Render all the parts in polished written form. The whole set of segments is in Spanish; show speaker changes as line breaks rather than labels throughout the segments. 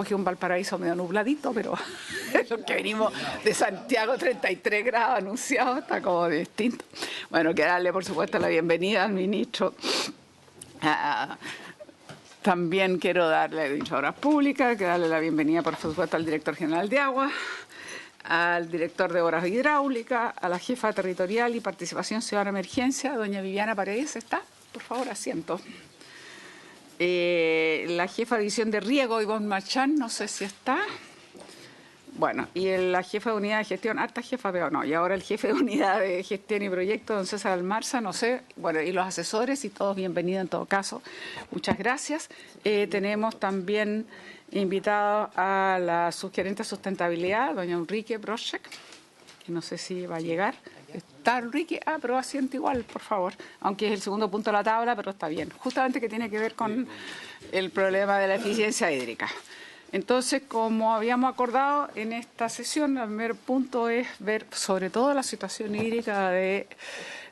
Cogí un Valparaíso medio nubladito, pero los que venimos de Santiago, 33 grados anunciados, está como distinto. Bueno, que darle, por supuesto, la bienvenida al ministro. También quiero darle al ministro de Obras Públicas, que darle la bienvenida, por supuesto, al director general de Agua, al director de Obras Hidráulicas, a la jefa territorial y participación ciudadana emergencia, doña Viviana Paredes. ¿Está? Por favor, asiento. La jefa de división de riego, Ivonne Machán, no sé si está. Bueno, y la jefa de unidad de gestión, harta jefa, pero no. Y ahora el jefe de unidad de gestión y proyectos, don César Almarza, no sé. Bueno, y los asesores y todos bienvenidos en todo caso. Muchas gracias. Tenemos también invitado a la subgerente de sustentabilidad, doña Enrique Broschek, que no sé si va a llegar. ¿Está Enrique? Pero asiente igual, por favor. Aunque es el segundo punto de la tabla, pero está bien. Justamente que tiene que ver con el problema de la eficiencia hídrica. Entonces, como habíamos acordado en esta sesión, el primer punto es ver sobre todo la situación hídrica de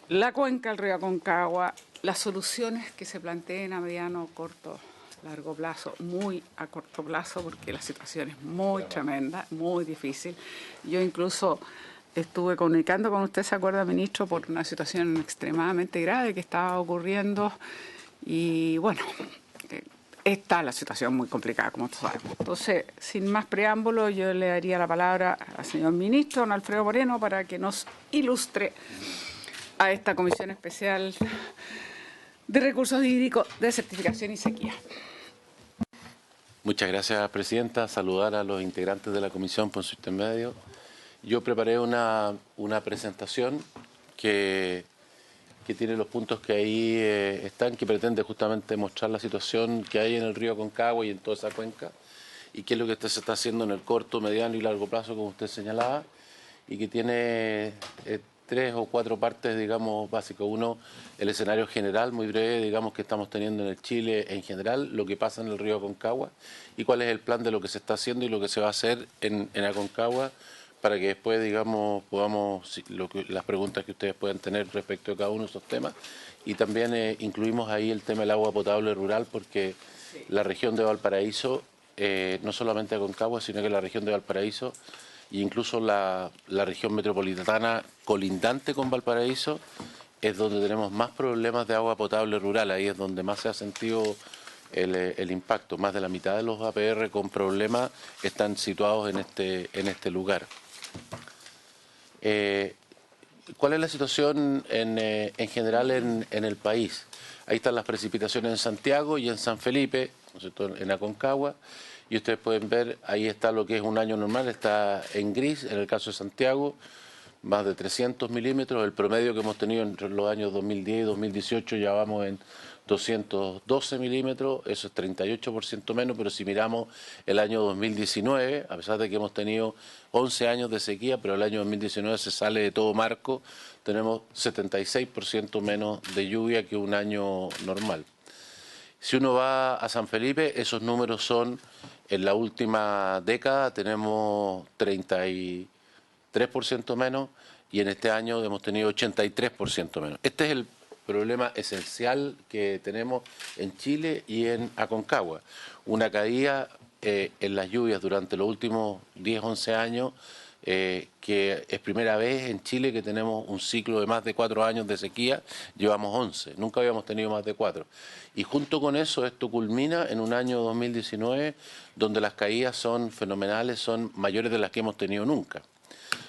la cuenca del río Aconcagua, las soluciones que se planteen a mediano, corto, largo plazo, muy a corto plazo, porque la situación es muy tremenda, muy difícil. Yo incluso estuve comunicando con usted, ¿se acuerda, ministro?, por una situación extremadamente grave que estaba ocurriendo y, bueno, está la situación muy complicada, como todos sabemos. Entonces, sin más preámbulo, yo le daría la palabra al señor ministro, don Alfredo Moreno, para que nos ilustre a esta Comisión Especial de Recursos Hídricos de Certificación y Sequía.
Muchas gracias, presidenta. Saludar a los integrantes de la comisión por su intermedio. Yo preparé una presentación que tiene los puntos que ahí están, que pretende justamente mostrar la situación que hay en el río Aconcagua y en toda esa cuenca, y qué es lo que se está haciendo en el corto, mediano y largo plazo, como usted señalaba, y que tiene 3 o 4 partes, digamos, básicas. Uno, el escenario general, muy breve, digamos, que estamos teniendo en el Chile en general, lo que pasa en el río Aconcagua, y cuál es el plan de lo que se está haciendo y lo que se va a hacer en Aconcagua, para que después, digamos, podamos, las preguntas que ustedes puedan tener respecto a cada uno de esos temas. Y también incluimos ahí el tema del agua potable rural, porque la región de Valparaíso, no solamente Aconcagua, sino que la región de Valparaíso e incluso la región metropolitana colindante con Valparaíso, es donde tenemos más problemas de agua potable rural. Ahí es donde más se ha sentido el impacto. Más de la mitad de los APR con problemas están situados en este lugar. ¿Cuál es la situación en general en el país? Ahí están las precipitaciones en Santiago y en San Felipe, ¿no es cierto?, en Aconcagua, y ustedes pueden ver, ahí está lo que es un año normal, está en gris, en el caso de Santiago, más de 300 milímetros, el promedio que hemos tenido entre los años 2010 y 2018 ya vamos en 212 milímetros, eso es 38% menos, pero si miramos el año 2019, a pesar de que hemos tenido 11 años de sequía, pero el año 2019 se sale de todo marco, tenemos 76% menos de lluvia que un año normal. Si uno va a San Felipe, esos números son, en la última década tenemos 33% menos, y en este año hemos tenido 83% menos. Este es el problema esencial que tenemos en Chile y en Aconcagua. Una caída en las lluvias durante los últimos 10, 11 años, que es primera vez en Chile que tenemos un ciclo de más de 4 años de sequía, llevamos 11, nunca habíamos tenido más de 4. Y junto con eso, esto culmina en un año 2019 donde las caídas son fenomenales, son mayores de las que hemos tenido nunca.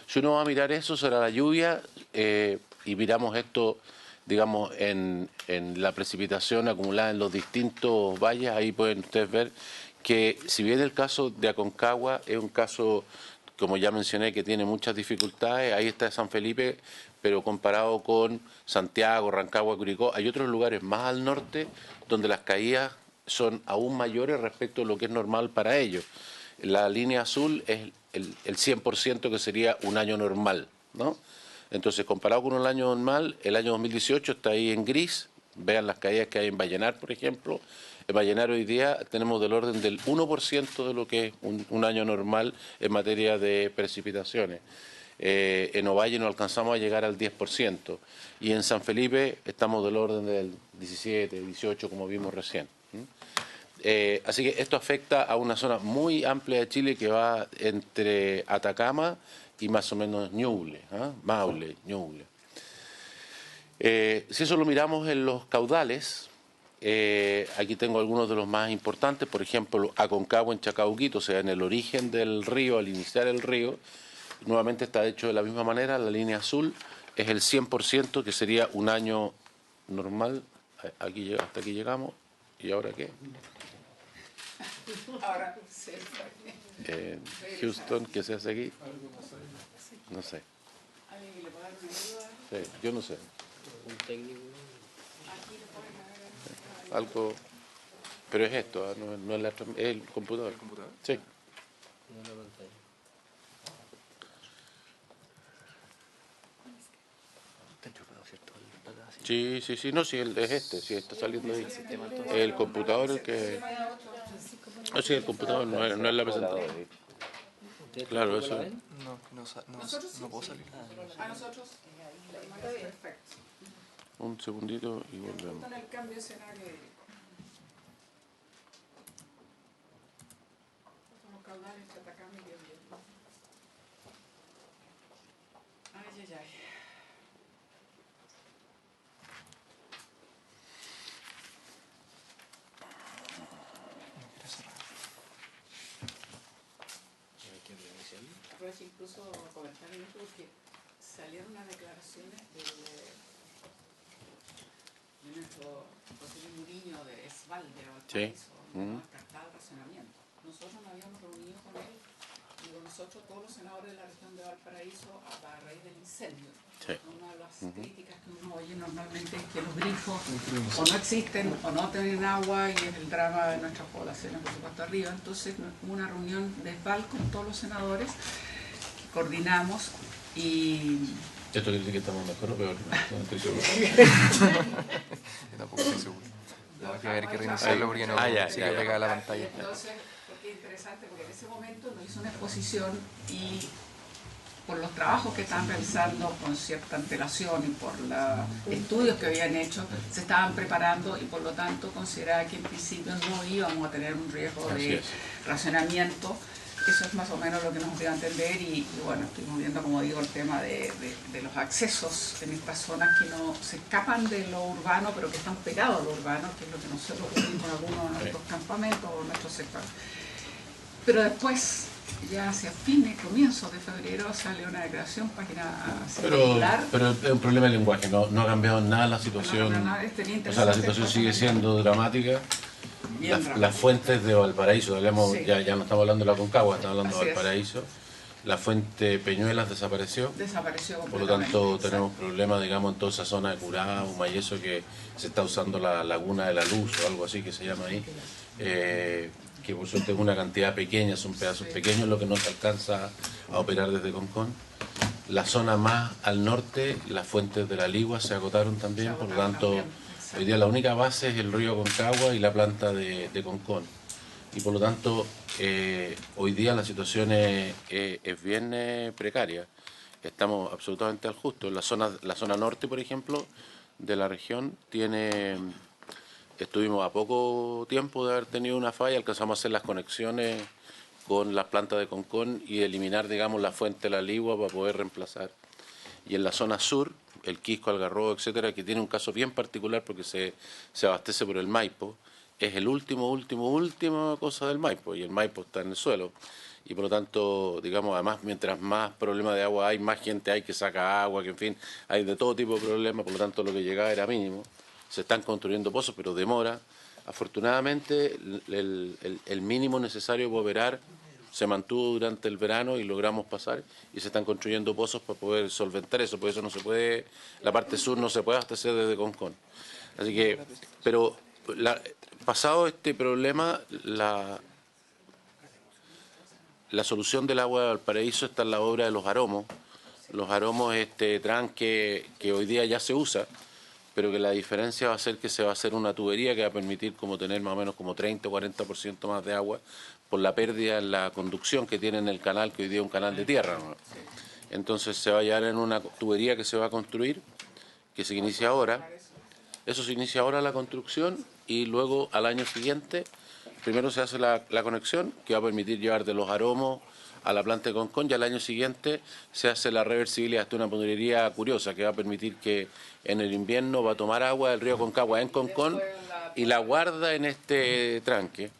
Si uno va a mirar eso sobre la lluvia y miramos esto, digamos, en la precipitación acumulada en los distintos valles, ahí pueden ustedes ver que si bien el caso de Aconcagua es un caso, como ya mencioné, que tiene muchas dificultades, ahí está San Felipe, pero comparado con Santiago, Rancagua, Curicó, hay otros lugares más al norte donde las caídas son aún mayores respecto a lo que es normal para ellos. La línea azul es el 100% que sería un año normal, ¿no? Entonces, comparado con un año normal, el año 2018 está ahí en gris. Vean las caídas que hay en Vallenar, por ejemplo. En Vallenar hoy día tenemos del orden del 1% de lo que es un año normal en materia de precipitaciones. En Ovalle no alcanzamos a llegar al 10%. Y en San Felipe estamos del orden del 17, 18, como vimos recién. Así que esto afecta a una zona muy amplia de Chile que va entre Atacama y más o menos Ñuble, Maule, Ñuble. Si eso lo miramos en los caudales, aquí tengo algunos de los más importantes, por ejemplo, Aconcagua en Chacabuquito, o sea, en el origen del río, al iniciar el río, nuevamente está hecho de la misma manera, la línea azul es el 100%, que sería un año normal. Aquí, hasta aquí llegamos, ¿y ahora qué?
Ahora sí.
Houston, ¿qué se hace aquí? No sé.
¿Alguien que le pueda dar una ayuda?
Sí, yo no sé.
Un técnico.
Algo, pero es esto, no es, es el computador.
¿El computador?
Sí.
No la pantalla.
Está enchufado, ¿cierto?
Sí, no, sí, es este, sí, está saliendo ahí. El computador el que... No, sí, el computador no es la presentación. Claro, eso.
No puedo salir.
A nosotros, perfecto.
Un segundito y volvemos.
Con el cambio de escenario. Los caudales de Atacama y Biobío. Ay. Aprovecho incluso comentar en esto porque salieron unas declaraciones de nuestro José Luis Muriño de Esvalde, Valparaíso, no descartaba el racionamiento. Nosotros nos habíamos reunido con él y con nosotros todos los senadores de la región de Valparaíso a raíz del incendio.
Sí.
Una de las críticas que uno oye normalmente es que los grifos o no existen o no tienen agua y es el drama de nuestras poblaciones, por supuesto, arriba. Entonces hubo una reunión de Esval con todos los senadores, coordinamos y...
¿Esto quiere decir que estamos mejor o peor? No estoy seguro.
Yo tampoco estoy seguro. No, hay que ver que reiniciarlo porque no sigue pegada a la pantalla.
Entonces, porque es interesante, porque en ese momento nos hizo una exposición y por los trabajos que estaban realizando con cierta antelación y por los estudios que habían hecho, se estaban preparando y por lo tanto consideraba que en principio no íbamos a tener un riesgo de racionamiento. Eso es más o menos lo que nos dio a entender y bueno, estuvimos viendo, como digo, el tema de los accesos en estas zonas que no se escapan de lo urbano, pero que están pegados a lo urbano, que es lo que nosotros ocurrimos con algunos de nuestros campamentos o nuestros sectores. Pero después, ya hacia comienzos de febrero, sale una declaración, página circular.
Pero es un problema de lenguaje, no ha cambiado nada la situación. O sea, la situación sigue siendo dramática. Las fuentes de Valparaíso, hablamos, sí. ya no estamos hablando de la Aconcagua, estamos hablando de Valparaíso. La fuente Peñuelas desapareció. Por lo tanto, tenemos problemas, digamos, en toda esa zona de Curá, Humayeso, que se está usando la Laguna de la Luz o algo así que se llama ahí. Que por suerte es una cantidad pequeña, son pedazos pequeños lo que no se alcanza a operar desde Concón. La zona más al norte, las fuentes de la Ligua se agotaron también, por lo tanto... Hoy día la única base es el río Aconcagua y la planta de Concón. Y por lo tanto, hoy día la situación es bien precaria. Estamos absolutamente al justo. La zona norte, por ejemplo, de la región, estuvimos a poco tiempo de haber tenido una falla, alcanzamos a hacer las conexiones con las plantas de Concón y eliminar, digamos, la fuente de la Ligua para poder reemplazar. Y en la zona sur, el Quisco, Algarrobo, etcétera, que tiene un caso bien particular porque se abastece por el Maipo, es el última cosa del Maipo, y el Maipo está en el suelo. Y por lo tanto, digamos, además, mientras más problemas de agua hay, más gente hay que saca agua, que en fin, hay de todo tipo de problemas, por lo tanto lo que llegaba era mínimo. Se están construyendo pozos, pero demora. Afortunadamente, el mínimo necesario para operar se mantuvo durante el verano y logramos pasar y se están construyendo pozos para poder solventar eso, por eso no se puede, la parte sur no se puede abastecer desde Concón. Así que, pero pasado este problema, la solución del agua de Valparaíso está en la obra de los aromos. Los aromos tranque que hoy día ya se usa, pero que la diferencia va a ser que se va a hacer una tubería que va a permitir como tener más o menos como 30 o 40% más de agua por la pérdida en la conducción que tiene en el canal, que hoy día es un canal de tierra, ¿no? Entonces se va a llevar en una tubería que se va a construir, que se inicia ahora. Eso se inicia ahora la construcción y luego al año siguiente primero se hace la conexión, que va a permitir llevar de Los Aromos a la planta de Concón, y al año siguiente se hace la reversibilidad. Esta es una tubería curiosa que va a permitir que en el invierno va a tomar agua del río Aconcagua en Concón y la guarda en este tranque.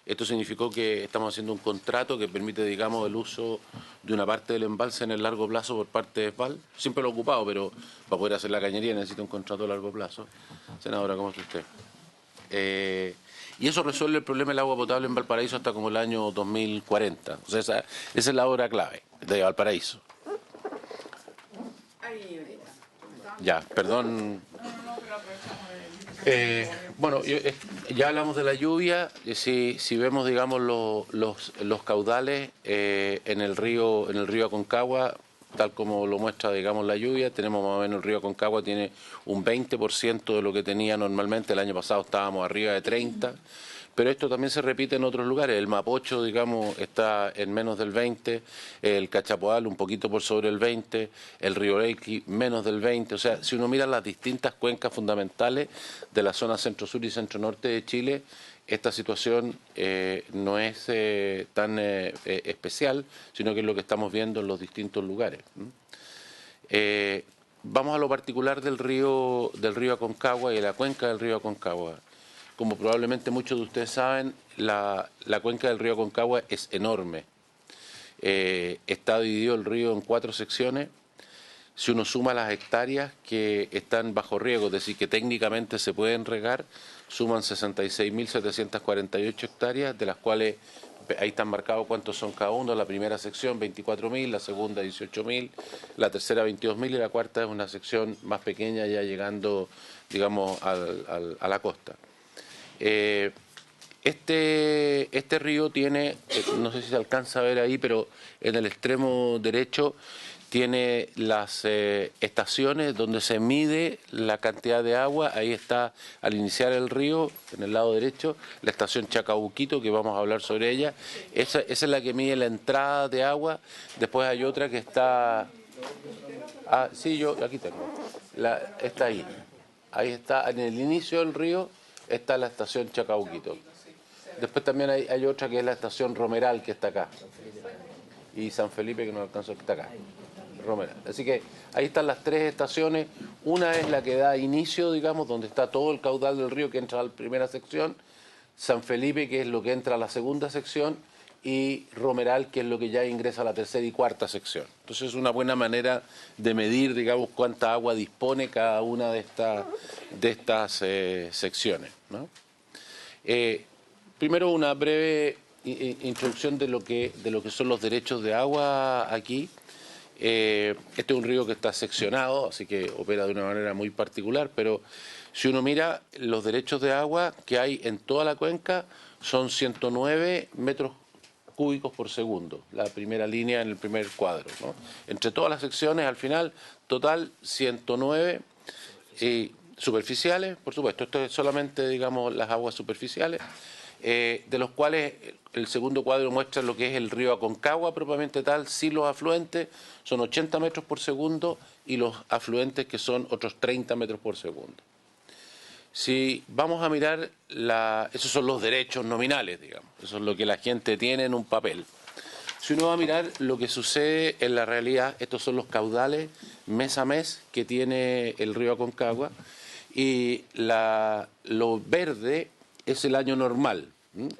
Esto significó que estamos haciendo un contrato que permite, digamos, el uso de una parte del embalse en el largo plazo por parte de SPAL. Siempre lo he ocupado, pero para poder hacer la cañería necesita un contrato a largo plazo. Senadora, ¿cómo está usted? Y eso resuelve el problema del agua potable en Valparaíso hasta como el año 2040. O sea, esa es la obra clave de Valparaíso. Ya, perdón. Bueno, ya hablamos de la lluvia. Si vemos, digamos, los caudales en el río Aconcagua, tal como lo muestra, digamos, la lluvia, tenemos más o menos el río Aconcagua tiene un 20% de lo que tenía normalmente. El año pasado estábamos arriba de 30%, pero esto también se repite en otros lugares. El Mapocho, digamos, está en menos del 20%, el Cachapoal un poquito por sobre el 20%, el Río Elqui menos del 20%. O sea, si uno mira las distintas cuencas fundamentales de la zona centro-sur y centro-norte de Chile, esta situación no es tan especial, sino que es lo que estamos viendo en los distintos lugares. Vamos a lo particular del río Aconcagua y de la cuenca del río Aconcagua. Como probablemente muchos de ustedes saben, la cuenca del río Aconcagua es enorme. Está dividido el río en 4 secciones. Si uno suma las hectáreas que están bajo riego, es decir, que técnicamente se pueden regar, suman 66.748 hectáreas, de las cuales ahí están marcados cuántos son cada uno. La primera sección 24.000, la segunda 18.000, la tercera 22.000 y la cuarta es una sección más pequeña ya llegando, digamos, a la costa. Este río tiene, no sé si se alcanza a ver ahí, pero en el extremo derecho tiene las estaciones donde se mide la cantidad de agua. Ahí está, al iniciar el río, en el lado derecho, la estación Chacabuquito, que vamos a hablar sobre ella. Esa es la que mide la entrada de agua. Después hay otra que está... Ah, sí, yo aquí tengo. Está ahí. Ahí está, en el inicio del río está la estación Chacabuquito. Después también hay otra que es la estación Romeral, que está acá. Y San Felipe, que no alcanzó, que está acá. Romeral. Así que ahí están las 3 estaciones. Una es la que da inicio, digamos, donde está todo el caudal del río que entra a la primera sección. San Felipe, que es lo que entra a la segunda sección. Y Romeral, que es lo que ya ingresa a la tercera y cuarta sección. Entonces es una buena manera de medir, digamos, cuánta agua dispone cada una de estas secciones, ¿no? Primero una breve introducción de lo que son los derechos de agua aquí. Este es un río que está seccionado, así que opera de una manera muy particular, pero si uno mira los derechos de agua que hay en toda la cuenca, son 109 metros cúbicos por segundo, la primera línea en el primer cuadro, ¿no? Entre todas las secciones, al final, total 109 superficiales, por supuesto, esto es solamente, digamos, las aguas superficiales, de los cuales el segundo cuadro muestra lo que es el río Aconcagua propiamente tal, sin los afluentes, son 80 metros por segundo y los afluentes que son otros 30 metros por segundo. Si vamos a mirar, esos son los derechos nominales, digamos, eso es lo que la gente tiene en un papel. Si uno va a mirar lo que sucede en la realidad, estos son los caudales mes a mes que tiene el río Aconcagua y lo verde es el año normal,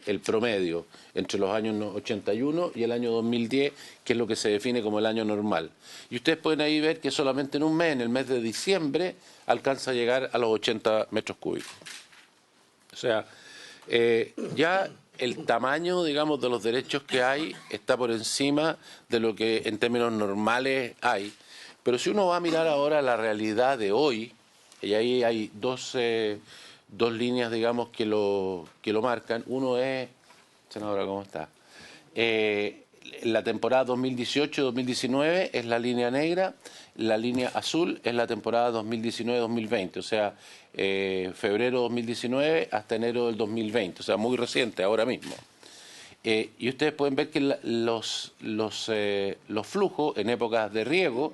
el promedio, entre los años 81 y el año 2010, que es lo que se define como el año normal. Y ustedes pueden ahí ver que solamente en un mes, en el mes de diciembre, alcanza a llegar a los 80 metros cúbicos. O sea, ya el tamaño, digamos, de los derechos que hay está por encima de lo que en términos normales hay. Pero si uno va a mirar ahora la realidad de hoy, y ahí hay dos líneas, digamos, que lo marcan. Uno es, senadora, ¿cómo está? La temporada 2018-2019 es la línea negra, la línea azul es la temporada 2019-2020, o sea, febrero 2019 hasta enero del 2020, o sea, muy reciente, ahora mismo. Y ustedes pueden ver que los flujos en épocas de riego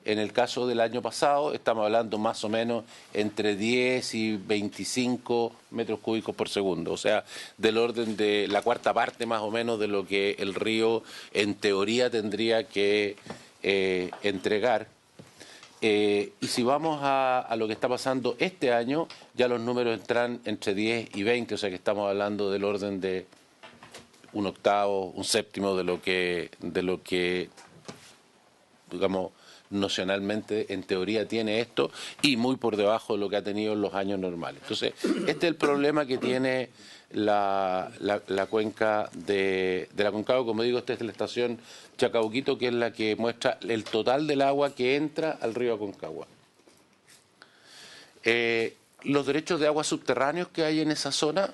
En el caso del año pasado estamos hablando más o menos entre 10 y 25 metros cúbicos por segundo, o sea, del orden de la cuarta parte más o menos de lo que el río en teoría tendría que entregar. Y si vamos a lo que está pasando este año, ya los números entran entre 10 y 20, o sea que estamos hablando del orden de un octavo, un séptimo de lo que digamos, nocionalmente en teoría tiene esto, y muy por debajo de lo que ha tenido en los años normales. Entonces, este es el problema que tiene la cuenca de la Aconcagua. Como digo, esta es la estación Chacabuquito, que es la que muestra el total del agua que entra al río Aconcagua. Los derechos de agua subterráneos que hay en esa zona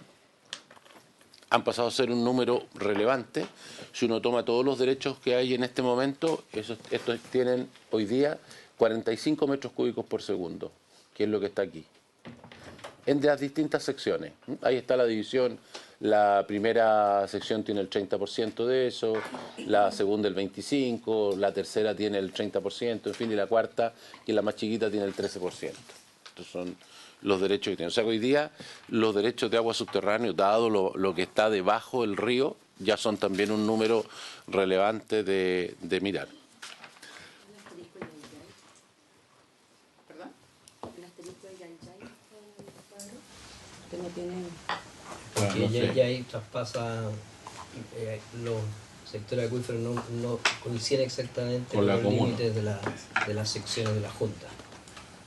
han pasado a ser un número relevante. Si uno toma todos los derechos que hay en este momento, estos tienen hoy día 45 metros cúbicos por segundo, que es lo que está aquí, en las distintas secciones. Ahí está la división. La primera sección tiene el 30% de eso, la segunda el 25%, la tercera tiene el 30%, en fin, y la cuarta, que es la más chiquita, tiene el 13%. Estos son los derechos que tienen. O sea que hoy día los derechos de agua subterráneo, dado lo que está debajo del río, ya son también un número relevante de mirar.
¿Perdón?
Que no tienen...
Porque ya traspasa los sectores acuíferos, no coinciden exactamente
Con
con
la
los
comuna.
límites de las secciones de la Junta.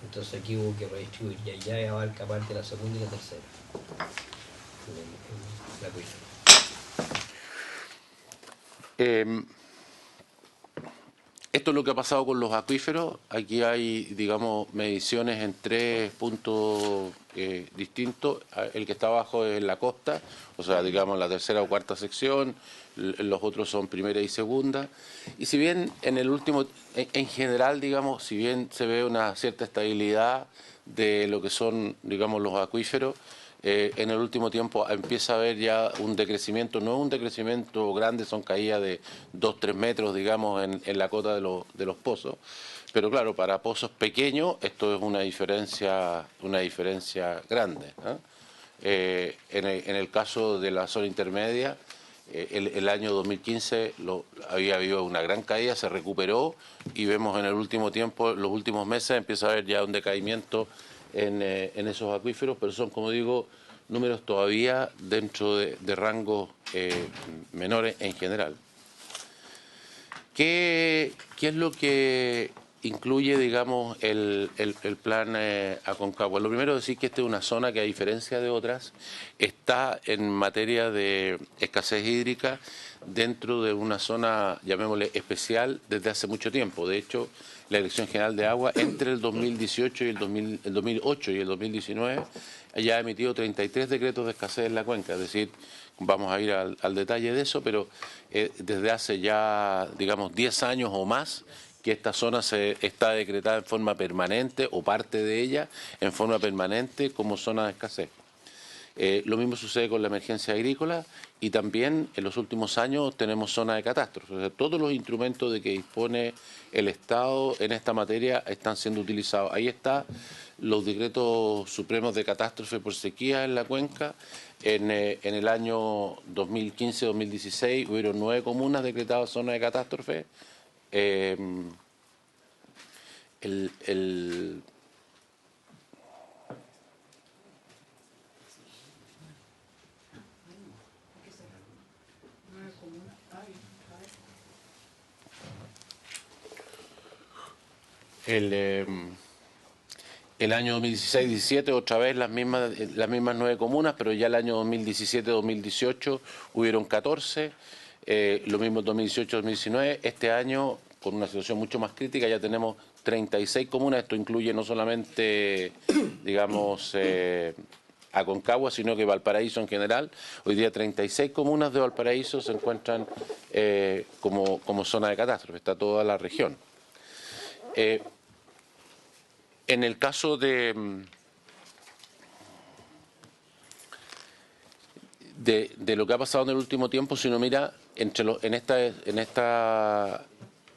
Entonces aquí hubo que redistribuir, ya abarca parte de la segunda y la tercera. El acuífero.
Esto es lo que ha pasado con los acuíferos. Aquí hay, digamos, mediciones en 3 puntos distintos. El que está abajo es la costa, o sea, digamos, la tercera o cuarta sección. Los otros son primera y segunda. Y si bien en el último, en general, digamos, si bien se ve una cierta estabilidad de lo que son, digamos, los acuíferos, en el último tiempo empieza a haber ya un decrecimiento, no es un decrecimiento grande, son caídas de 2-3 metros, digamos, en la cota de los pozos, pero claro, para pozos pequeños esto es una diferencia grande, ¿no? En el caso de la zona intermedia, el año 2015 había habido una gran caída, se recuperó y vemos en el último tiempo, los últimos meses, empieza a haber ya un decaimiento en esos acuíferos, pero son, como digo, números todavía dentro de rangos menores en general. ¿Qué es lo que incluye, digamos, el plan Aconcagua? Lo primero es decir que esta es una zona que, a diferencia de otras, está en materia de escasez hídrica dentro de una zona, llamémosle, especial desde hace mucho tiempo. De hecho, la Dirección General de Agua, entre el 2018 y el 2008 y el 2019, ya ha emitido 33 decretos de escasez en la cuenca, es decir, vamos a ir al detalle de eso, pero desde hace ya, digamos, 10 años o más que esta zona está decretada en forma permanente, o parte de ella en forma permanente, como zona de escasez. Lo mismo sucede con la emergencia agrícola, y también en los últimos años tenemos zona de catástrofe. O sea, todos los instrumentos de que dispone el Estado en esta materia están siendo utilizados. Ahí están los decretos supremos de catástrofe por sequía en la cuenca. En el año 2015-2016 hubieron 9 comunas decretadas zona de catástrofe. El año 2016-17 otra vez las mismas 9 comunas, pero ya el año 2017-2018 hubieron 14, lo mismo 2018-2019. Este año, con una situación mucho más crítica, ya tenemos 36 comunas. Esto incluye no solamente, digamos, Aconcagua, sino que Valparaíso en general. Hoy día 36 comunas de Valparaíso se encuentran como zona de catástrofe, está toda la región. En el caso de lo que ha pasado en el último tiempo, si uno mira en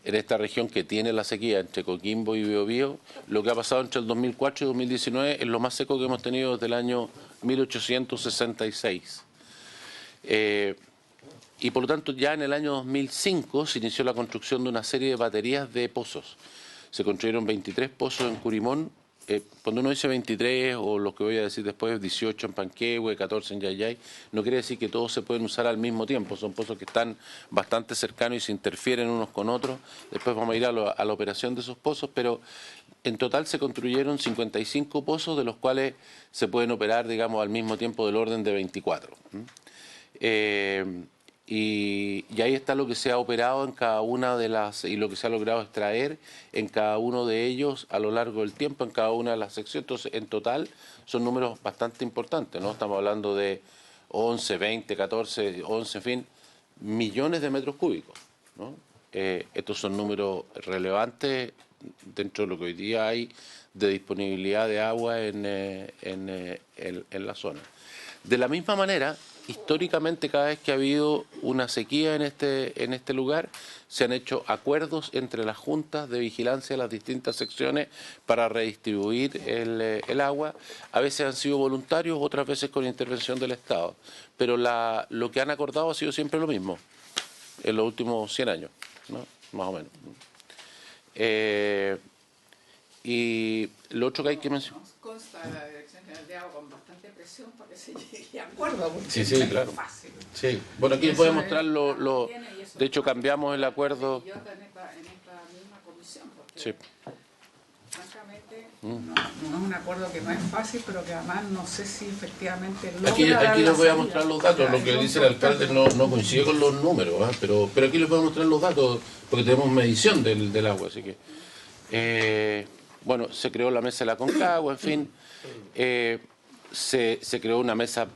en esta región que tiene la sequía entre Coquimbo y Biobío, lo que ha pasado entre el 2004 y 2019 es lo más seco que hemos tenido desde el año 1866. Y por lo tanto ya en el año 2005 se inició la construcción de una serie de baterías de pozos. Se construyeron 23 pozos en Curimón. Cuando uno dice 23 o lo que voy a decir después, 18 en Panquehue, 14 en Yayay, no quiere decir que todos se pueden usar al mismo tiempo. Son pozos que están bastante cercanos y se interfieren unos con otros. Después vamos a ir a la operación de esos pozos, pero en total se construyeron 55 pozos, de los cuales se pueden operar, digamos, al mismo tiempo del orden de 24. Y ahí está lo que se ha operado en cada una de las, y lo que se ha logrado extraer en cada uno de ellos a lo largo del tiempo, en cada una de las secciones. Entonces, en total, son números bastante importantes, ¿no? Estamos hablando de 11, 20, 14, 11, en fin, millones de metros cúbicos, ¿no? Estos son números relevantes dentro de lo que hoy día hay de disponibilidad de agua en la zona. De la misma manera, históricamente, cada vez que ha habido una sequía en este lugar, se han hecho acuerdos entre las juntas de vigilancia de las distintas secciones para redistribuir el agua. A veces han sido voluntarios, otras veces con intervención del Estado. Pero lo que han acordado ha sido siempre lo mismo, en los últimos 100 años, ¿no? Más o menos. Y lo otro que hay que mencionar...
Consta la Dirección General de Agua con bastante presión para que se llegue a acuerdo.
Sí, claro.
Fácil.
Sí. Bueno, aquí les voy a mostrar de hecho, cambiamos el acuerdo.
En esta misma comisión, porque
Sí.
francamente no es un acuerdo que no es fácil, pero que además no sé si efectivamente logra
Aquí
dar
les
la
voy a
salida.
mostrar los datos. Lo que dice el alcalde no coincide con los números, ¿eh? Pero aquí les voy a mostrar los datos, porque tenemos medición del agua. Así que, bueno, se creó la mesa de la Concagua, en fin. Se creó una mesa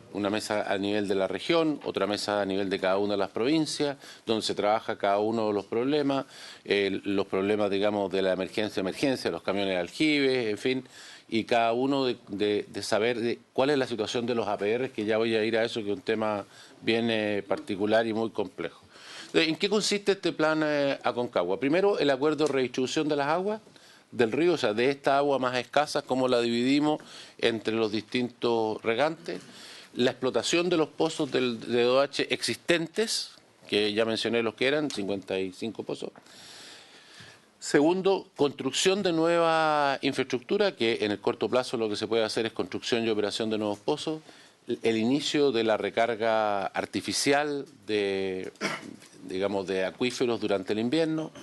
a nivel de la región, otra mesa a nivel de cada una de las provincias, donde se trabaja cada uno de los problemas, digamos, de la emergencia, los camiones de aljibe, en fin, y cada uno de saber cuál es la situación de los APR, que ya voy a ir a eso, que es un tema bien particular y muy complejo. ¿En qué consiste este plan Aconcagua? Primero, el acuerdo de redistribución de las aguas del río, o sea, de esta agua más escasa, cómo la dividimos entre los distintos regantes, la explotación de los pozos de OH existentes, que ya mencioné los que eran, 55 pozos. Segundo, construcción de nueva infraestructura, que en el corto plazo lo que se puede hacer es construcción y operación de nuevos pozos, el inicio de la recarga artificial de acuíferos durante el invierno,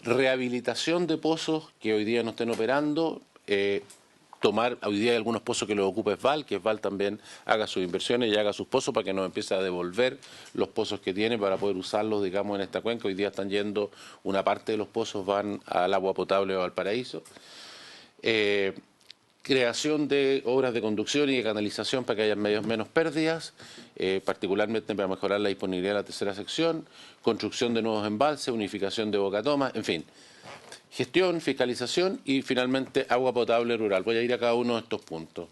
rehabilitación de pozos que hoy día no estén operando, hoy día hay algunos pozos que los ocupa ESVAL, que ESVAL también haga sus inversiones y haga sus pozos para que nos empiece a devolver los pozos que tiene para poder usarlos, digamos, en esta cuenca. Hoy día están yendo, una parte de los pozos van al agua potable o al Valparaíso. Creación de obras de conducción y de canalización para que haya menos pérdidas, particularmente para mejorar la disponibilidad de la tercera sección, construcción de nuevos embalses, unificación de bocatomas, en fin. Gestión, fiscalización y finalmente agua potable rural. Voy a ir a cada uno de estos puntos.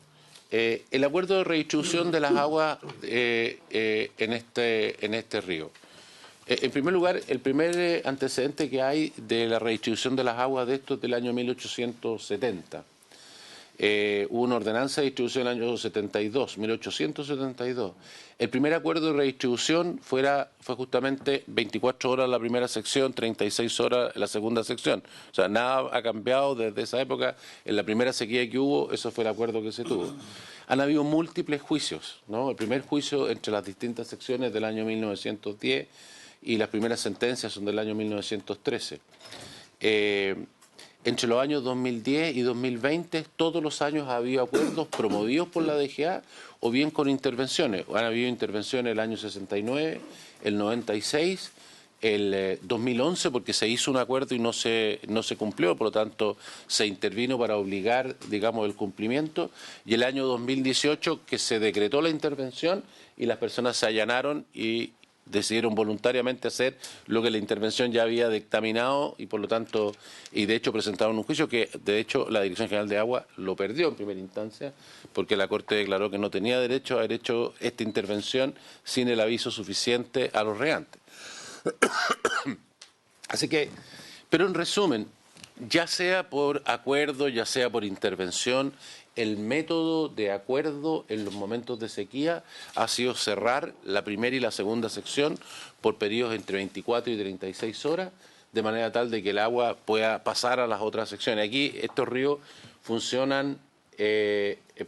El acuerdo de redistribución de las aguas en este río. En primer lugar, el primer antecedente que hay de la redistribución de las aguas de esto es del año 1870. Hubo una ordenanza de distribución en el año 1872. El primer acuerdo de redistribución fue justamente 24 horas la primera sección, 36 horas la segunda sección. O sea, nada ha cambiado desde esa época. En la primera sequía que hubo, eso fue el acuerdo que se tuvo. Han habido múltiples juicios, ¿no? El primer juicio entre las distintas secciones del año 1910 y las primeras sentencias son del año 1913. Entre los años 2010 y 2020, todos los años ha habido acuerdos promovidos por la DGA o bien con intervenciones. Han habido intervenciones el año 69, el 96, el 2011, porque se hizo un acuerdo y no se cumplió, por lo tanto se intervino para obligar, digamos, el cumplimiento, y el año 2018 que se decretó la intervención y las personas se allanaron y decidieron voluntariamente hacer lo que la intervención ya había dictaminado y por lo tanto, y de hecho presentaron un juicio que de hecho la Dirección General de Agua lo perdió en primera instancia porque la Corte declaró que no tenía derecho a haber hecho esta intervención sin el aviso suficiente a los regantes. Así que Pero en resumen, ya sea por acuerdo, ya sea por intervención, el método de acuerdo en los momentos de sequía ha sido cerrar la primera y la segunda sección por periodos entre 24 y 36 horas, de manera tal de que el agua pueda pasar a las otras secciones. Aquí estos ríos funcionan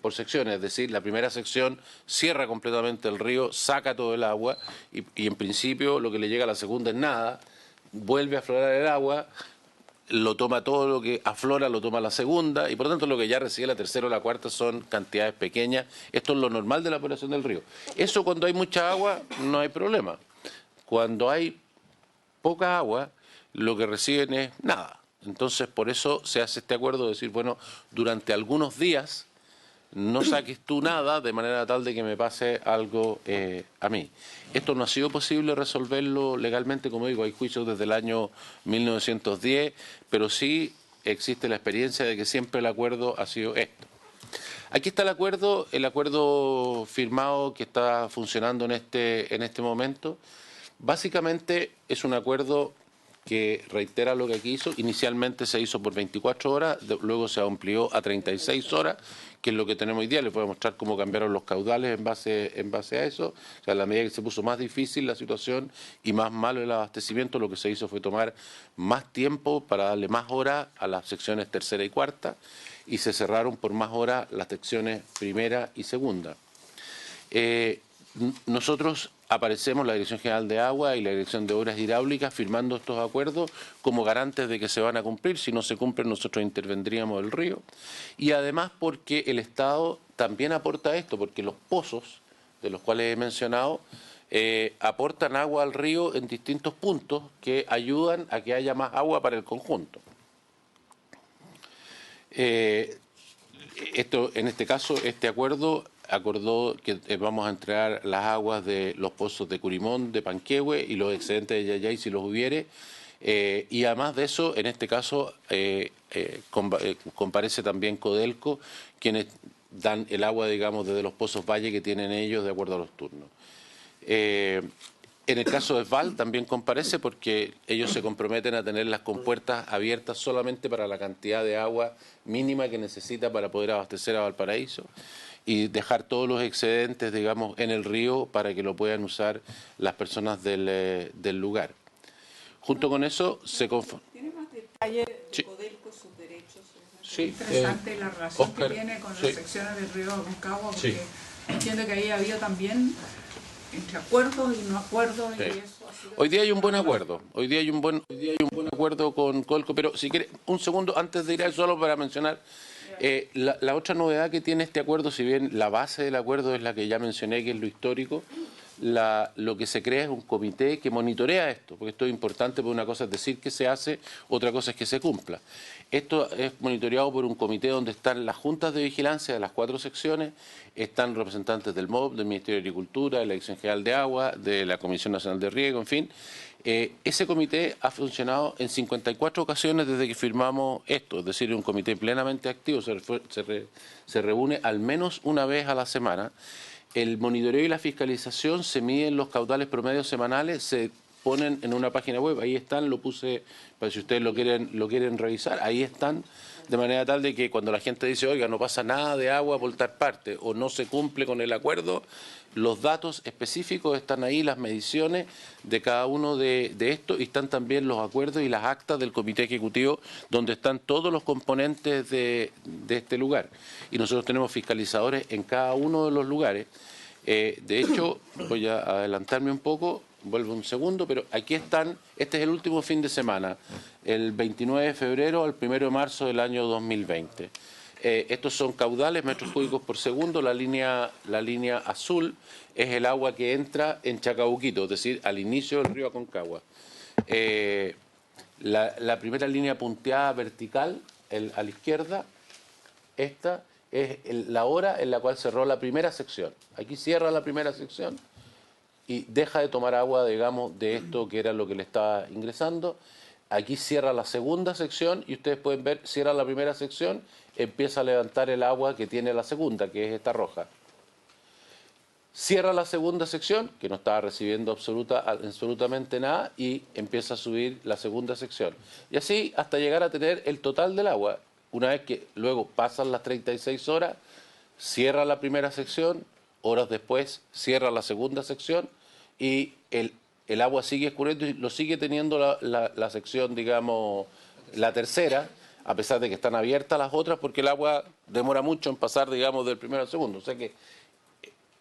por secciones, es decir, la primera sección cierra completamente el río, saca todo el agua y en principio lo que le llega a la segunda es nada, vuelve a aflorar el agua, lo toma todo lo que aflora, lo toma la segunda, y por lo tanto lo que ya recibe la tercera o la cuarta son cantidades pequeñas. Esto es lo normal de la operación del río. Eso cuando hay mucha agua no hay problema. Cuando hay poca agua, lo que reciben es nada. Entonces por eso se hace este acuerdo de decir, bueno, durante algunos días no saques tú nada de manera tal de que me pase algo a mí. Esto no ha sido posible resolverlo legalmente, como digo, hay juicios desde el año 1910, pero sí existe la experiencia de que siempre el acuerdo ha sido esto. Aquí está el acuerdo firmado que está funcionando en este momento. Básicamente es un acuerdo que reitera lo que aquí hizo. Inicialmente se hizo por 24 horas, luego se amplió a 36 horas, que es lo que tenemos hoy día. Les voy a mostrar cómo cambiaron los caudales en base a eso. O sea, a la medida que se puso más difícil la situación y más malo el abastecimiento, lo que se hizo fue tomar más tiempo para darle más horas a las secciones tercera y cuarta, y se cerraron por más horas las secciones primera y segunda. Nosotros aparecemos, la Dirección General de Agua y la Dirección de Obras Hidráulicas, firmando estos acuerdos como garantes de que se van a cumplir. Si no se cumplen, nosotros intervendríamos el río. Y además porque el Estado también aporta esto, porque los pozos, de los cuales he mencionado, aportan agua al río en distintos puntos que ayudan a que haya más agua para el conjunto. En este caso, este acuerdo acordó que vamos a entregar las aguas de los pozos de Curimón, de Panquehue y los excedentes de Yayay si los hubiere. Y además de eso, en este caso, comparece también Codelco, quienes dan el agua, digamos, desde los pozos Valle que tienen ellos de acuerdo a los turnos. En el caso de Val también comparece porque ellos se comprometen a tener las compuertas abiertas solamente para la cantidad de agua mínima que necesita para poder abastecer a Valparaíso y dejar todos los excedentes, digamos, en el río para que lo puedan usar las personas del lugar. Junto con eso se conforma.
¿Tiene más detalles de
Sí.
Codelco, sus derechos?
Sí,
Interesante la relación
Oscar,
que tiene con
sí.
las secciones del río Aconcagua, porque
Sí.
entiendo que ahí había también entre acuerdos y no acuerdos,
Sí.
y eso ha sido...
Hoy día hay un buen acuerdo. Hoy día hay un buen acuerdo con Codelco, pero si quiere, un segundo antes de ir a eso, solo para mencionar la otra novedad que tiene este acuerdo, si bien la base del acuerdo es la que ya mencioné, que es lo histórico, lo que se crea es un comité que monitorea esto, porque esto es importante, porque una cosa es decir que se hace, otra cosa es que se cumpla. Esto es monitoreado por un comité donde están las juntas de vigilancia de las 4 secciones, están representantes del MOB, del Ministerio de Agricultura, de la Dirección General de Agua, de la Comisión Nacional de Riego, en fin. Ese comité ha funcionado en 54 ocasiones desde que firmamos esto, es decir, es un comité plenamente activo, se reúne al menos una vez a la semana. El monitoreo y la fiscalización se miden los caudales promedios semanales, se ponen en una página web, ahí están, lo puse para si ustedes lo quieren revisar, ahí están, de manera tal de que cuando la gente dice, oiga, no pasa nada de agua por tal parte o no se cumple con el acuerdo, los datos específicos están ahí, las mediciones de cada uno de estos, y están también los acuerdos y las actas del Comité Ejecutivo, donde están todos los componentes de este lugar. Y nosotros tenemos fiscalizadores en cada uno de los lugares. De hecho, voy a adelantarme un poco, vuelvo un segundo, pero aquí están, este es el último fin de semana, el 29 de febrero al 1 de marzo del año 2020. Estos son caudales, metros cúbicos por segundo. La línea azul es el agua que entra en Chacabuquito, es decir, al inicio del río Aconcagua. La primera línea punteada vertical, a la izquierda, esta es la hora en la cual cerró la primera sección. Aquí cierra la primera sección y deja de tomar agua, digamos, de esto que era lo que le estaba ingresando. Aquí cierra la segunda sección y ustedes pueden ver, cierra la primera sección, empieza a levantar el agua que tiene la segunda, que es esta roja. cierra la segunda sección, que no estaba recibiendo absolutamente nada, y empieza a subir la segunda sección. Y así hasta llegar a tener el total del agua. Una vez que luego pasan las 36 horas, cierra la primera sección, horas después cierra la segunda sección, y el agua sigue escurriendo y lo sigue teniendo la sección, digamos, la tercera, a pesar de que están abiertas las otras, porque el agua demora mucho en pasar, digamos, del primero al segundo. O sea que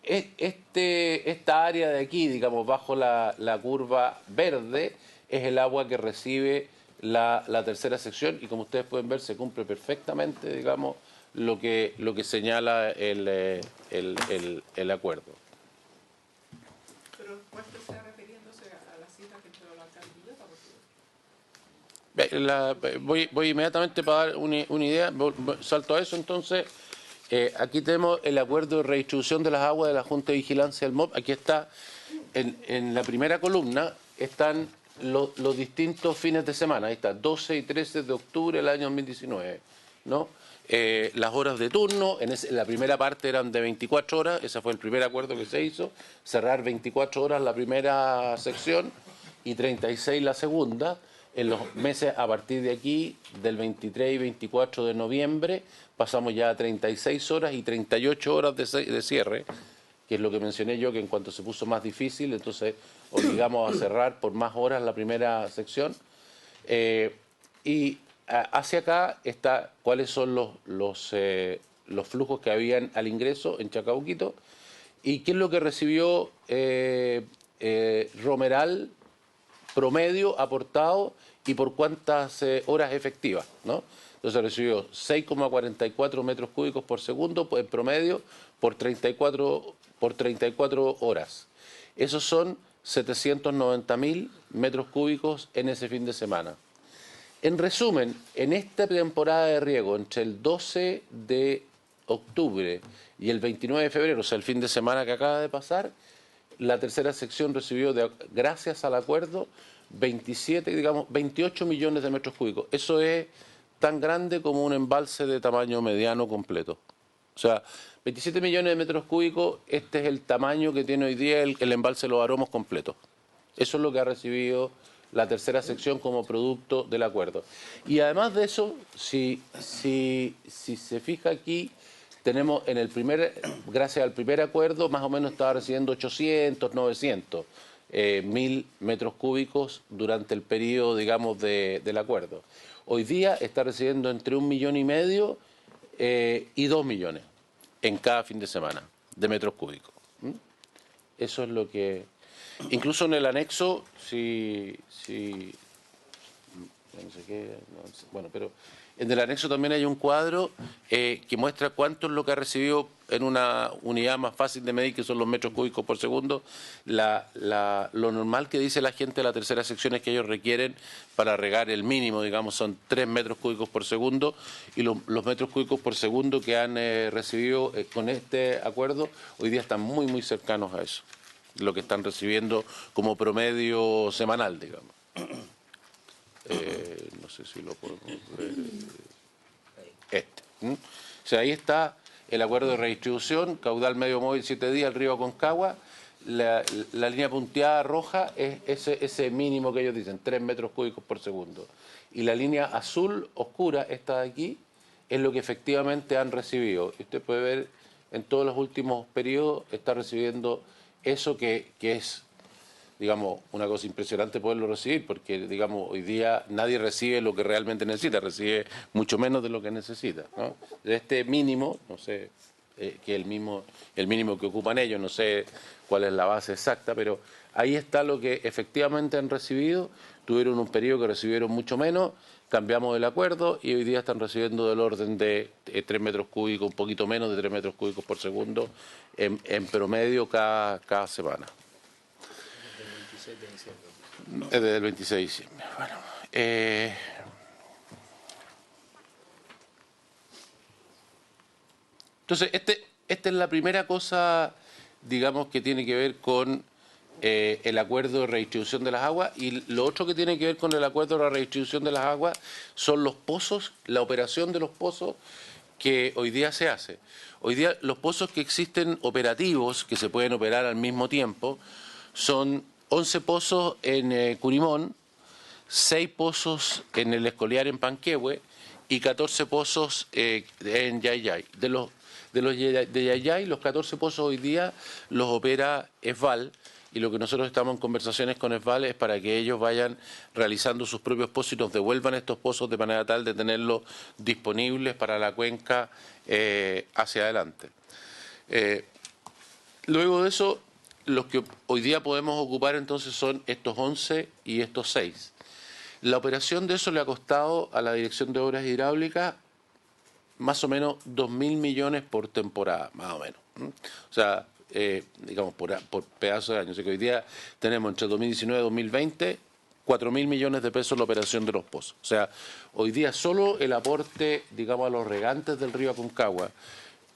esta área de aquí, digamos, bajo la curva verde, es el agua que recibe la tercera sección, y como ustedes pueden ver, se cumple perfectamente, digamos, lo que señala el acuerdo.
Pero ¿cuál está refiriéndose a la cita que entró la alcaldía?
Voy inmediatamente para dar una idea, salto a eso entonces. Aquí tenemos el acuerdo de redistribución de las aguas de la Junta de Vigilancia del MOP. Aquí está, en la primera columna, están los distintos fines de semana. Ahí está, 12 y 13 de octubre del año 2019, ¿no? Las horas de turno, en la primera parte eran de 24 horas, ese fue el primer acuerdo que se hizo, cerrar 24 horas la primera sección y 36 la segunda. En los meses a partir de aquí, del 23 y 24 de noviembre, pasamos ya a 36 horas y 38 horas de cierre, que es lo que mencioné yo, que en cuanto se puso más difícil, entonces obligamos a cerrar por más horas la primera sección. Y hacia acá está cuáles son los flujos que habían al ingreso en Chacabuquito y qué es lo que recibió Romeral promedio aportado y por cuántas horas efectivas, ¿no? Entonces recibió 6,44 metros cúbicos por segundo en promedio por 34 horas. Esos son 790.000 metros cúbicos en ese fin de semana. En resumen, en esta temporada de riego, entre el 12 de octubre y el 29 de febrero, o sea, el fin de semana que acaba de pasar, la tercera sección recibió, gracias al acuerdo, 28 millones de metros cúbicos. Eso es tan grande como un embalse de tamaño mediano completo. O sea, 27 millones de metros cúbicos, este es el tamaño que tiene hoy día el embalse de Los Aromos completo. Eso es lo que ha recibido la tercera sección como producto del acuerdo. Y además de eso, si se fija aquí, tenemos gracias al primer acuerdo, más o menos estaba recibiendo 800, 900 mil metros cúbicos durante el periodo, digamos, del acuerdo. Hoy día está recibiendo entre 1,5 millones y 2 millones en cada fin de semana de metros cúbicos. Eso es lo que... Incluso en el anexo, no sé qué, bueno, pero en el anexo también hay un cuadro que muestra cuánto es lo que ha recibido en una unidad más fácil de medir, que son los metros cúbicos por segundo. Lo normal que dice la gente de la tercera sección es que ellos requieren para regar el mínimo, digamos, son 3 metros cúbicos por segundo, y los metros cúbicos por segundo que han recibido con este acuerdo hoy día están muy, muy cercanos a eso, lo que están recibiendo como promedio semanal, digamos. No sé si lo podemos ver. O sea, ahí está el acuerdo de redistribución, caudal medio móvil 7 días, el río Aconcagua. La línea punteada roja es ese mínimo que ellos dicen, 3 metros cúbicos por segundo. Y la línea azul oscura, esta de aquí, es lo que efectivamente han recibido. Y usted puede ver en todos los últimos periodos, está recibiendo eso que es, digamos, una cosa impresionante poderlo recibir, porque, digamos, hoy día nadie recibe lo que realmente necesita, recibe mucho menos de lo que necesita, ¿no? Este mínimo, no sé, que el mínimo que ocupan ellos, no sé cuál es la base exacta, pero ahí está lo que efectivamente han recibido. Tuvieron un periodo que recibieron mucho menos, cambiamos el acuerdo y hoy día están recibiendo del orden de 3 metros cúbicos, un poquito menos de 3 metros cúbicos por segundo en promedio cada semana. Desde el 26 de diciembre. Bueno, entonces, esta es la primera cosa, digamos, que tiene que ver con el acuerdo de redistribución de las aguas, y lo otro que tiene que ver con el acuerdo de la redistribución de las aguas son los pozos, la operación de los pozos que hoy día se hace. Hoy día los pozos que existen operativos, que se pueden operar al mismo tiempo, son 11 pozos en Curimón, 6 pozos en el Escoliar en Panquehue y 14 pozos en Yayay. De Yayay, los 14 pozos hoy día los opera ESVAL, y lo que nosotros estamos en conversaciones con ESVAL es para que ellos vayan realizando sus propios pozos y nos devuelvan estos pozos de manera tal de tenerlos disponibles para la cuenca hacia adelante. Luego de eso, los que hoy día podemos ocupar entonces son estos 11 y estos 6. La operación de eso le ha costado a la Dirección de Obras Hidráulicas más o menos 2.000 millones por temporada, más o menos. O sea, digamos, por pedazo de año. O sea que hoy día tenemos entre 2019 y 2020 4.000 millones de pesos la operación de los pozos. O sea, hoy día solo el aporte, digamos, a los regantes del río Aconcagua,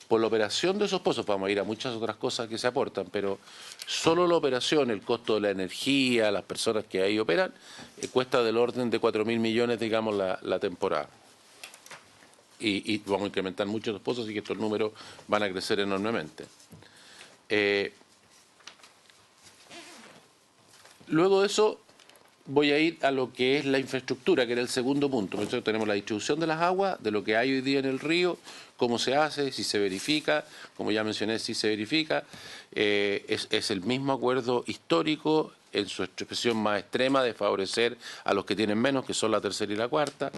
por la operación de esos pozos, vamos a ir a muchas otras cosas que se aportan, pero solo la operación, el costo de la energía, las personas que ahí operan, cuesta del orden de 4.000 millones, digamos, la temporada. Y vamos a incrementar mucho los pozos, así que estos números van a crecer enormemente. Luego de eso voy a ir a lo que es la infraestructura, que era el segundo punto. Por eso tenemos la distribución de las aguas, de lo que hay hoy día en el río, cómo se hace, si se verifica, como ya mencioné, si se verifica. Es el mismo acuerdo histórico en su expresión más extrema de favorecer a los que tienen menos, que son la tercera y la cuarta.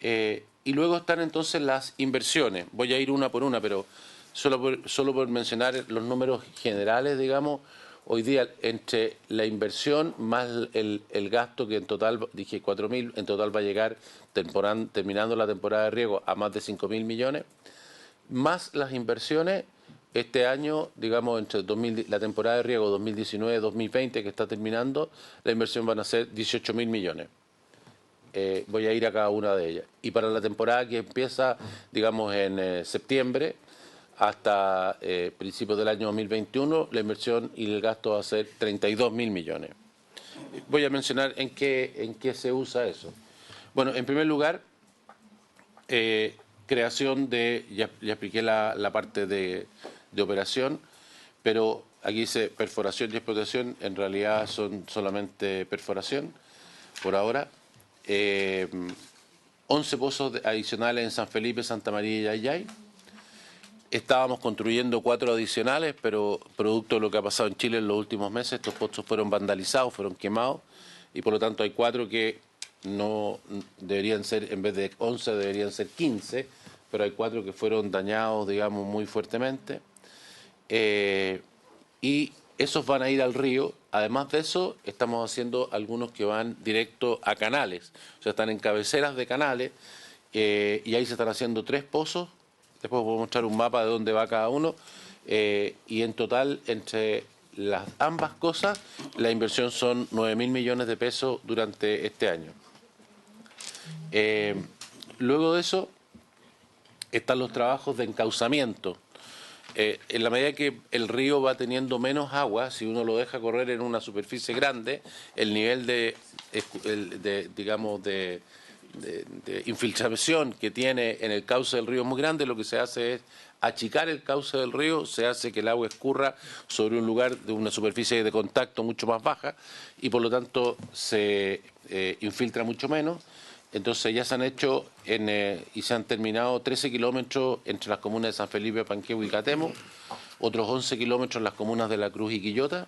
Y luego están entonces las inversiones. Voy a ir una por una, pero solo por mencionar los números generales, digamos. Hoy día, entre la inversión más el gasto, que en total, dije 4.000, en total va a llegar, terminando la temporada de riego, a más de 5.000 millones, más las inversiones, este año, digamos, entre la temporada de riego 2019-2020, que está terminando, la inversión van a ser 18.000 millones. Voy a ir a cada una de ellas. Y para la temporada que empieza, digamos, en septiembre, hasta principios del año 2021, la inversión y el gasto va a ser 32.000 millones. Voy a mencionar en qué se usa eso. Bueno, en primer lugar, creación de, ya expliqué la parte de operación, pero aquí dice perforación y explotación, en realidad son solamente perforación, por ahora. 11 pozos adicionales en San Felipe, Santa María y Yayay. Estábamos construyendo 4 adicionales, pero producto de lo que ha pasado en Chile en los últimos meses, estos pozos fueron vandalizados, fueron quemados, y por lo tanto hay 4 que no deberían ser, en vez de 11, deberían ser 15, pero hay 4 que fueron dañados, digamos, muy fuertemente. Y esos van a ir al río. Además de eso, estamos haciendo algunos que van directo a canales, o sea, están en cabeceras de canales, y ahí se están haciendo 3 pozos. Después voy a mostrar un mapa de dónde va cada uno, y en total, entre ambas cosas, la inversión son 9.000 millones de pesos durante este año. Luego de eso, están los trabajos de encauzamiento. En la medida que el río va teniendo menos agua, si uno lo deja correr en una superficie grande, el nivel de infiltración que tiene en el cauce del río es muy grande. Lo que se hace es achicar el cauce del río, se hace que el agua escurra sobre un lugar de una superficie de contacto mucho más baja y por lo tanto se infiltra mucho menos. Entonces ya se han hecho y se han terminado 13 kilómetros entre las comunas de San Felipe, Panquehue y Catemo, otros 11 kilómetros en las comunas de La Cruz y Quillota.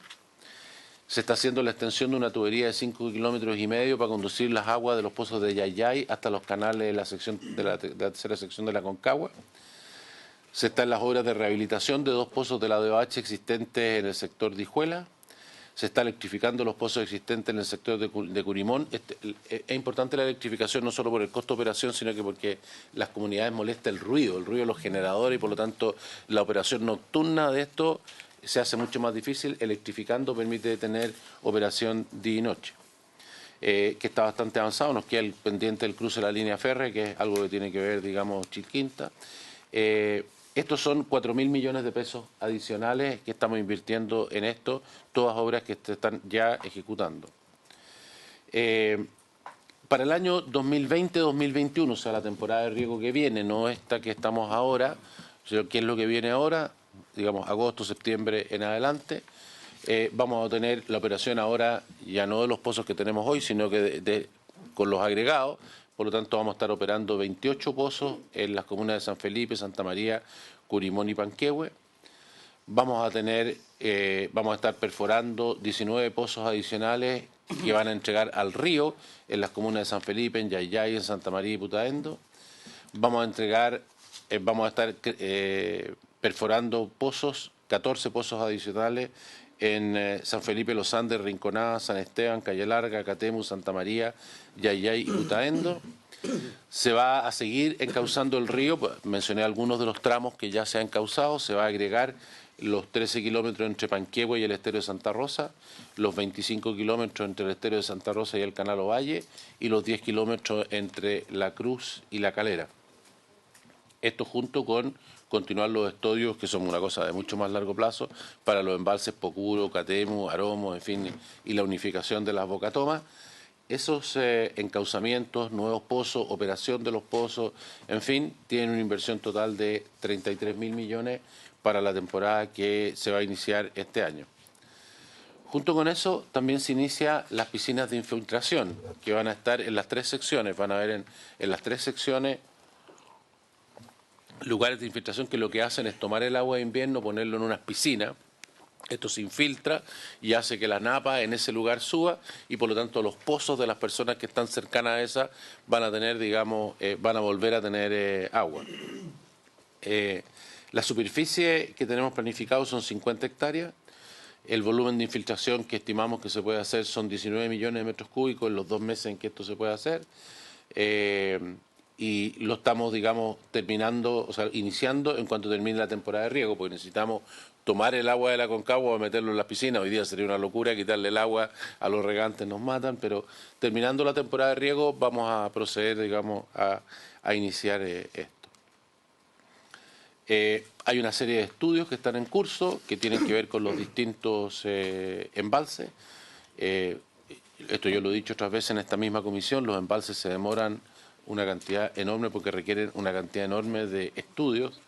Se está haciendo la extensión de una tubería de 5,5 kilómetros para conducir las aguas de los pozos de Yayay hasta los canales de la tercera sección de la Aconcagua. Se están las obras de rehabilitación de 2 pozos de la DOH existentes en el sector de Hijuela. Se está electrificando los pozos existentes en el sector de Curimón. Es importante la electrificación no solo por el costo de operación, sino que porque las comunidades molesta el ruido de los generadores, y por lo tanto la operación nocturna de esto se hace mucho más difícil. Electrificando permite tener operación día y noche, que está bastante avanzado. Nos queda el pendiente del cruce de la línea férrea, que es algo que tiene que ver, digamos, Chilquinta. Estos son 4.000 millones de pesos adicionales que estamos invirtiendo en esto, todas obras que se están ya ejecutando. Para el año 2020-2021, o sea, la temporada de riego que viene, no esta que estamos ahora, sino que es lo que viene ahora, digamos, agosto, septiembre en adelante, vamos a tener la operación ahora ya no de los pozos que tenemos hoy, sino que con los agregados. Por lo tanto, vamos a estar operando 28 pozos en las comunas de San Felipe, Santa María, Curimón y Panquehue. Vamos a estar perforando 19 pozos adicionales que van a entregar al río en las comunas de San Felipe, en Yayay, en Santa María y Putaendo. Vamos a estar perforando pozos, 14 pozos adicionales en San Felipe, Los Andes, Rinconada, San Esteban, Calle Larga, Catemu, Santa María, Yayay y Putaendo. Se va a seguir encauzando el río, mencioné algunos de los tramos que ya se han encauzado, se va a agregar los 13 kilómetros entre Panquehue y el estero de Santa Rosa, los 25 kilómetros entre el estero de Santa Rosa y el Canal Ovalle y los 10 kilómetros entre La Cruz y La Calera. Esto junto con continuar los estudios, que son una cosa de mucho más largo plazo, para los embalses Pocuro, Catemu, Aromo, en fin, y la unificación de las bocatomas. Esos encauzamientos, nuevos pozos, operación de los pozos, en fin, tienen una inversión total de 33.000 millones para la temporada que se va a iniciar este año. Junto con eso también se inicia las piscinas de infiltración, que van a estar en las 3 secciones, van a haber en las 3 secciones lugares de infiltración que lo que hacen es tomar el agua de invierno, ponerlo en unas piscinas. Esto se infiltra y hace que la napa en ese lugar suba y por lo tanto los pozos de las personas que están cercanas a esa van a tener, digamos, van a volver a tener agua. La superficie que tenemos planificado son 50 hectáreas. El volumen de infiltración que estimamos que se puede hacer son 19 millones de metros cúbicos en los 2 meses en que esto se puede hacer. Y lo estamos, digamos, terminando, o sea, iniciando en cuanto termine la temporada de riego, porque necesitamos tomar el agua de la Aconcagua o meterlo en las piscinas. Hoy día sería una locura quitarle el agua a los regantes, nos matan, pero terminando la temporada de riego vamos a proceder, digamos, a iniciar esto. Hay una serie de estudios que están en curso que tienen que ver con los distintos embalses. Esto yo lo he dicho otras veces en esta misma comisión, los embalses se demoran una cantidad enorme porque requieren una cantidad enorme de estudios.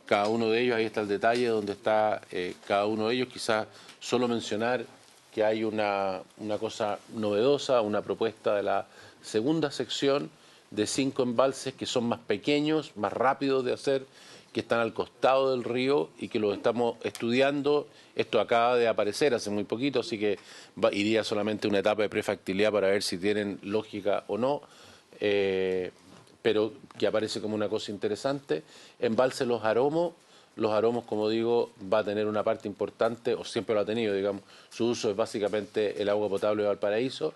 Cada uno de ellos, ahí está el detalle donde está cada uno de ellos. Quizás solo mencionar que hay una cosa novedosa, una propuesta de la segunda sección de 5 embalses que son más pequeños, más rápidos de hacer, que están al costado del río y que los estamos estudiando. Esto acaba de aparecer hace muy poquito, así que iría solamente una etapa de prefactibilidad para ver si tienen lógica o no. Pero que aparece como una cosa interesante. Embalse Los Aromos, como digo, va a tener una parte importante, o siempre lo ha tenido, digamos, su uso es básicamente el agua potable de Valparaíso,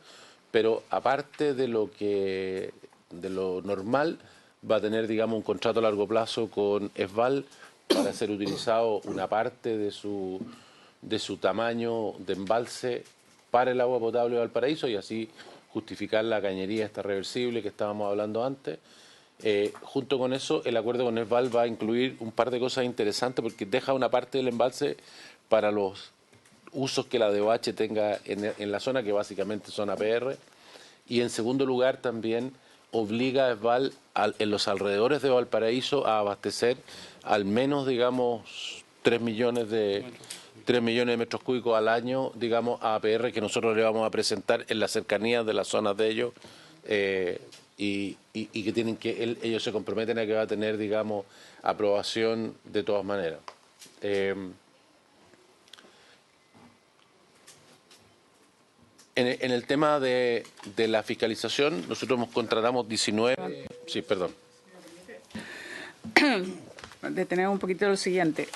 pero aparte de lo normal, va a tener, digamos, un contrato a largo plazo con ESVAL para ser utilizado una parte de su tamaño de embalse para el agua potable de Valparaíso y así justificar la cañería esta reversible que estábamos hablando antes. Junto con eso, el acuerdo con ESVAL va a incluir un par de cosas interesantes porque deja una parte del embalse para los usos que la DOH tenga en la zona, que básicamente son APR. Y en segundo lugar también obliga a ESVAL en los alrededores de Valparaíso a abastecer al menos, digamos, 3 millones de metros cúbicos al año, digamos, a APR, que nosotros le vamos a presentar en las cercanías de las zonas de ellos y que ellos se comprometen a que va a tener, digamos, aprobación de todas maneras. En el tema de la fiscalización, nosotros contratamos 19... Sí, perdón.
Detener un poquito lo siguiente.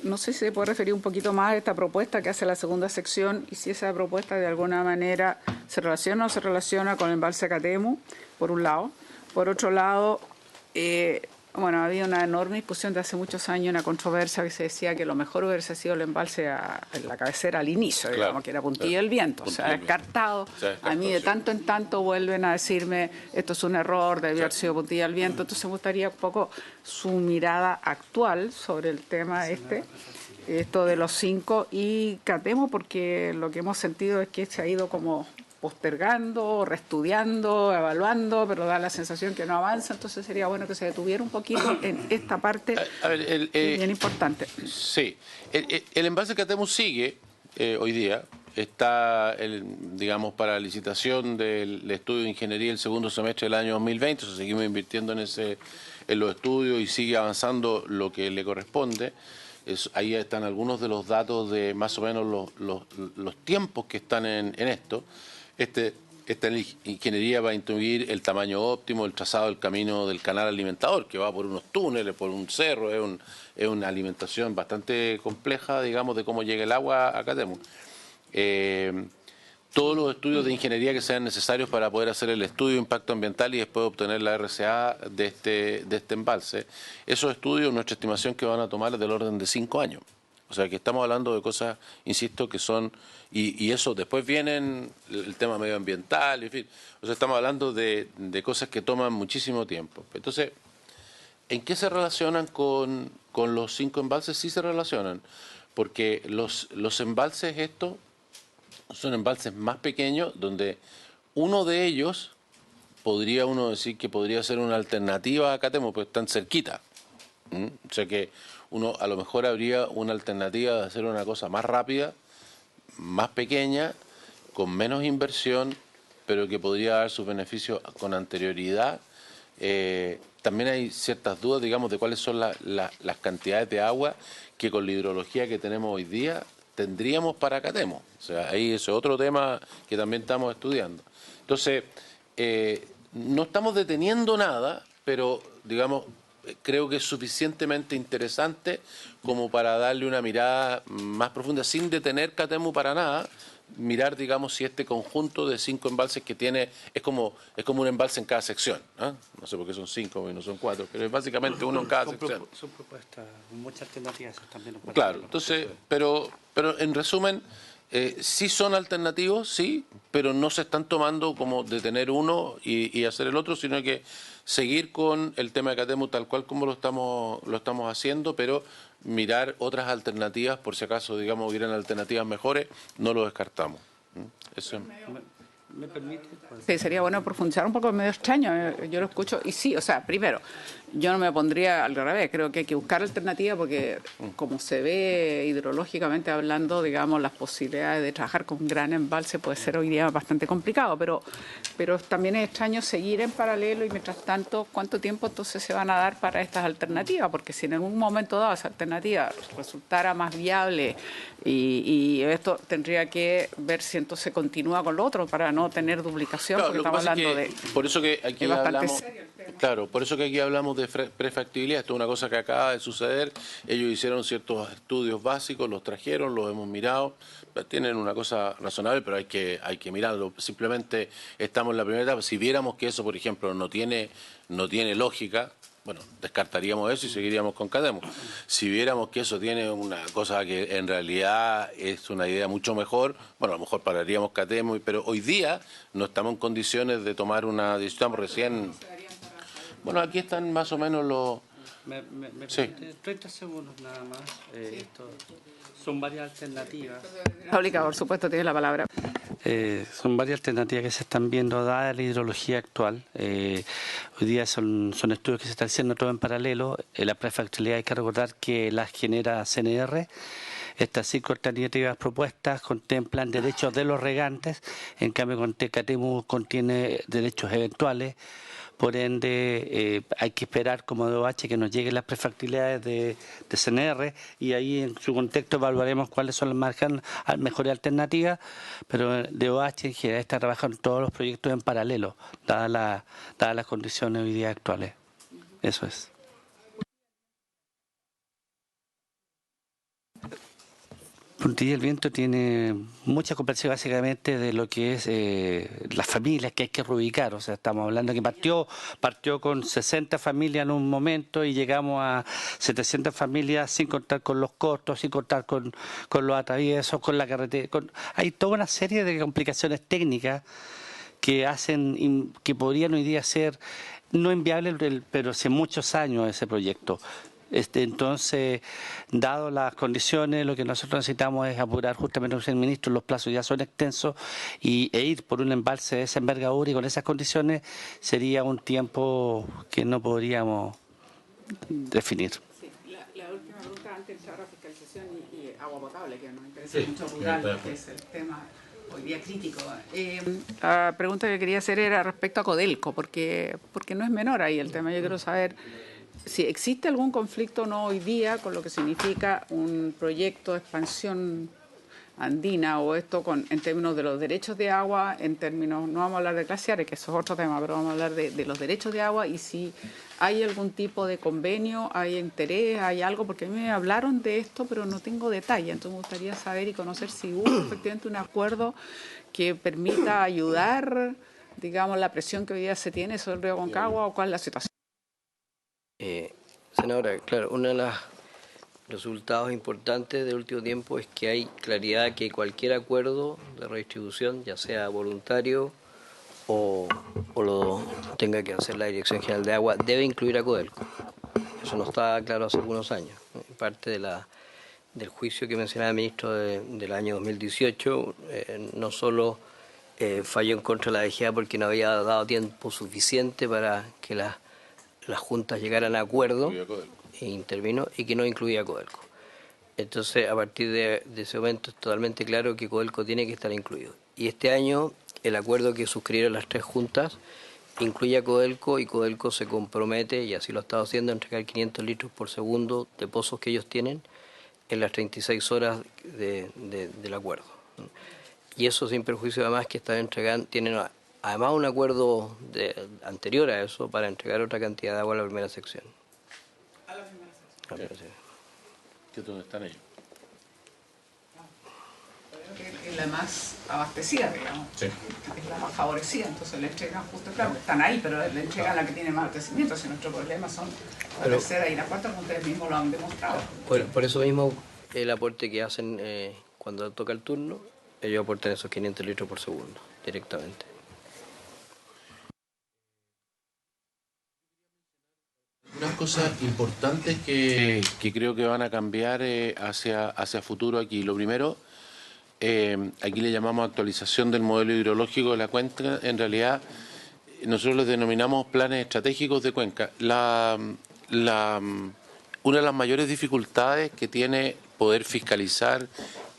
No sé si se puede referir un poquito más a esta propuesta que hace la segunda sección y si esa propuesta de alguna manera se relaciona o no se relaciona con el embalse Catemu, por un lado. Por otro lado, bueno, había una enorme discusión de hace muchos años, una controversia que se decía que lo mejor hubiese sido el embalse en la cabecera al inicio, claro, digamos, que era Puntilla del Viento. Se ha descartado. A mí de tanto en tanto vuelven a decirme esto es un error, debió haber sido Puntilla del Viento. Entonces me gustaría un poco su mirada actual sobre el tema esto de los 5 y Catemu, porque lo que hemos sentido es que se ha ido como postergando, reestudiando, evaluando, pero da la sensación que no avanza, entonces sería bueno que se detuviera un poquito en esta parte
A ver,
bien importante.
Sí, el embalse Catemu sigue hoy día, está, digamos, para licitación del estudio de ingeniería el segundo semestre del año 2020, o sea, seguimos invirtiendo en los estudios y sigue avanzando lo que le corresponde. Ahí están algunos de los datos de más o menos los tiempos que están en esto. Esta ingeniería va a incluir el tamaño óptimo, el trazado del camino del canal alimentador, que va por unos túneles, por un cerro, es una alimentación bastante compleja, digamos, de cómo llega el agua a Catemu. Todos los estudios de ingeniería que sean necesarios para poder hacer el estudio de impacto ambiental y después obtener la RCA de este embalse, esos estudios, nuestra estimación que van a tomar es del orden de 5 años. O sea que estamos hablando de cosas, insisto, que son, y eso después vienen el tema medioambiental, en fin. O sea, estamos hablando de cosas que toman muchísimo tiempo. Entonces, ¿en qué se relacionan con los 5 embalses? Sí se relacionan, porque los embalses estos son embalses más pequeños, donde uno de ellos, podría uno decir que podría ser una alternativa a Catemu, pues están cerquita. O sea que uno a lo mejor habría una alternativa de hacer una cosa más rápida, más pequeña, con menos inversión, pero que podría dar sus beneficios con anterioridad. También hay ciertas dudas, digamos, de cuáles son las cantidades de agua que con la hidrología que tenemos hoy día tendríamos para Catemu. O sea, ahí ese es otro tema que también estamos estudiando. Entonces, no estamos deteniendo nada, pero, digamos, creo que es suficientemente interesante como para darle una mirada más profunda, sin detener Catemu para nada, mirar, digamos, si este conjunto de 5 embalses que tiene, es como un embalse en cada sección, ¿eh? No sé por qué son 5 y no son 4, pero es básicamente uno en cada sección.
Son propuestas, muchas alternativas también.
Claro, entonces, pero en resumen, sí son alternativos, sí, pero no se están tomando como detener uno y hacer el otro, sino que seguir con el tema de Catemu tal cual como lo estamos haciendo, pero mirar otras alternativas, por si acaso, digamos, hubieran alternativas mejores, no lo descartamos. Eso es.
¿Me permite?
Sí, sería bueno profundizar un poco, medio extraño, yo lo escucho, y sí, o sea, primero, yo no me pondría al revés, creo que hay que buscar alternativas porque como se ve hidrológicamente hablando, digamos, las posibilidades de trabajar con un gran embalse puede ser hoy día bastante complicado, pero también es extraño seguir en paralelo y mientras tanto, ¿cuánto tiempo entonces se van a dar para estas alternativas? Porque si en algún momento dado esa alternativa resultara más viable y esto tendría que ver si entonces continúa con lo otro para no tener duplicación,
Claro,
porque
lo que
estamos
pasa es
hablando
que, por eso que aquí hablamos, claro, por eso que aquí hablamos de prefactibilidad. Esto es una cosa que acaba de suceder. Ellos hicieron ciertos estudios básicos, los trajeron, los hemos mirado, tienen una cosa razonable, pero hay que mirarlo. Simplemente estamos en la primera etapa. Si viéramos que eso, por ejemplo, no tiene lógica, bueno, descartaríamos eso y seguiríamos con Catemu. Si viéramos que eso tiene una cosa que en realidad es una idea mucho mejor, bueno, a lo mejor pararíamos Catemu, pero hoy día no estamos en condiciones de tomar una decisión. Estamos recién... Bueno, aquí están más o menos los...
Sí. 30 segundos nada más. Esto son varias alternativas.
Paulika, por supuesto, tiene la palabra.
Son varias alternativas que se están viendo dada la hidrología actual. Hoy día son estudios que se están haciendo todo en paralelo. La prefactibilidad hay que recordar que las genera CNR. Estas 5 alternativas propuestas contemplan derechos de los regantes, en cambio Catemu contiene derechos eventuales. Por ende, hay que esperar como DOH que nos lleguen las prefactibilidades de CNR y ahí en su contexto evaluaremos cuáles son las mejores alternativas, pero DOH en general está trabajando en todos los proyectos en paralelo, dadas las condiciones hoy día actuales. Eso es. Puntilla del Viento tiene mucha complejidad básicamente de lo que es las familias que hay que reubicar. O sea, estamos hablando que partió con 60 familias en un momento y llegamos a 700 familias sin contar con los costos, sin contar con los atraviesos, con la carretera. Hay toda una serie de complicaciones técnicas que hacen que podrían hoy día ser no inviable, pero hace muchos años ese proyecto. Entonces, dado las condiciones, lo que nosotros necesitamos es apurar, justamente como dice el ministro, los plazos ya son extensos e ir por un embalse de esa envergadura y con esas condiciones sería un tiempo que no podríamos definir.
Sí, la última pregunta antes de entrar a fiscalización y agua potable, que nos interesa mucho rural, que es el tema hoy día crítico. La pregunta que quería hacer era respecto a Codelco, porque no es menor ahí el tema. Yo quiero saber si existe algún conflicto o no hoy día con lo que significa un proyecto de expansión andina o esto en términos de los derechos de agua, en términos, no vamos a hablar de glaciares, que eso es otro tema, pero vamos a hablar de los derechos de agua y si hay algún tipo de convenio, hay interés, hay algo, porque a mí me hablaron de esto, pero no tengo detalle, entonces me gustaría saber y conocer si hubo efectivamente un acuerdo que permita ayudar, digamos, la presión que hoy día se tiene sobre el río Aconcagua o cuál es la situación.
Senadora, claro, uno de los resultados importantes del último tiempo es que hay claridad que cualquier acuerdo de redistribución, ya sea voluntario o lo tenga que hacer la Dirección General de Agua, debe incluir a Codelco. Eso no estaba claro hace algunos años. Parte del juicio que mencionaba el ministro del año 2018, no solo falló en contra de la DGA porque no había dado tiempo suficiente para que las juntas llegaran a acuerdo, e intervino, y que no incluía a Codelco. Entonces, a partir de ese momento es totalmente claro que Codelco tiene que estar incluido. Y este año, el acuerdo que suscribieron las tres juntas incluye a Codelco y Codelco se compromete, y así lo ha estado haciendo, a entregar 500 litros por segundo de pozos que ellos tienen en las 36 horas del acuerdo. Y eso sin perjuicio además que están entregando, tienen además un acuerdo anterior a eso para entregar otra cantidad de agua a la primera sección.
A la primera sección.
¿Qué dónde están ellos?
Creo que es la más abastecida, digamos.
Sí.
Es la más favorecida, entonces le entregan justo, claro, están ahí, pero le entregan la que tiene más abastecimiento. Si nuestro problema son la tercera y la cuarta, como ustedes mismos lo han demostrado.
Por eso mismo el aporte que hacen cuando toca el turno, ellos aportan esos 500 litros por segundo directamente.
Unas cosas importantes que creo que van a cambiar hacia futuro aquí. Lo primero, aquí le llamamos actualización del modelo hidrológico de la cuenca. En realidad, nosotros los denominamos planes estratégicos de cuenca. Una de las mayores dificultades que tiene poder fiscalizar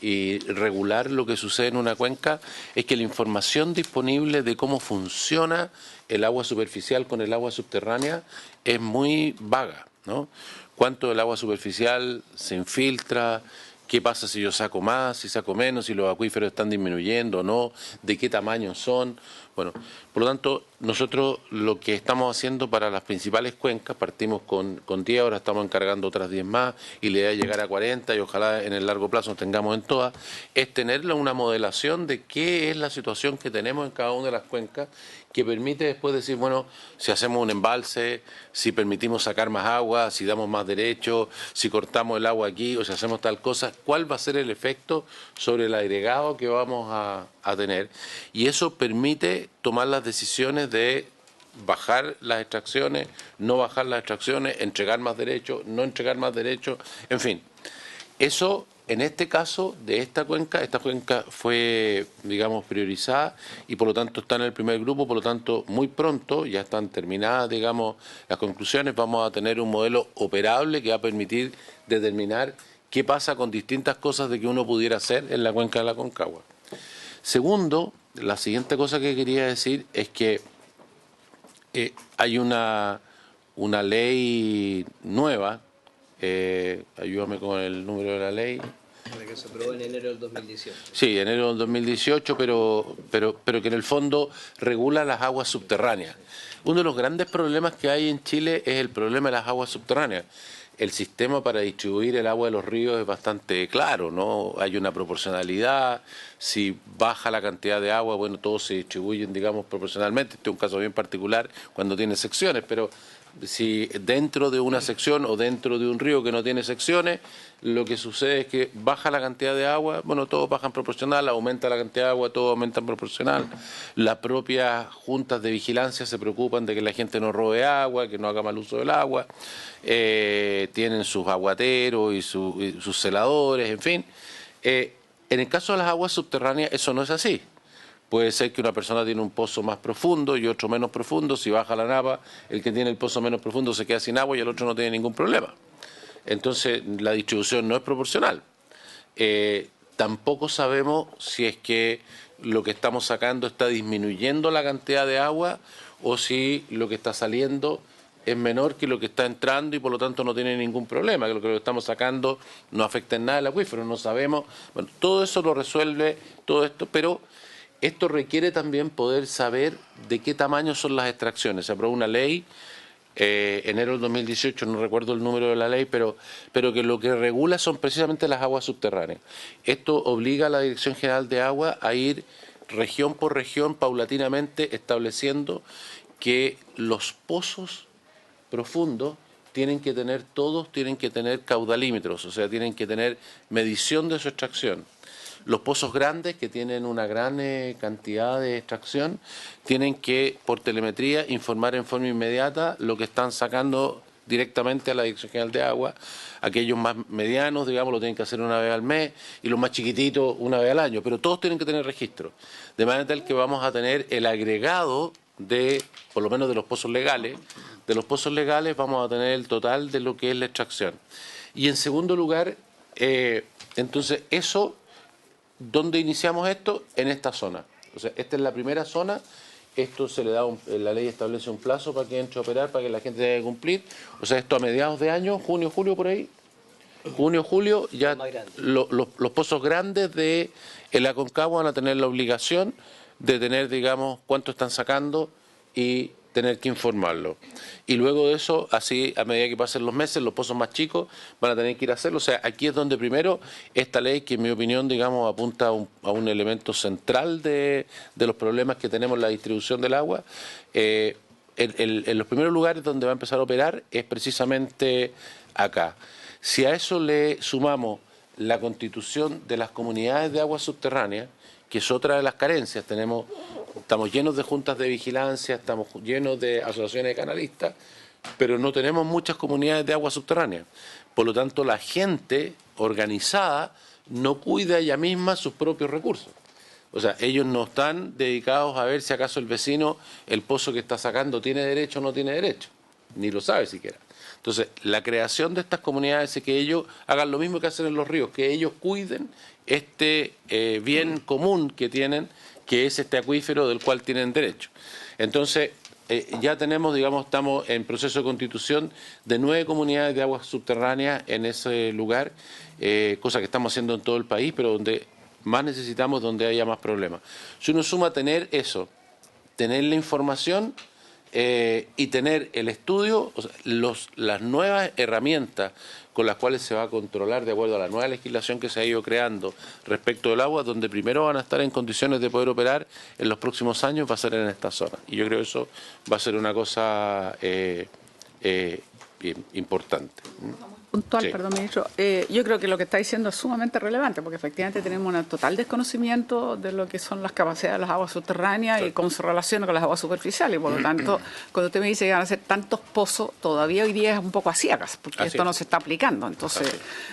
y regular lo que sucede en una cuenca es que la información disponible de cómo funciona el agua superficial con el agua subterránea es muy vaga, ¿no? ¿Cuánto del agua superficial se infiltra? ¿Qué pasa si yo saco más, si saco menos, si los acuíferos están disminuyendo o no? ¿De qué tamaño son? Bueno, por lo tanto, nosotros lo que estamos haciendo para las principales cuencas, partimos con 10, ahora estamos encargando otras 10 más, y la idea es llegar a 40 y ojalá en el largo plazo nos tengamos en todas, es tener una modelación de qué es la situación que tenemos en cada una de las cuencas, que permite después decir, bueno, si hacemos un embalse, si permitimos sacar más agua, si damos más derechos, si cortamos el agua aquí o si hacemos tal cosa, cuál va a ser el efecto sobre el agregado que vamos a tener. Y eso permite tomar las decisiones de bajar las extracciones, no bajar las extracciones, entregar más derechos, no entregar más derechos, en fin. Eso, en este caso, de esta cuenca fue, digamos, priorizada y por lo tanto está en el primer grupo, por lo tanto, muy pronto, ya están terminadas, digamos, las conclusiones, vamos a tener un modelo operable que va a permitir determinar qué pasa con distintas cosas de que uno pudiera hacer en la cuenca de la Aconcagua. Segundo, la siguiente cosa que quería decir es que hay una ley nueva, ayúdame con el número de la ley.
La que se aprobó en enero del 2018.
Sí, enero del 2018, pero que en el fondo regula las aguas subterráneas. Uno de los grandes problemas que hay en Chile es el problema de las aguas subterráneas. El sistema para distribuir el agua de los ríos es bastante claro, ¿no? Hay una proporcionalidad, si baja la cantidad de agua, bueno, todos se distribuyen, digamos, proporcionalmente. Este es un caso bien particular cuando tiene secciones, pero si dentro de una sección o dentro de un río que no tiene secciones, lo que sucede es que baja la cantidad de agua, bueno, todos bajan proporcional, aumenta la cantidad de agua, todos aumentan proporcional. Las propias juntas de vigilancia se preocupan de que la gente no robe agua, que no haga mal uso del agua, tienen sus aguateros y sus celadores, en fin. En el caso de las aguas subterráneas eso no es así. Puede ser que una persona tiene un pozo más profundo y otro menos profundo. Si baja la napa, el que tiene el pozo menos profundo se queda sin agua y el otro no tiene ningún problema. Entonces, la distribución no es proporcional. Tampoco sabemos si es que lo que estamos sacando está disminuyendo la cantidad de agua o si lo que está saliendo es menor que lo que está entrando y por lo tanto no tiene ningún problema, que lo que estamos sacando no afecta en nada el acuífero, no sabemos. Bueno, todo eso lo resuelve todo esto, pero esto requiere también poder saber de qué tamaño son las extracciones. Se aprobó una ley, enero del 2018, no recuerdo el número de la ley, pero que lo que regula son precisamente las aguas subterráneas. Esto obliga a la Dirección General de Agua a ir región por región, paulatinamente, estableciendo que los pozos profundos todos tienen que tener caudalímetros, o sea, tienen que tener medición de su extracción. Los pozos grandes, que tienen una gran cantidad de extracción, tienen que, por telemetría, informar en forma inmediata lo que están sacando directamente a la Dirección General de Agua. Aquellos más medianos, digamos, lo tienen que hacer una vez al mes, y los más chiquititos una vez al año, pero todos tienen que tener registro. De manera tal que vamos a tener el agregado de, por lo menos de los pozos legales, vamos a tener el total de lo que es la extracción. Y en segundo lugar, entonces eso... ¿Dónde iniciamos esto? En esta zona. O sea, esta es la primera zona. Esto se le da, la ley establece un plazo para que entre a operar, para que la gente tenga que cumplir. O sea, esto a mediados de año, junio, julio, por ahí. Junio, julio, ya los pozos grandes de el Aconcagua van a tener la obligación de tener, digamos, cuánto están sacando y tener que informarlo. Y luego de eso, así, a medida que pasen los meses, los pozos más chicos van a tener que ir a hacerlo. O sea, aquí es donde primero esta ley, que en mi opinión, digamos, apunta a un elemento central de los problemas que tenemos en la distribución del agua. En los primeros lugares donde va a empezar a operar es precisamente acá. Si a eso le sumamos la constitución de las comunidades de aguas subterráneas, que es otra de las carencias, estamos llenos de juntas de vigilancia, estamos llenos de asociaciones de canalistas, pero no tenemos muchas comunidades de agua subterránea. Por lo tanto, la gente organizada no cuida ella misma sus propios recursos. O sea, ellos no están dedicados a ver si acaso el vecino, el pozo que está sacando, tiene derecho o no tiene derecho, ni lo sabe siquiera. Entonces, la creación de estas comunidades es que ellos hagan lo mismo que hacen en los ríos, que ellos cuiden este bien común que tienen, que es este acuífero del cual tienen derecho. Entonces, ya tenemos, digamos, estamos en proceso de constitución de 9 comunidades de aguas subterráneas en ese lugar, cosa que estamos haciendo en todo el país, pero donde más necesitamos, donde haya más problemas. Si uno suma tener eso, tener la información y tener el estudio, o sea, las nuevas herramientas con las cuales se va a controlar de acuerdo a la nueva legislación que se ha ido creando respecto del agua, donde primero van a estar en condiciones de poder operar en los próximos años, va a ser en esta zona. Y yo creo que eso va a ser una cosa importante.
Puntual,
Sí.
perdón, ministro. Yo creo que lo que está diciendo es sumamente relevante, porque efectivamente tenemos un total desconocimiento de lo que son las capacidades de las aguas subterráneas, sí, y cómo se relaciona con las aguas superficiales. Y por lo tanto, cuando usted me dice que van a hacer tantos pozos, todavía hoy día es un poco a ciegas, porque esto no se está aplicando. Entonces,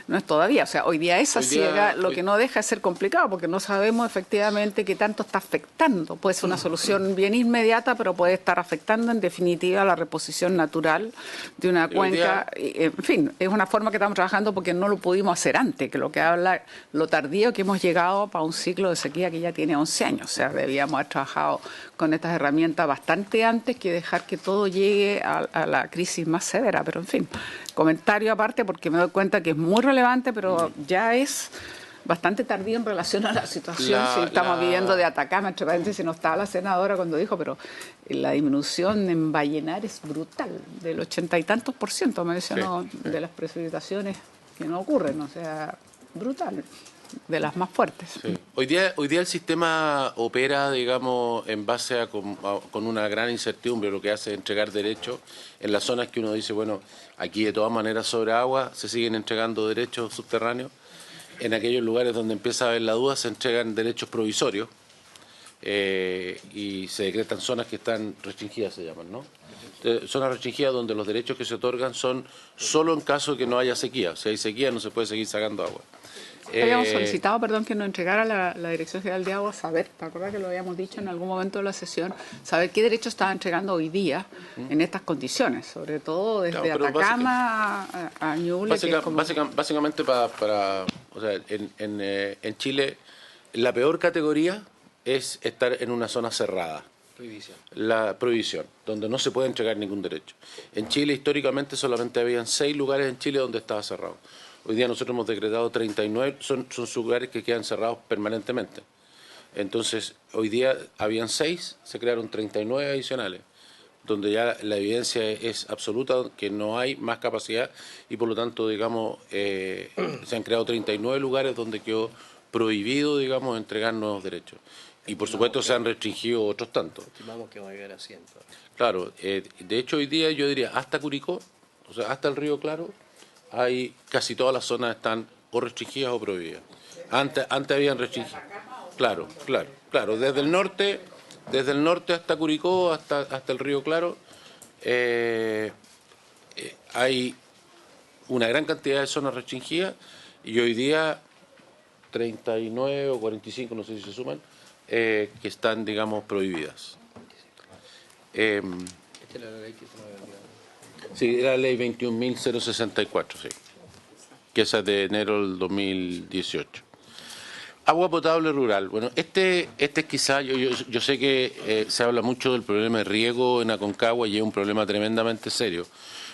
no es todavía. O sea, hoy día es a ciega, lo que no deja de ser complicado, porque no sabemos efectivamente qué tanto está afectando. Puede ser una solución bien inmediata, pero puede estar afectando en definitiva la reposición natural de una cuenca. En fin, es una forma que estamos trabajando porque no lo pudimos hacer antes, que lo que habla lo tardío que hemos llegado para un ciclo de sequía que ya tiene 11 años. O sea, debíamos haber trabajado con estas herramientas bastante antes que dejar que todo llegue a la crisis más severa. Pero en fin, comentario aparte porque me doy cuenta que es muy relevante, pero ya es bastante tardío en relación a la situación. Si estamos viviendo de Atacama, entre paréntesis, no estaba la senadora cuando dijo, pero la disminución en Vallenar es brutal, del 80 y tantos %, me mencionó, sí, de las precipitaciones que no ocurren, o sea, brutal, de las más fuertes.
Sí. Hoy día el sistema opera, digamos, en base con una gran incertidumbre. Lo que hace es entregar derechos en las zonas que uno dice, bueno, aquí de todas maneras sobre agua se siguen entregando derechos subterráneos. En aquellos lugares donde empieza a haber la duda se entregan derechos provisorios y se decretan zonas que están restringidas, se llaman, ¿no? Zonas restringidas donde los derechos que se otorgan son solo en caso de que no haya sequía. Si hay sequía no se puede seguir sacando agua.
Habíamos solicitado, perdón, que nos entregara la Dirección General de Agua saber, ¿te acuerdas que lo habíamos dicho en algún momento de la sesión? Saber qué derechos estaba entregando hoy día en estas condiciones, sobre todo desde Atacama a Ñuble.
Básicamente o sea, en Chile la peor categoría es estar en una zona cerrada. La prohibición, donde no se puede entregar ningún derecho. En Chile históricamente solamente habían 6 lugares en Chile donde estaba cerrado. Hoy día nosotros hemos decretado 39, son lugares que quedan cerrados permanentemente. Entonces, hoy día habían 6, se crearon 39 adicionales, donde ya la evidencia es absoluta, que no hay más capacidad y por lo tanto, digamos, se han creado 39 lugares donde quedó prohibido, digamos, entregar nuevos derechos. Y por supuesto se han restringido otros tantos.
Estimamos que va a llegar a 100.
Claro, de hecho hoy día yo diría hasta Curicó, o sea, hasta el Río Claro, hay casi todas las zonas están o restringidas o prohibidas. Antes habían restringido. Claro, desde el norte hasta Curicó, hasta el Río Claro, hay una gran cantidad de zonas restringidas y hoy día 39 o 45, no sé si se suman, que están, digamos, prohibidas.
Esta es la ley que se me había olvidado.
Sí, era la ley 21.064, sí, que esa es de enero del 2018. Agua potable rural. Bueno, este es quizá, yo sé que se habla mucho del problema de riego en Aconcagua y es un problema tremendamente serio,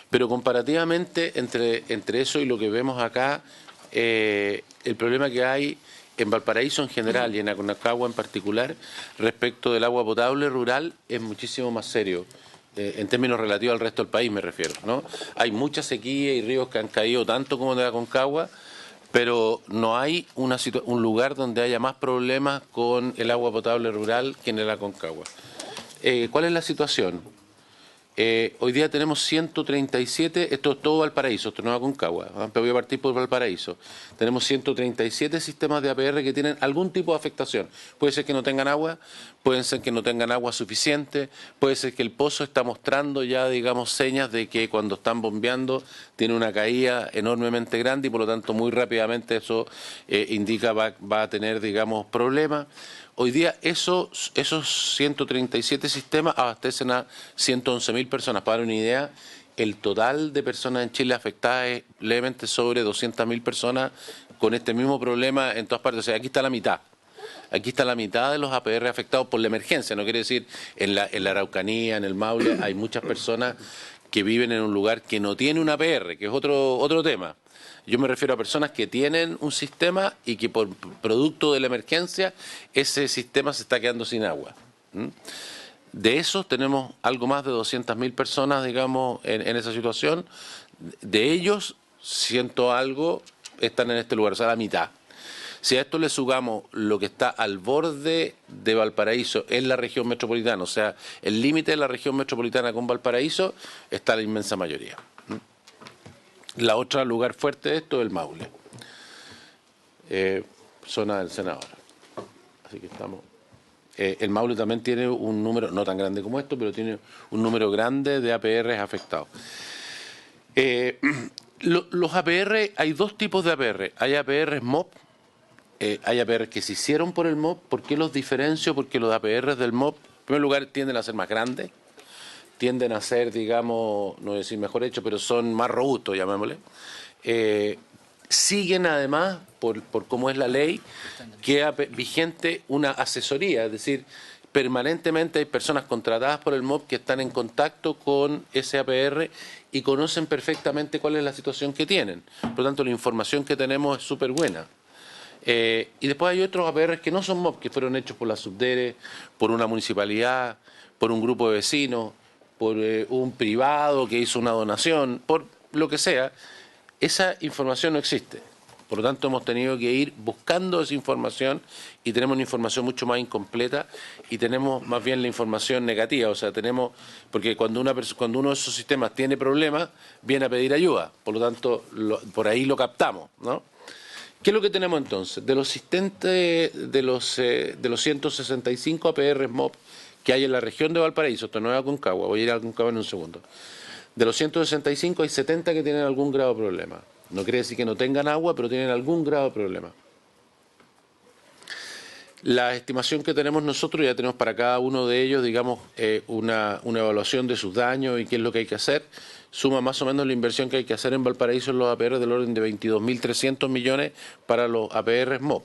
pero comparativamente entre eso y lo que vemos acá, el problema que hay en Valparaíso en general y en Aconcagua en particular, respecto del agua potable rural, es muchísimo más serio. En términos relativos al resto del país me refiero, ¿no? Hay mucha sequía y ríos que han caído tanto como en la Aconcagua, pero no hay un lugar donde haya más problemas con el agua potable rural que en el Aconcagua. ¿Cuál es la situación? Hoy día tenemos 137, esto es todo Valparaíso, esto no es Aconcagua, pero voy a partir por Valparaíso. Tenemos 137 sistemas de APR que tienen algún tipo de afectación. Puede ser que no tengan agua, puede ser que no tengan agua suficiente, puede ser que el pozo está mostrando ya, digamos, señas de que cuando están bombeando tiene una caída enormemente grande y por lo tanto muy rápidamente eso indica va a tener, digamos, problemas. Hoy día esos 137 sistemas abastecen a 111.000 personas. Para dar una idea, el total de personas en Chile afectadas es levemente sobre 200.000 personas con este mismo problema en todas partes. O sea, aquí está la mitad. Aquí está la mitad de los APR afectados por la emergencia. No quiere decir en la Araucanía, en el Maule, hay muchas personas que viven en un lugar que no tiene un APR, que es otro tema. Yo me refiero a personas que tienen un sistema y que por producto de la emergencia ese sistema se está quedando sin agua. De esos tenemos algo más de 200.000 personas, digamos, en esa situación. De ellos, 100 algo están en este lugar, o sea, la mitad. Si a esto le sumamos lo que está al borde de Valparaíso en la región metropolitana, o sea, el límite de la región metropolitana con Valparaíso, está la inmensa mayoría. La otra lugar fuerte de esto es el Maule, zona del Senador. Así que estamos. El Maule también tiene un número, no tan grande como esto, pero tiene un número grande de APRs afectados. Los APR, hay dos tipos de APR. Hay APRs MOP, hay APRs que se hicieron por el MOP. ¿Por qué los diferencio? Porque los APRs del MOP, en primer lugar, tienden a ser más grandes. Tienden a ser, digamos, no voy a decir mejor hechos, pero son más robustos, llamémosle. Siguen además, por cómo es la ley, queda vigente una asesoría, es decir, permanentemente hay personas contratadas por el MOP que están en contacto con ese APR y conocen perfectamente cuál es la situación que tienen. Por lo tanto, la información que tenemos es súper buena. Y después hay otros APR que no son MOP, que fueron hechos por la Subdere, por una municipalidad, por un grupo de vecinos, por un privado que hizo una donación, por lo que sea. Esa información no existe. Por lo tanto, hemos tenido que ir buscando esa información y tenemos una información mucho más incompleta y tenemos más bien la información negativa. O sea, tenemos, porque cuando uno de esos sistemas tiene problemas, viene a pedir ayuda. Por lo tanto, por ahí lo captamos, ¿no? ¿Qué es lo que tenemos entonces? De los 165 APR MOP que hay en la región de Valparaíso, esto no es Aconcagua, voy a ir a Aconcagua en un segundo. De los 165 hay 70 que tienen algún grado de problema. No quiere decir que no tengan agua, pero tienen algún grado de problema. La estimación que tenemos nosotros, ya tenemos para cada uno de ellos, digamos, una evaluación de sus daños y qué es lo que hay que hacer, suma más o menos la inversión que hay que hacer en Valparaíso en los APR del orden de 22.300 millones para los APR MOP.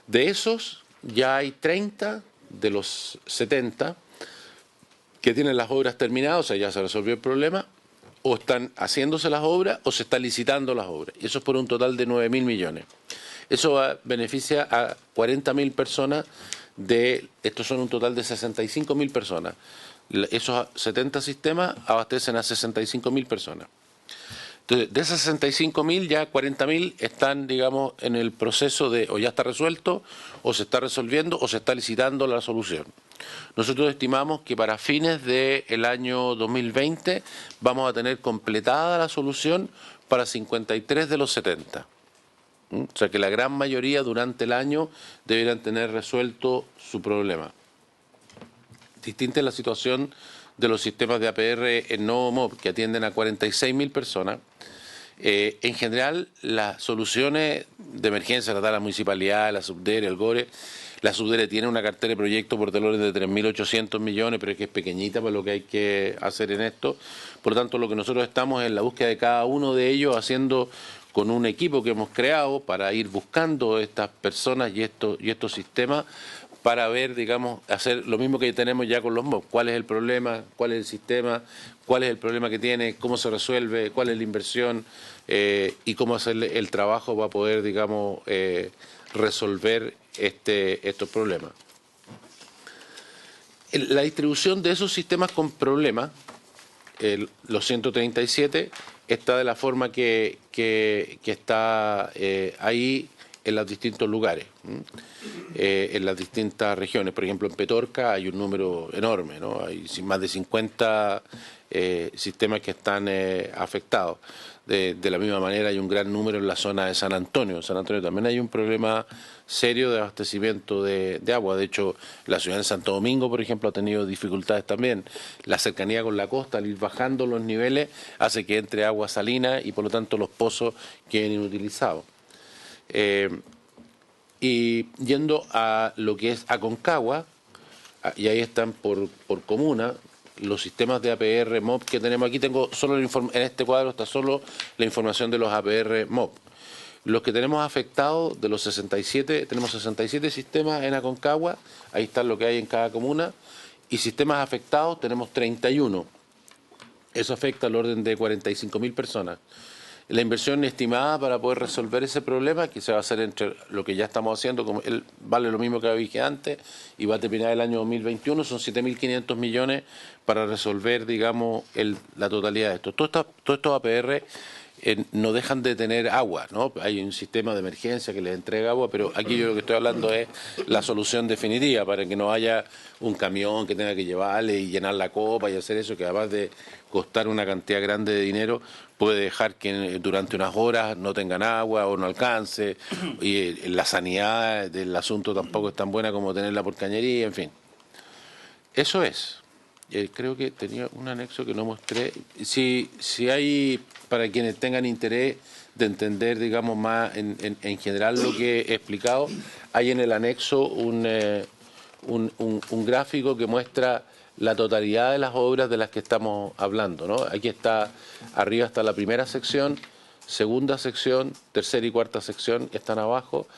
De esos, ya hay 30 de los 70 que tienen las obras terminadas, o sea, ya se resolvió el problema, o están haciéndose las obras o se están licitando las obras. Y eso es por un total de 9.000 millones. Eso beneficia a 40.000 personas, estos son un total de 65.000 personas. Esos 70 sistemas abastecen a 65.000 personas. Entonces, de esas 65.000, ya 40.000 están, digamos, en el proceso de o ya está resuelto, o se está resolviendo, o se está licitando la solución. Nosotros estimamos que para fines del año 2020 vamos a tener completada la solución para 53 de los 70. O sea que la gran mayoría durante el año deberán tener resuelto su problema. Distinta es la situación de los sistemas de APR en Novo MOP, que atienden a 46.000 personas. En general, las soluciones de emergencia, la municipalidad, la Subdere, el GORE, la Subdere tiene una cartera de proyectos por del orden de 3.800 millones, pero es que es pequeñita para lo que hay que hacer en esto. Por lo tanto, lo que nosotros estamos en la búsqueda de cada uno de ellos, haciendo con un equipo que hemos creado para ir buscando estas personas y estos sistemas para ver, digamos, hacer lo mismo que tenemos ya con los MOP. ¿Cuál es el problema? ¿Cuál es el sistema? ¿Cuál es el problema que tiene? ¿Cómo se resuelve? ¿Cuál es la inversión? Y cómo hacerle el trabajo para poder, digamos, resolver estos problemas. La distribución de esos sistemas con problemas, los 137, está de la forma que está ahí en los distintos lugares, en las distintas regiones. Por ejemplo, en Petorca hay un número enorme, ¿no? Hay más de 50 sistemas que están afectados. De la misma manera hay un gran número en la zona de San Antonio. En San Antonio también hay un problema serio de abastecimiento de agua. De hecho, la ciudad de Santo Domingo, por ejemplo, ha tenido dificultades también. La cercanía con la costa, al ir bajando los niveles, hace que entre agua salina y por lo tanto los pozos queden inutilizados. Y yendo a lo que es Aconcagua, y ahí están por comuna, los sistemas de APR MOP que tenemos aquí, tengo solo en este cuadro está solo la información de los APR MOP. Los que tenemos afectados, de los 67, tenemos 67 sistemas en Aconcagua, ahí está lo que hay en cada comuna, y sistemas afectados tenemos 31. Eso afecta al orden de 45.000 personas. La inversión estimada para poder resolver ese problema, que se va a hacer entre lo que ya estamos haciendo, como vale lo mismo que dije antes, y va a terminar el año 2021, son 7.500 millones para resolver, digamos, la totalidad de esto. Todos estos APR no dejan de tener agua, ¿no? Hay un sistema de emergencia que les entrega agua, pero aquí yo lo que estoy hablando es la solución definitiva para que no haya un camión que tenga que llevarle y llenar la copa y hacer eso, que además de costar una cantidad grande de dinero, puede dejar que durante unas horas no tengan agua o no alcance, y la sanidad del asunto tampoco es tan buena como tenerla por cañería, en fin. Eso es. Creo que tenía un anexo que no mostré. Si hay, para quienes tengan interés de entender, digamos, más en general lo que he explicado, hay en el anexo un gráfico que muestra la totalidad de las obras de las que estamos hablando, ¿no? Aquí está, arriba está la primera sección, segunda sección, tercera y cuarta sección están abajo.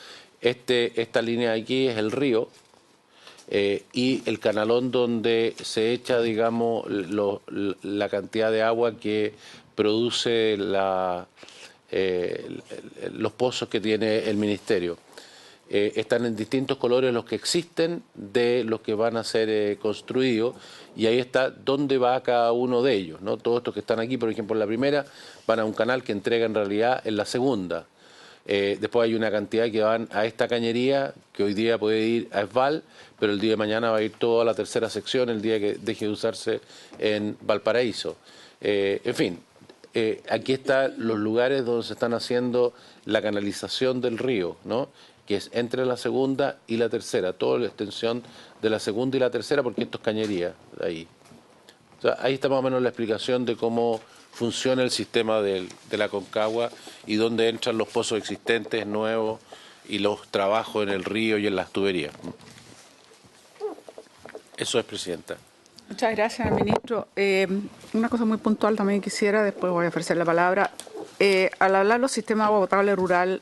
Esta línea de aquí es el río. Y el canalón donde se echa, digamos, la cantidad de agua que produce los pozos que tiene el Ministerio. Están en distintos colores los que existen de los que van a ser construidos, y ahí está dónde va cada uno de ellos, ¿no? Todos estos que están aquí, por ejemplo, en la primera, van a un canal que entrega en realidad en la segunda. Después hay una cantidad que van a esta cañería, que hoy día puede ir a Esval, pero el día de mañana va a ir toda la tercera sección el día que deje de usarse en Valparaíso. En fin, aquí están los lugares donde se están haciendo la canalización del río, ¿no? Que es entre la segunda y la tercera, toda la extensión de la segunda y la tercera, porque esto es cañería de ahí. O sea, ahí está más o menos la explicación de cómo funciona el sistema de la Aconcagua y dónde entran los pozos existentes nuevos y los trabajos en el río y en las tuberías. Eso es, Presidenta.
Muchas gracias, ministro. Una cosa muy puntual también quisiera, después voy a ofrecer la palabra. Al hablar de los sistemas de agua potable rural,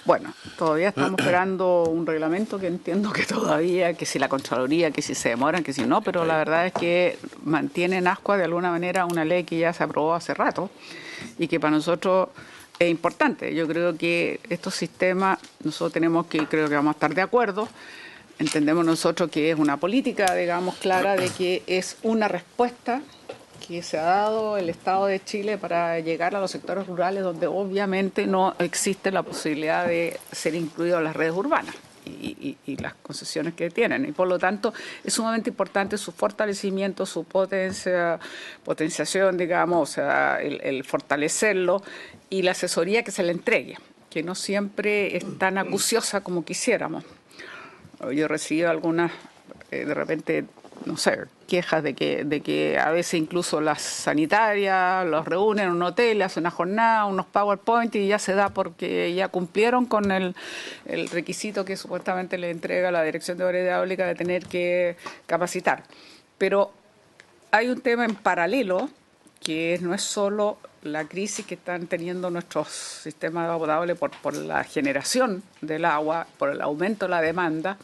bueno, todavía estamos esperando un reglamento que entiendo que todavía, que si la Contraloría, que si se demoran, que si no, pero la verdad es que mantiene en ascua de alguna manera una ley que ya se aprobó hace rato y que para nosotros es importante. Yo creo que estos sistemas, nosotros tenemos que, creo que vamos a estar de acuerdo, entendemos nosotros que es una política, digamos, clara de que es una respuesta que se ha dado el Estado de Chile para llegar a los sectores rurales donde obviamente no existe la posibilidad de ser incluidos en las redes urbanas y las concesiones que tienen. Y por lo tanto es sumamente importante su fortalecimiento, su potenciación, digamos, o sea, el fortalecerlo y la asesoría que se le entregue, que no siempre es tan acuciosa como quisiéramos. Yo he recibido algunas, de repente, no sé, quejas de que a veces incluso las sanitarias los reúnen en un hotel, hacen una jornada, unos PowerPoint y ya se da porque ya cumplieron con el requisito que supuestamente le entrega la Dirección de Obras Hidráulicas de tener que capacitar. Pero hay un tema en paralelo que no es solo la crisis que están teniendo nuestros sistemas de agua potable por la generación del agua, por el aumento de la demanda.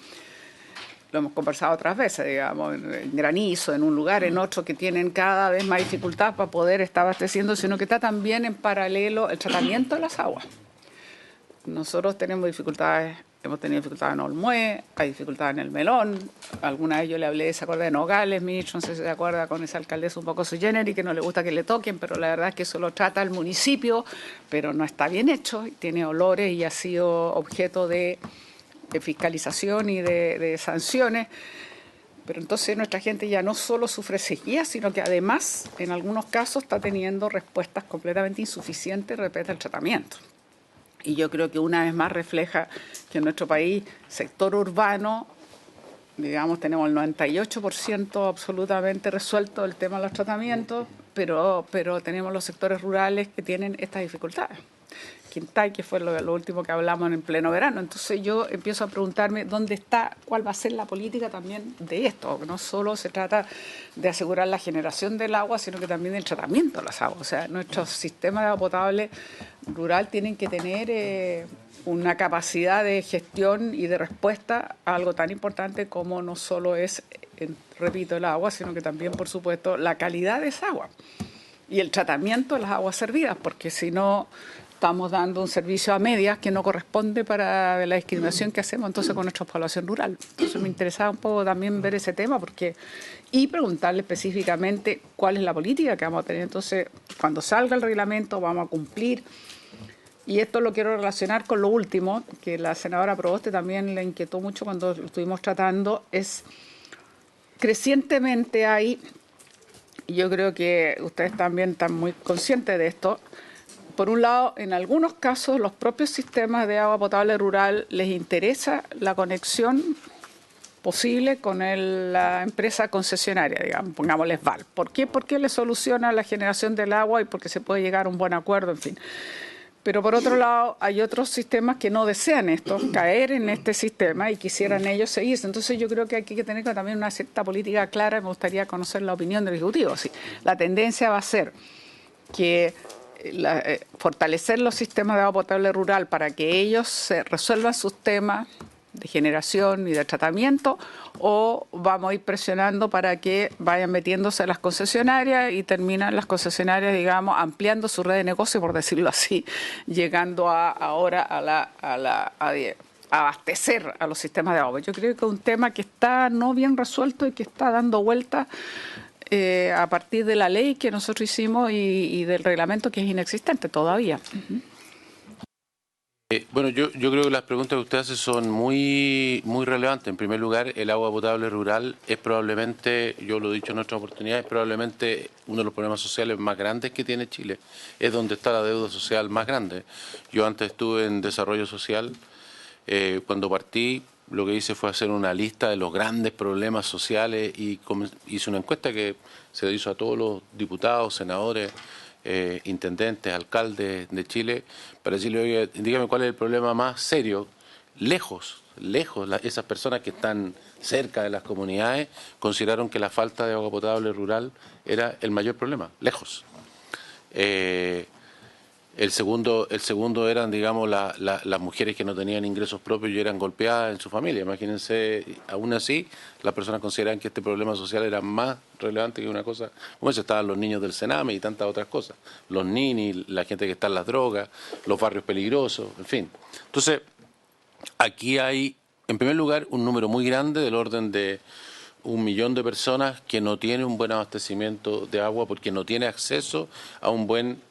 Lo hemos conversado otras veces, digamos, en Granizo, en un lugar, en otro, que tienen cada vez más dificultad para poder estar abasteciendo, sino que está también en paralelo el tratamiento de las aguas. Nosotros tenemos dificultades, hemos tenido dificultades en Olmué, hay dificultades en el Melón, alguna vez yo le hablé, se acuerda de Nogales, ministro, no sé si se acuerda, con esa alcaldesa un poco sui generis, que no le gusta que le toquen, pero la verdad es que eso lo trata el municipio, pero no está bien hecho, tiene olores y ha sido objeto de fiscalización y de sanciones, pero entonces nuestra gente ya no solo sufre sequía, sino que además en algunos casos está teniendo respuestas completamente insuficientes respecto al tratamiento. Y yo creo que una vez más refleja que en nuestro país, sector urbano, digamos, tenemos el 98% absolutamente resuelto el tema de los tratamientos, pero tenemos los sectores rurales que tienen estas dificultades. Quintay, que fue lo último que hablamos en pleno verano. Entonces yo empiezo a preguntarme dónde está, cuál va a ser la política también de esto. No solo se trata de asegurar la generación del agua, sino que también el tratamiento de las aguas. O sea, nuestros sistemas de agua potable rural tienen que tener una capacidad de gestión y de respuesta a algo tan importante como no solo es, repito, el agua, sino que también, por supuesto, la calidad de esa agua y el tratamiento de las aguas servidas, porque si no estamos dando un servicio a medias que no corresponde para la discriminación que hacemos entonces con nuestra población rural. Entonces me interesaba un poco también ver ese tema y preguntarle específicamente cuál es la política que vamos a tener. Entonces, cuando salga el reglamento vamos a cumplir. Y esto lo quiero relacionar con lo último, que la senadora Proboste también le inquietó mucho cuando lo estuvimos tratando, es crecientemente hay, y yo creo que ustedes también están muy conscientes de esto, por un lado, en algunos casos, los propios sistemas de agua potable rural les interesa la conexión posible con la empresa concesionaria, digamos, pongámosles VAL. ¿Por qué? Porque les soluciona la generación del agua y porque se puede llegar a un buen acuerdo, en fin. Pero por otro lado, hay otros sistemas que no desean esto, caer en este sistema y quisieran ellos seguirse. Entonces yo creo que hay que tener también una cierta política clara y me gustaría conocer la opinión del Ejecutivo. Sí, la tendencia va a ser que fortalecer los sistemas de agua potable rural para que ellos se resuelvan sus temas de generación y de tratamiento, o vamos a ir presionando para que vayan metiéndose a las concesionarias y terminan las concesionarias, digamos, ampliando su red de negocio, por decirlo así, llegando ahora a abastecer a los sistemas de agua. Yo creo que es un tema que está no bien resuelto y que está dando vueltas a partir de la ley que nosotros hicimos y del reglamento que es inexistente todavía.
Bueno, yo creo que las preguntas que usted hace son muy relevantes. En primer lugar, el agua potable rural es probablemente, yo lo he dicho en otras oportunidades, es probablemente uno de los problemas sociales más grandes que tiene Chile. Es donde está la deuda social más grande. Yo antes estuve en desarrollo social. Cuando partí, lo que hice fue hacer una lista de los grandes problemas sociales y hice una encuesta que se hizo a todos los diputados, senadores, intendentes, alcaldes de Chile, para decirle, oye, dígame cuál es el problema más serio. Lejos, esas personas que están cerca de las comunidades consideraron que la falta de agua potable rural era el mayor problema, lejos. El segundo eran, digamos, las mujeres que no tenían ingresos propios y eran golpeadas en su familia. Imagínense, aún así, las personas consideraban que este problema social era más relevante que una cosa, como eso estaban los niños del Sename y tantas otras cosas, los ninis, la gente que está en las drogas, los barrios peligrosos, en fin. Entonces, aquí hay, en primer lugar, un número muy grande del orden de 1 millón de personas que no tiene un buen abastecimiento de agua porque no tiene acceso a un buen,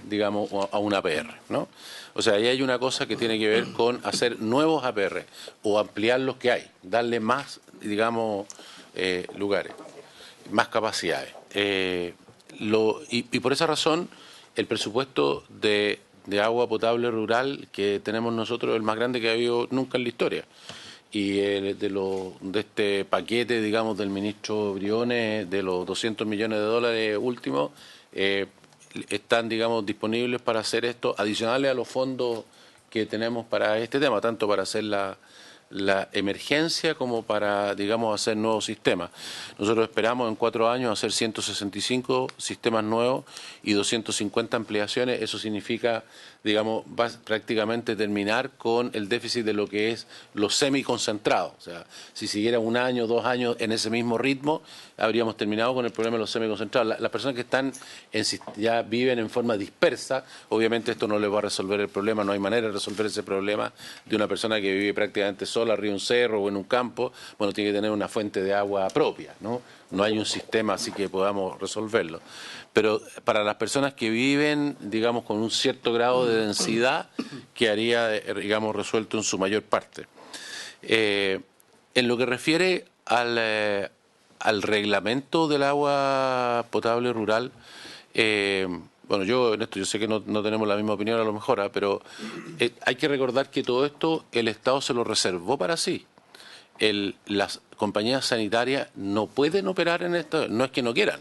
digamos, a un APR, ¿no? O sea, ahí hay una cosa que tiene que ver con hacer nuevos APR o ampliar los que hay, darle más, digamos, lugares, más capacidades. Y por esa razón, el presupuesto de agua potable rural que tenemos nosotros es el más grande que ha habido nunca en la historia. Y de este paquete, digamos, del ministro Briones, de los 200 millones de dólares últimos, están, digamos, disponibles para hacer esto, adicionales a los fondos que tenemos para este tema, tanto para hacer la emergencia como para, digamos, hacer nuevos sistemas. Nosotros esperamos en 4 años hacer 165 sistemas nuevos y 250 ampliaciones. Eso significa, digamos, prácticamente terminar con el déficit de lo que es los semiconcentrados. O sea, si siguiera 1 año, 2 años en ese mismo ritmo, habríamos terminado con el problema de los semiconcentrados. Las personas que están ya viven en forma dispersa, obviamente esto no les va a resolver el problema, no hay manera de resolver ese problema de una persona que vive prácticamente sola arriba de un cerro o en un campo. Bueno, tiene que tener una fuente de agua propia, ¿no? No hay un sistema así que podamos resolverlo. Pero para las personas que viven, digamos, con un cierto grado de densidad, quedaría, digamos, resuelto en su mayor parte. En lo que refiere al reglamento del agua potable rural, bueno, yo sé que no tenemos la misma opinión a lo mejor, pero hay que recordar que todo esto el Estado se lo reservó para sí. Las compañías sanitarias no pueden operar en esto, no es que no quieran,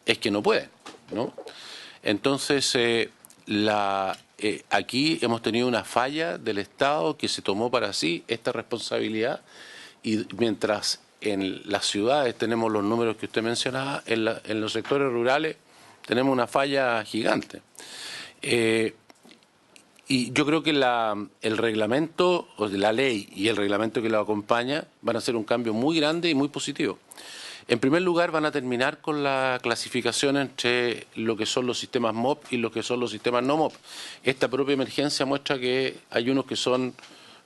es que no pueden, ¿no? Entonces, aquí hemos tenido una falla del Estado que se tomó para sí esta responsabilidad, y mientras en las ciudades tenemos los números que usted mencionaba, en los sectores rurales tenemos una falla gigante. Y yo creo que el reglamento, o la ley y el reglamento que lo acompaña van a ser un cambio muy grande y muy positivo. En primer lugar, van a terminar con la clasificación entre lo que son los sistemas MOP y lo que son los sistemas no MOP. Esta propia emergencia muestra que hay unos que son,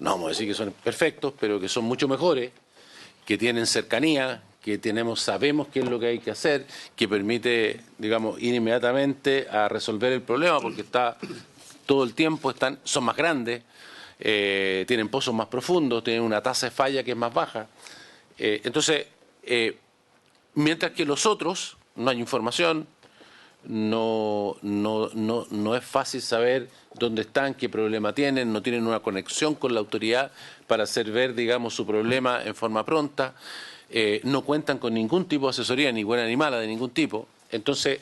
no vamos a decir que son perfectos, pero que son mucho mejores, que tienen cercanía, que sabemos qué es lo que hay que hacer, que permite, digamos, ir inmediatamente a resolver el problema, porque todo el tiempo son más grandes, tienen pozos más profundos, tienen una tasa de falla que es más baja. Entonces, mientras que los otros, no hay información, no es fácil saber dónde están, qué problema tienen, no tienen una conexión con la autoridad para hacer ver, digamos, su problema en forma pronta, no cuentan con ningún tipo de asesoría, ni buena ni mala, de ningún tipo. Entonces,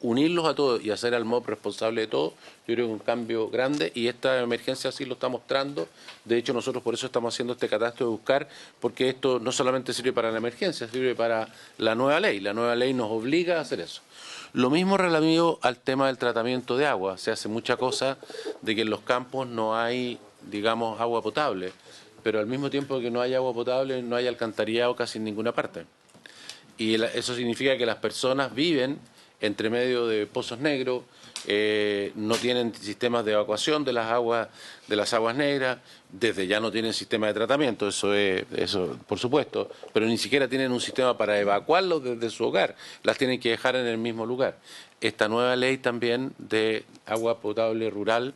unirlos a todos y hacer al MOP responsable de todo, yo creo que es un cambio grande, y esta emergencia sí lo está mostrando. De hecho, nosotros por eso estamos haciendo este catastro de buscar, porque esto no solamente sirve para la emergencia, sirve para la nueva ley. La nueva ley nos obliga a hacer eso. Lo mismo relativo al tema del tratamiento de agua. Se hace mucha cosa de que en los campos no hay, digamos, agua potable, pero al mismo tiempo que no hay agua potable, no hay alcantarillado casi en ninguna parte. Y eso significa que las personas viven entre medio de pozos negros, no tienen sistemas de evacuación de las aguas negras, desde ya no tienen sistema de tratamiento, eso por supuesto, pero ni siquiera tienen un sistema para evacuarlos desde su hogar, las tienen que dejar en el mismo lugar. Esta nueva ley también de agua potable rural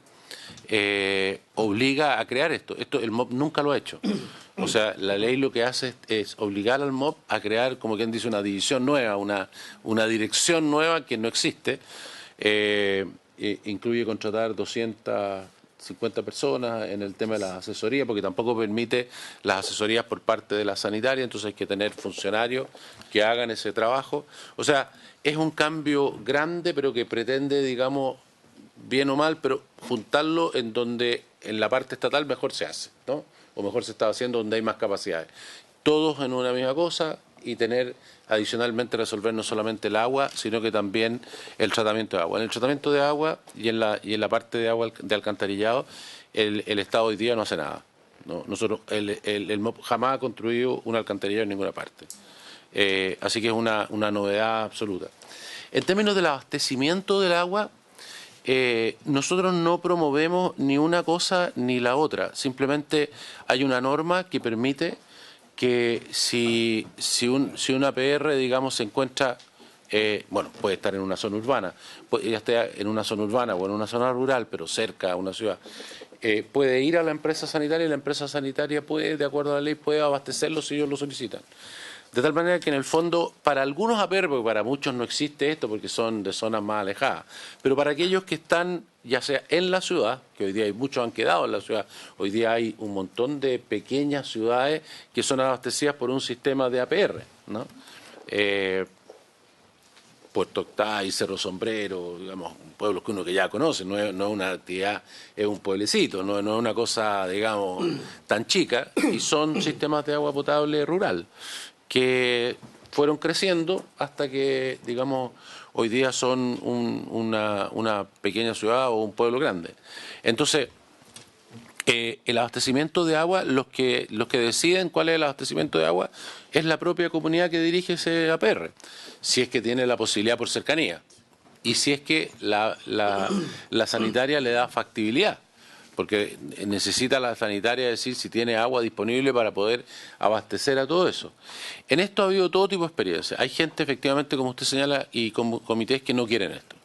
obliga a crear esto. El MOP nunca lo ha hecho. O sea, la ley lo que hace es obligar al MOP a crear, como quien dice, una división nueva, una dirección nueva que no existe. Incluye contratar 250 personas en el tema de la asesoría, porque tampoco permite las asesorías por parte de la sanitaria, entonces hay que tener funcionarios que hagan ese trabajo. O sea, es un cambio grande, pero que pretende, digamos, bien o mal, pero juntarlo en donde en la parte estatal mejor se hace, ¿no? O mejor se está haciendo donde hay más capacidades. Todos en una misma cosa y tener adicionalmente resolver no solamente el agua, sino que también el tratamiento de agua. En el tratamiento de agua y en la parte de agua de alcantarillado, el Estado hoy día no hace nada. No, nosotros, el MOP jamás ha construido un alcantarillado en ninguna parte. Así que es una novedad absoluta. En términos del abastecimiento del agua, nosotros no promovemos ni una cosa ni la otra. Simplemente hay una norma que permite que si una APR, digamos, se encuentra, bueno, puede estar en una zona urbana, ya esté en una zona urbana o en una zona rural, pero cerca a una ciudad, puede ir a la empresa sanitaria y la empresa sanitaria puede, de acuerdo a la ley, puede abastecerlo si ellos lo solicitan. De tal manera que en el fondo, para algunos APR, porque para muchos no existe esto porque son de zonas más alejadas, pero para aquellos que están ya sea en la ciudad, que hoy día hay muchos han quedado en la ciudad, hoy día hay un montón de pequeñas ciudades que son abastecidas por un sistema de APR, ¿no? Puerto Octay, Cerro Sombrero, digamos, pueblos que uno que ya conoce, no es una actividad, es un pueblecito, no es una cosa, digamos, tan chica, y son sistemas de agua potable rural que fueron creciendo hasta que, digamos, hoy día son una pequeña ciudad o un pueblo grande. Entonces, el abastecimiento de agua, los que deciden cuál es el abastecimiento de agua, es la propia comunidad que dirige ese APR, si es que tiene la posibilidad por cercanía, y si es que la sanitaria le da factibilidad. Porque necesita la sanitaria decir si tiene agua disponible para poder abastecer a todo eso. En esto ha habido todo tipo de experiencias. Hay gente, efectivamente, como usted señala, y comités que no quieren esto,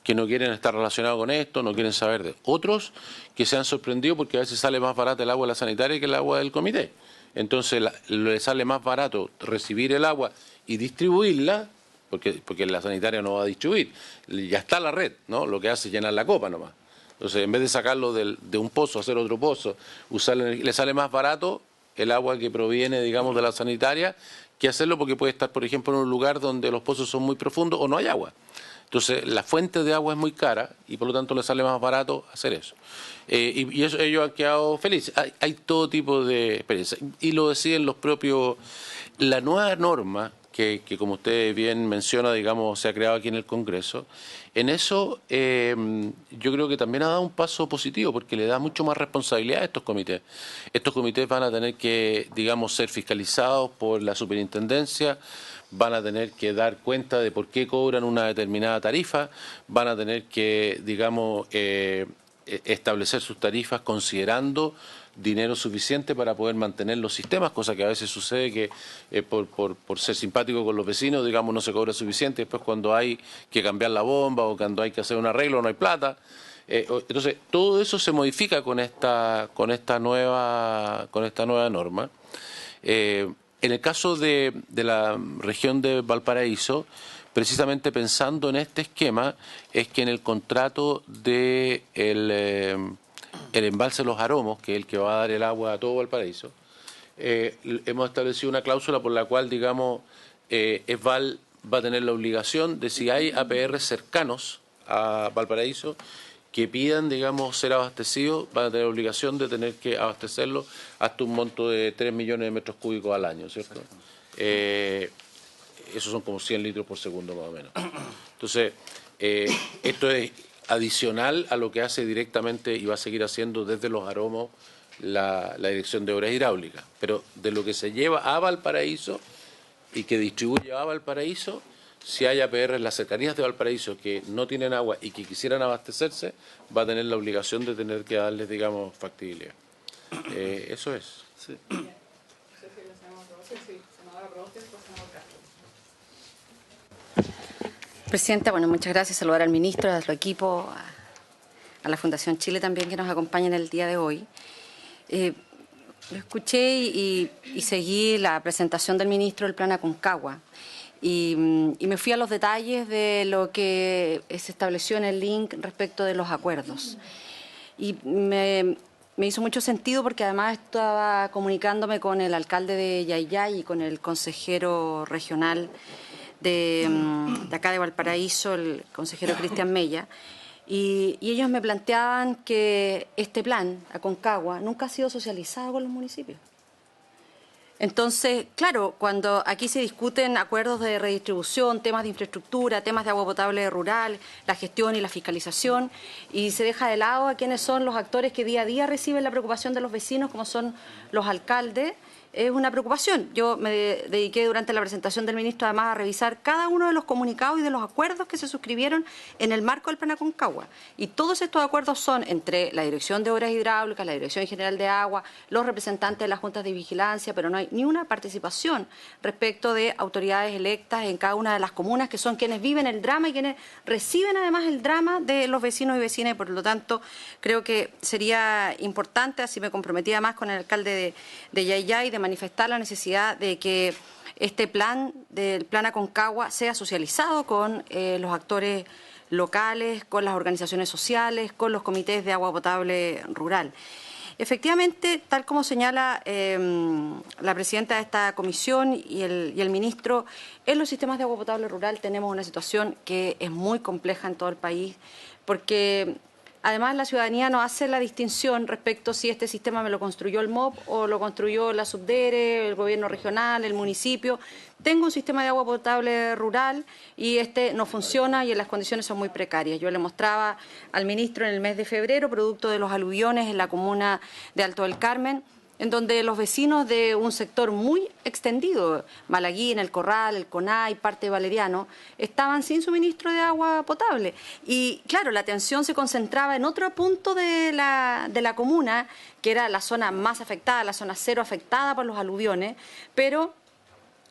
que no quieren estar relacionados con esto, no quieren saber de otros, que se han sorprendido porque a veces sale más barato el agua de la sanitaria que el agua del comité. Entonces le sale más barato recibir el agua y distribuirla, porque la sanitaria no va a distribuir. Ya está la red, ¿no? Lo que hace es llenar la copa nomás. Entonces, en vez de sacarlo de un pozo, hacer otro pozo, le sale más barato el agua que proviene, digamos, de la sanitaria, que hacerlo porque puede estar, por ejemplo, en un lugar donde los pozos son muy profundos o no hay agua. Entonces, la fuente de agua es muy cara y por lo tanto le sale más barato hacer eso. Y eso, ellos han quedado felices. Hay todo tipo de experiencias. Y lo deciden los propios... La nueva norma, que como usted bien menciona, digamos, se ha creado aquí en el Congreso, en eso yo creo que también ha dado un paso positivo porque le da mucho más responsabilidad a estos comités. Estos comités van a tener que, digamos, ser fiscalizados por la superintendencia, van a tener que dar cuenta de por qué cobran una determinada tarifa, van a tener que, digamos, establecer sus tarifas considerando dinero suficiente para poder mantener los sistemas, cosa que a veces sucede que por ser simpático con los vecinos, digamos, no se cobra suficiente, después cuando hay que cambiar la bomba o cuando hay que hacer un arreglo no hay plata. Entonces, todo eso se modifica con esta nueva norma. En el caso de la región de Valparaíso, precisamente pensando en este esquema, es que en el contrato de el embalse Los Aromos, que es el que va a dar el agua a todo Valparaíso, hemos establecido una cláusula por la cual, digamos, ESVAL va a tener la obligación de, si hay APR cercanos a Valparaíso que pidan, digamos, ser abastecidos, van a tener la obligación de tener que abastecerlo hasta un monto de 3 millones de metros cúbicos al año, ¿cierto? Esos son como 100 litros por segundo más o menos. Entonces, esto es adicional a lo que hace directamente y va a seguir haciendo desde Los Aromos la Dirección de Obras Hidráulicas. Pero de lo que se lleva a Valparaíso y que distribuye a Valparaíso, si hay APR en las cercanías de Valparaíso que no tienen agua y que quisieran abastecerse, va a tener la obligación de tener que darles, digamos, factibilidad. Eso es. Sí.
Presidenta, bueno, muchas gracias. Saludar al ministro, a su equipo, a la Fundación Chile también que nos acompaña en el día de hoy. Lo escuché y seguí la presentación del ministro del Plan Aconcagua y me fui a los detalles de lo que se estableció en el link respecto de los acuerdos. Y me hizo mucho sentido porque además estaba comunicándome con el alcalde de Yayay y con el consejero regional de acá de Valparaíso, el consejero Cristian Mella, y ellos me planteaban que este plan, Aconcagua, nunca ha sido socializado con los municipios. Entonces, claro, cuando aquí se discuten acuerdos de redistribución, temas de infraestructura, temas de agua potable rural, la gestión y la fiscalización, y se deja de lado a quienes son los actores que día a día reciben la preocupación de los vecinos, como son los alcaldes, es una preocupación. Yo me dediqué durante la presentación del ministro además a revisar cada uno de los comunicados y de los acuerdos que se suscribieron en el marco del Plan Aconcagua. Y todos estos acuerdos son entre la Dirección de Obras Hidráulicas, la Dirección General de Agua, los representantes de las juntas de vigilancia, pero no hay ni una participación respecto de autoridades electas en cada una de las comunas, que son quienes viven el drama y quienes reciben además el drama de los vecinos y vecinas. Y por lo tanto, creo que sería importante, así me comprometía más con el alcalde de Yayay, de manifestar la necesidad de que este plan del Plan Aconcagua sea socializado con los actores locales, con las organizaciones sociales, con los comités de agua potable rural. Efectivamente, tal como señala la presidenta de esta comisión y el ministro, en los sistemas de agua potable rural tenemos una situación que es muy compleja en todo el país, porque además la ciudadanía no hace la distinción respecto si este sistema me lo construyó el MOP o lo construyó la Subdere, el gobierno regional, el municipio. Tengo un sistema de agua potable rural y este no funciona y las condiciones son muy precarias. Yo le mostraba al ministro en el mes de febrero, producto de los aluviones en la comuna de Alto del Carmen, en donde los vecinos de un sector muy extendido, Malaguín, El Corral, El Conay, parte de Valeriano, estaban sin suministro de agua potable. Y claro, la atención se concentraba en otro punto de la comuna, que era la zona más afectada, la zona cero afectada por los aluviones, pero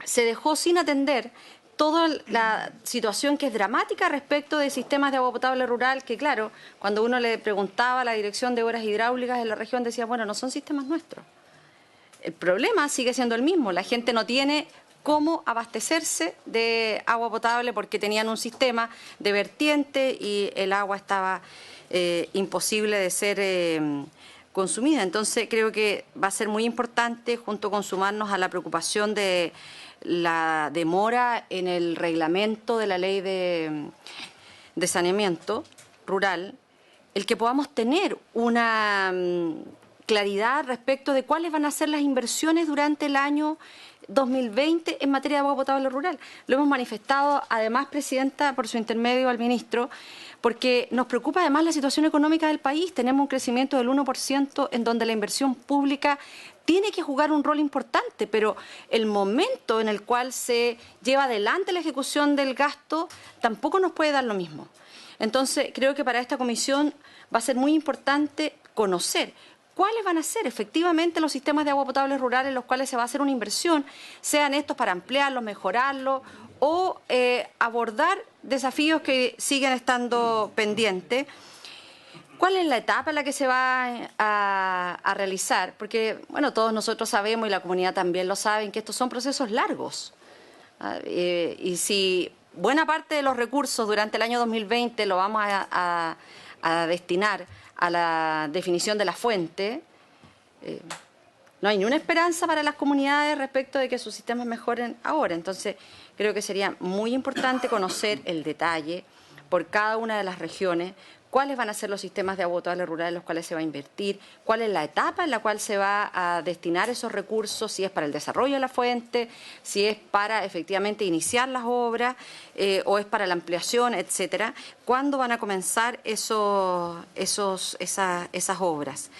se dejó sin atender toda la situación que es dramática respecto de sistemas de agua potable rural, que claro, cuando uno le preguntaba a la Dirección de Obras Hidráulicas en la región, decía, bueno, no son sistemas nuestros. El problema sigue siendo el mismo, la gente no tiene cómo abastecerse de agua potable porque tenían un sistema de vertiente y el agua estaba imposible de ser consumida. Entonces creo que va a ser muy importante, junto con sumarnos a la preocupación de la demora en el reglamento de la ley de saneamiento rural, el que podamos tener una claridad respecto de cuáles van a ser las inversiones durante el año 2020 en materia de agua potable rural. Lo hemos manifestado, además, Presidenta, por su intermedio al ministro, porque nos preocupa además la situación económica del país. Tenemos un crecimiento del 1% en donde la inversión pública tiene que jugar un rol importante, pero el momento en el cual se lleva adelante la ejecución del gasto tampoco nos puede dar lo mismo. Entonces, creo que para esta comisión va a ser muy importante conocer cuáles van a ser efectivamente los sistemas de agua potable rural en los cuales se va a hacer una inversión, sean estos para ampliarlos, mejorarlos o abordar desafíos que siguen estando pendientes. ¿Cuál es la etapa en la que se va a realizar? Porque, bueno, todos nosotros sabemos y la comunidad también lo sabe, que estos son procesos largos. Y si buena parte de los recursos durante el año 2020 lo vamos a destinar a la definición de la fuente, no hay ni una esperanza para las comunidades respecto de que sus sistemas mejoren ahora. Entonces, creo que sería muy importante conocer el detalle por cada una de las regiones, cuáles van a ser los sistemas de agua potable rural en los cuales se va a invertir, cuál es la etapa en la cual se va a destinar esos recursos, si es para el desarrollo de la fuente, si es para efectivamente iniciar las obras o es para la ampliación, etcétera. ¿Cuándo van a comenzar esas obras?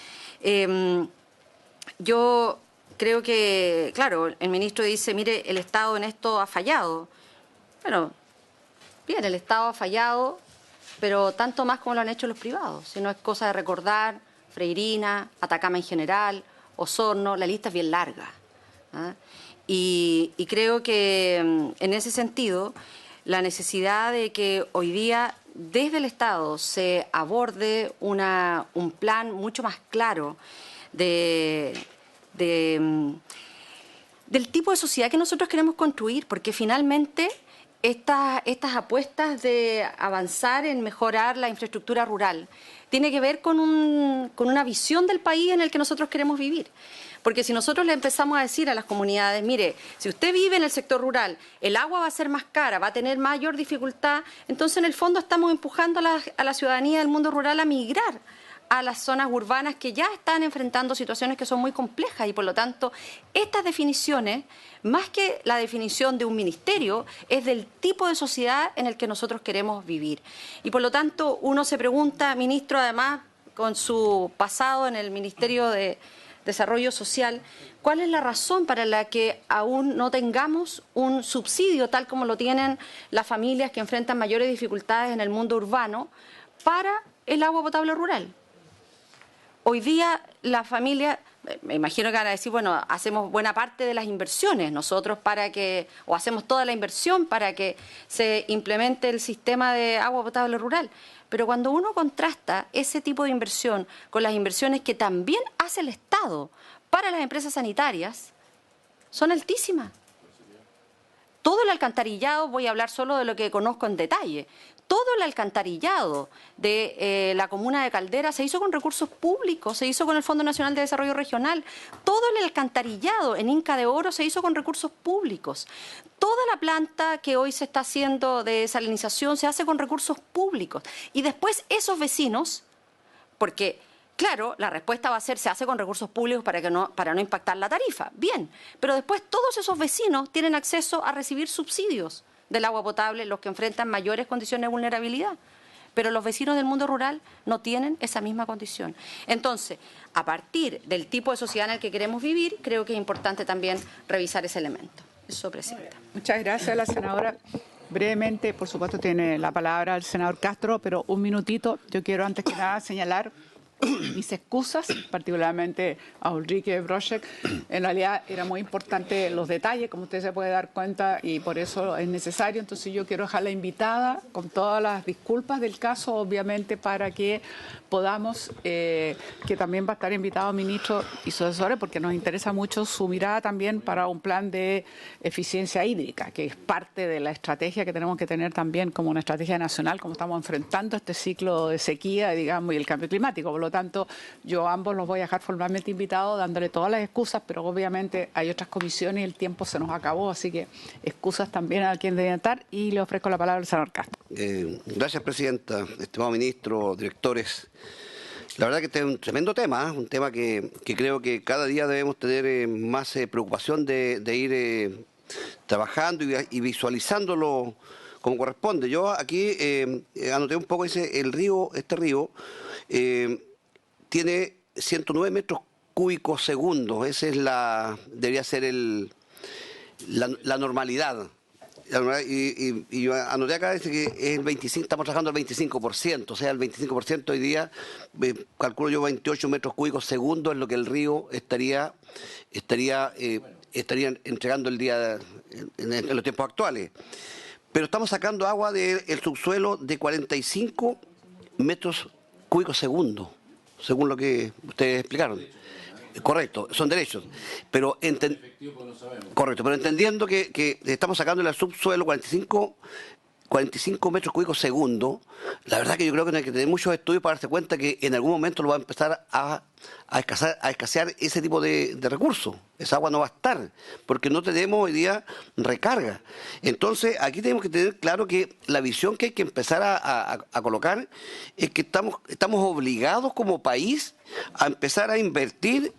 Yo creo que, claro, el ministro dice, mire, el Estado en esto ha fallado. Bueno, bien, el Estado ha fallado, pero tanto más como lo han hecho los privados. Si no es cosa de recordar, Freirina, Atacama en general, Osorno, la lista es bien larga. Y creo que en ese sentido, la necesidad de que hoy día desde el Estado se aborde un plan mucho más claro del tipo de sociedad que nosotros queremos construir, porque finalmente estas apuestas de avanzar en mejorar la infraestructura rural tiene que ver con una visión del país en el que nosotros queremos vivir. Porque si nosotros le empezamos a decir a las comunidades, mire, si usted vive en el sector rural, el agua va a ser más cara, va a tener mayor dificultad, entonces en el fondo estamos empujando a la ciudadanía del mundo rural a migrar a las zonas urbanas que ya están enfrentando situaciones que son muy complejas y por lo tanto estas definiciones, más que la definición de un ministerio, es del tipo de sociedad en el que nosotros queremos vivir. Y por lo tanto uno se pregunta, ministro, además con su pasado en el Ministerio de Desarrollo Social, ¿cuál es la razón para la que aún no tengamos un subsidio tal como lo tienen las familias que enfrentan mayores dificultades en el mundo urbano para el agua potable rural? Hoy día la familia, me imagino que van a decir, bueno, hacemos buena parte de las inversiones nosotros o hacemos toda la inversión para que se implemente el sistema de agua potable rural. Pero cuando uno contrasta ese tipo de inversión con las inversiones que también hace el Estado para las empresas sanitarias, son altísimas. Todo el alcantarillado, voy a hablar solo de lo que conozco en detalle, todo el alcantarillado de la comuna de Caldera se hizo con recursos públicos, se hizo con el Fondo Nacional de Desarrollo Regional. Todo el alcantarillado en Inca de Oro se hizo con recursos públicos. Toda la planta que hoy se está haciendo de desalinización se hace con recursos públicos. Y después esos vecinos, porque claro, la respuesta va a ser se hace con recursos públicos para no impactar la tarifa. Bien, pero después todos esos vecinos tienen acceso a recibir subsidios del agua potable, los que enfrentan mayores condiciones de vulnerabilidad. Pero los vecinos del mundo rural no tienen esa misma condición. Entonces, a partir del tipo de sociedad en el que queremos vivir, creo que es importante también revisar ese elemento. Eso, Presidenta.
Muchas gracias, la senadora. Brevemente, por supuesto, tiene la palabra el senador Castro, pero un minutito. Yo quiero antes que nada señalar mis excusas, particularmente a Ulrike Broschek. En realidad era muy importante los detalles, como usted se puede dar cuenta, y por eso es necesario. Entonces yo quiero dejarla invitada, con todas las disculpas del caso, obviamente, para que podamos, que también va a estar invitado ministro y sus asesores, porque nos interesa mucho su mirada también para un plan de eficiencia hídrica, que es parte de la estrategia que tenemos que tener también como una estrategia nacional, como estamos enfrentando este ciclo de sequía, digamos, y el cambio climático. Por lo tanto, yo a ambos los voy a dejar formalmente invitados, dándole todas las excusas, pero obviamente hay otras comisiones y el tiempo se nos acabó, así que excusas también a quien debe estar, y le ofrezco la palabra al senador Castro.
Gracias, Presidenta, estimado ministro, directores. La verdad que este es un tremendo tema, un tema que creo que cada día debemos tener más preocupación de ir trabajando y visualizándolo como corresponde. Yo aquí anoté un poco, dice, este río tiene 109 metros cúbicos segundos. Esa es debería ser la normalidad. Y yo anoté acá, dice que es el 25, estamos trabajando al 25%, o sea, el 25% hoy día, calculo yo 28 metros cúbicos segundo es lo que el río estaría entregando el día en los tiempos actuales. Pero estamos sacando agua del subsuelo de 45 metros cúbicos segundo, según lo que ustedes explicaron. Correcto, son derechos. Pero correcto, pero entendiendo que estamos sacando del subsuelo 45 metros cúbicos segundo, la verdad que yo creo que hay que tener muchos estudios para darse cuenta que en algún momento lo va a empezar a escasear ese tipo de recursos. Esa agua no va a estar, porque no tenemos hoy día recarga. Entonces, aquí tenemos que tener claro que la visión que hay que empezar a colocar es que estamos obligados como país a empezar a invertir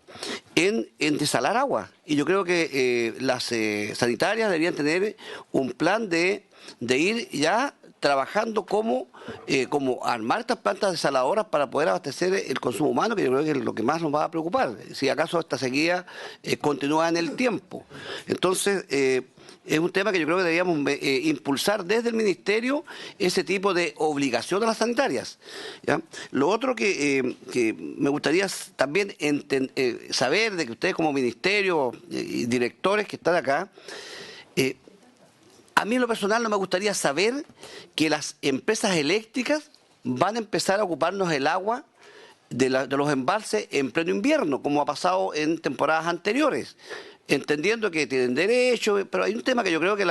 en desalar agua. Y yo creo que las sanitarias deberían tener un plan de ir ya trabajando como armar estas plantas desaladoras para poder abastecer el consumo humano, que yo creo que es lo que más nos va a preocupar, si acaso esta sequía continúa en el tiempo. Entonces, es un tema que yo creo que deberíamos impulsar desde el Ministerio, ese tipo de obligación a las sanitarias, ¿ya? Lo otro que me gustaría también saber de que ustedes como Ministerio y directores que están acá, A mí en lo personal no me gustaría saber que las empresas eléctricas van a empezar a ocuparnos el agua de los embalses en pleno invierno, como ha pasado en temporadas anteriores, entendiendo que tienen derecho, pero hay un tema que yo creo que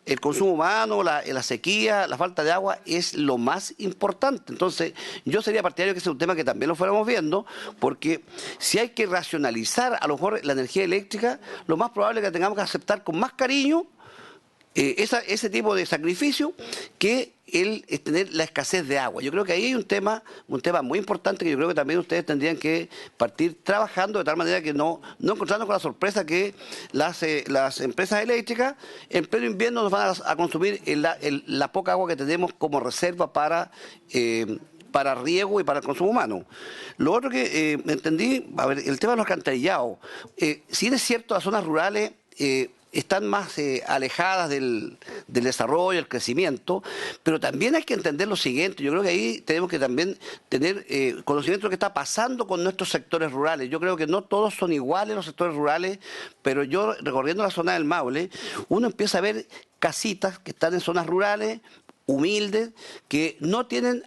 el consumo humano, la sequía, la falta de agua es lo más importante. Entonces, yo sería partidario que ese es un tema que también lo fuéramos viendo, porque si hay que racionalizar a lo mejor la energía eléctrica, lo más probable es que tengamos que aceptar con más cariño ese tipo de sacrificio que es tener la escasez de agua. Yo creo que ahí hay un tema muy importante que yo creo que también ustedes tendrían que partir trabajando de tal manera que no encontrarnos con la sorpresa que las empresas eléctricas en pleno invierno nos van a consumir la poca agua que tenemos como reserva para riego y para el consumo humano. Lo otro que entendí, a ver, el tema de los alcantarillados. Si es cierto, las zonas rurales están más alejadas del desarrollo, el crecimiento, pero también hay que entender lo siguiente. Yo creo que ahí tenemos que también tener conocimiento de lo que está pasando con nuestros sectores rurales. Yo creo que no todos son iguales los sectores rurales, pero yo recorriendo la zona del Maule, uno empieza a ver casitas que están en zonas rurales, humildes, que no tienen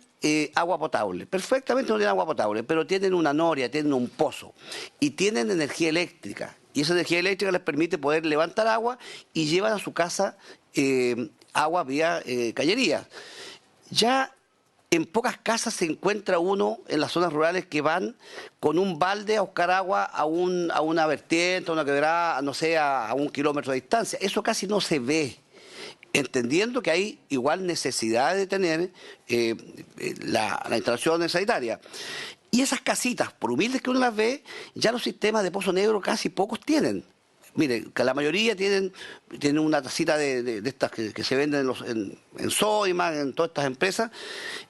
agua potable. Perfectamente no tienen agua potable, pero tienen una noria, tienen un pozo y tienen energía eléctrica. Y esa energía eléctrica les permite poder levantar agua y llevan a su casa agua vía cañería. Ya en pocas casas se encuentra uno en las zonas rurales que van con un balde a buscar agua a una vertiente, a una quebrada, no sé, a 1 kilómetro de distancia. Eso casi no se ve, entendiendo que hay igual necesidad de tener la instalación sanitaria. Y esas casitas, por humildes que uno las ve, ya los sistemas de pozo negro casi pocos tienen. Mire, que la mayoría tienen una tacita de estas que se venden en Sodimac, en todas estas empresas,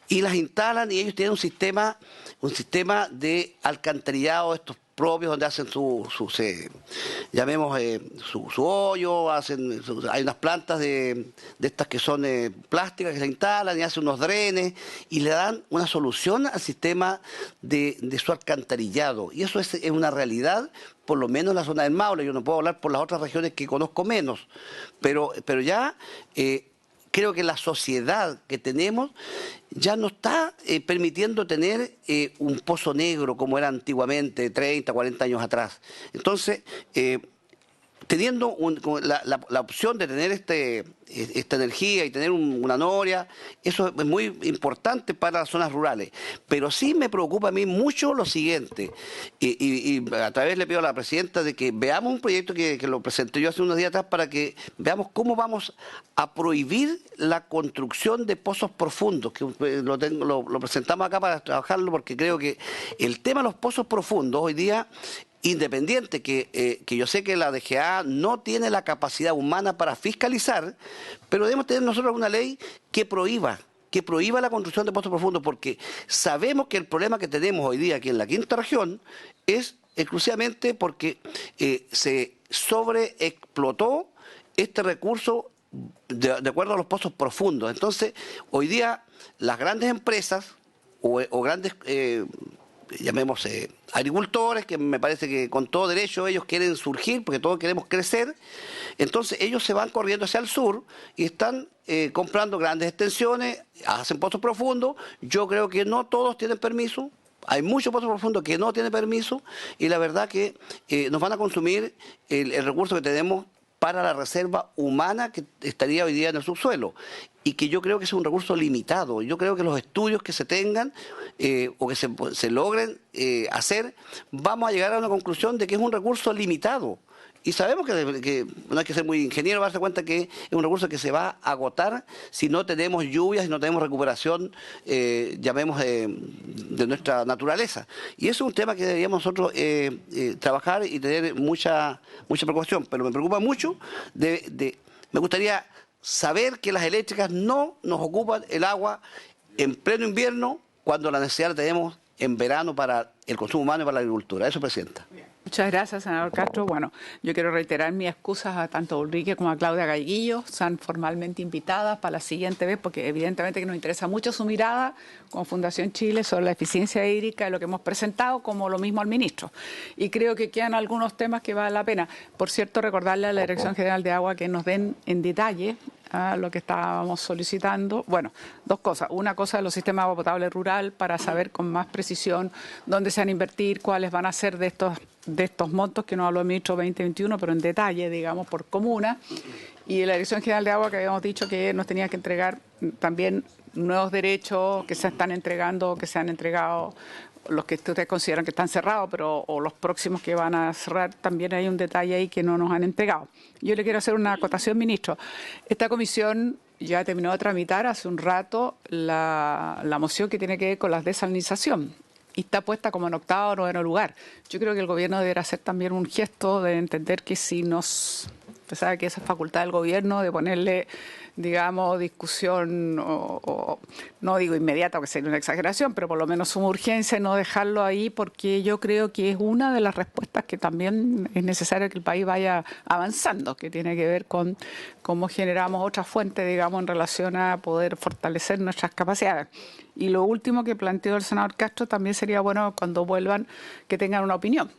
y las instalan y ellos tienen un sistema de alcantarillado, estos propios, donde hacen su hoyo, hay unas plantas de estas que son plásticas que se instalan y hacen unos drenes y le dan una solución al sistema de su alcantarillado. Y eso es una realidad, por lo menos en la zona del Maule. Yo no puedo hablar por las otras regiones que conozco menos, pero ya creo que la sociedad que tenemos ya no está permitiendo tener un pozo negro como era antiguamente, 30, 40 años atrás. Entonces, teniendo la opción de tener esta energía y tener una noria, eso es muy importante para las zonas rurales. Pero sí me preocupa a mí mucho lo siguiente, y a través le pido a la presidenta de que veamos un proyecto que lo presenté yo hace unos días atrás para que veamos cómo vamos a prohibir la construcción de pozos profundos, que lo presentamos acá para trabajarlo porque creo que el tema de los pozos profundos hoy día, independiente que yo sé que la DGA no tiene la capacidad humana para fiscalizar, pero debemos tener nosotros una ley que prohíba la construcción de pozos profundos, porque sabemos que el problema que tenemos hoy día aquí en la quinta región es exclusivamente porque se sobreexplotó este recurso de acuerdo a los pozos profundos. Entonces, hoy día las grandes empresas o grandes llamemos agricultores, que me parece que con todo derecho ellos quieren surgir, porque todos queremos crecer, entonces ellos se van corriendo hacia el sur y están comprando grandes extensiones, hacen pozos profundos. Yo creo que no todos tienen permiso, hay muchos pozos profundos que no tienen permiso, y la verdad que nos van a consumir el recurso que tenemos para la reserva humana que estaría hoy día en el subsuelo, y que yo creo que es un recurso limitado. Yo creo que los estudios que se tengan o que se logren hacer, vamos a llegar a una conclusión de que es un recurso limitado. Y sabemos que no hay que ser muy ingeniero para darse cuenta que es un recurso que se va a agotar si no tenemos lluvias, si no tenemos recuperación, llamemos, de nuestra naturaleza. Y eso es un tema que deberíamos nosotros trabajar y tener mucha preocupación. Pero me preocupa mucho, me gustaría saber que las eléctricas no nos ocupan el agua en pleno invierno, cuando la necesidad la tenemos en verano para el consumo humano y para la agricultura. Eso, Presidenta.
Muchas gracias, senador Castro. Bueno, yo quiero reiterar mis excusas a tanto a Ulrike como a Claudia Galguillo. Están formalmente invitadas para la siguiente vez, porque evidentemente que nos interesa mucho su mirada como Fundación Chile sobre la eficiencia hídrica de lo que hemos presentado, como lo mismo al ministro. Y creo que quedan algunos temas que valen la pena. Por cierto, recordarle a la Dirección General de Agua que nos den en detalle a lo que estábamos solicitando. Bueno, dos cosas. Una cosa es los sistemas de agua potable rural para saber con más precisión dónde se van a invertir, cuáles van a ser de estos montos que nos habló el ministro 2021, pero en detalle, digamos, por comuna. Y la Dirección General de Agua, que habíamos dicho que nos tenía que entregar también nuevos derechos que se están entregando, que se han entregado, los que ustedes consideran que están cerrados, pero o los próximos que van a cerrar, también hay un detalle ahí que no nos han entregado. Yo le quiero hacer una acotación, ministro. Esta comisión ya terminó de tramitar hace un rato la moción que tiene que ver con la desalinización y está puesta como en octavo o noveno lugar. Yo creo que el gobierno deberá hacer también un gesto de entender que si usted sabe que esa es facultad del gobierno de ponerle, digamos, discusión, o no digo inmediata, porque sería una exageración, pero por lo menos una urgencia, no dejarlo ahí, porque yo creo que es una de las respuestas que también es necesario que el país vaya avanzando, que tiene que ver con cómo generamos otras fuentes, digamos, en relación a poder fortalecer nuestras capacidades. Y lo último que planteó el senador Castro, también sería bueno cuando vuelvan que tengan una opinión,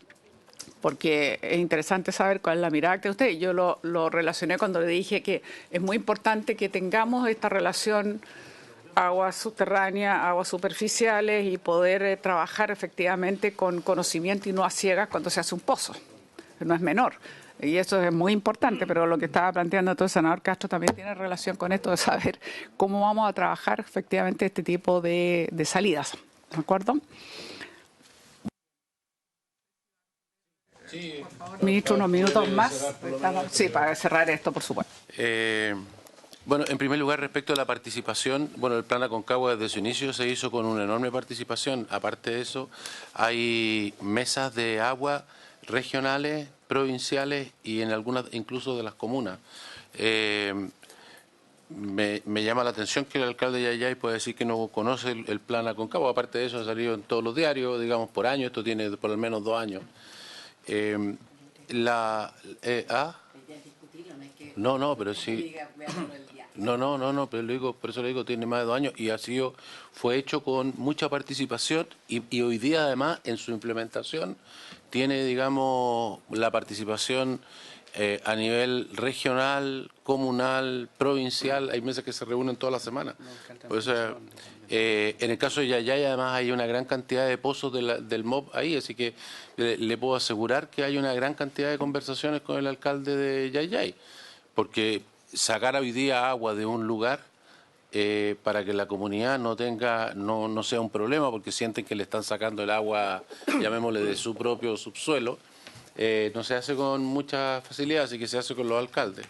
porque es interesante saber cuál es la mirada que usted. Yo lo relacioné cuando le dije que es muy importante que tengamos esta relación aguas subterráneas, aguas superficiales y poder trabajar efectivamente con conocimiento y no a ciegas cuando se hace un pozo. No es menor. Y eso es muy importante, pero lo que estaba planteando todo el senador Castro también tiene relación con esto de saber cómo vamos a trabajar efectivamente este tipo de salidas. ¿De acuerdo?
Sí,
Ministro, unos minutos más. Sí, para cerrar esto, por supuesto.
Bueno, en primer lugar, respecto a la participación, bueno, el plan Aconcagua desde su inicio se hizo con una enorme participación. Aparte de eso, hay mesas de agua regionales, provinciales y en algunas incluso de las comunas. Me llama la atención que el alcalde de Yayay puede decir que no conoce el plan Aconcagua. Aparte de eso, ha salido en todos los diarios, digamos, por año. Esto tiene por lo menos 2 años. No, pero sí. No, pero lo digo, por eso lo digo, tiene más de 2 años y fue hecho con mucha participación y hoy día además en su implementación tiene, digamos, la participación a nivel regional, comunal, provincial. Hay mesas que se reúnen toda la semana. Por eso, en el caso de Yayay además hay una gran cantidad de pozos del MOB ahí, así que le puedo asegurar que hay una gran cantidad de conversaciones con el alcalde de Yayay, porque sacar hoy día agua de un lugar para que la comunidad no sea un problema, porque sienten que le están sacando el agua, llamémosle, de su propio subsuelo, no se hace con mucha facilidad, así que se hace con los alcaldes.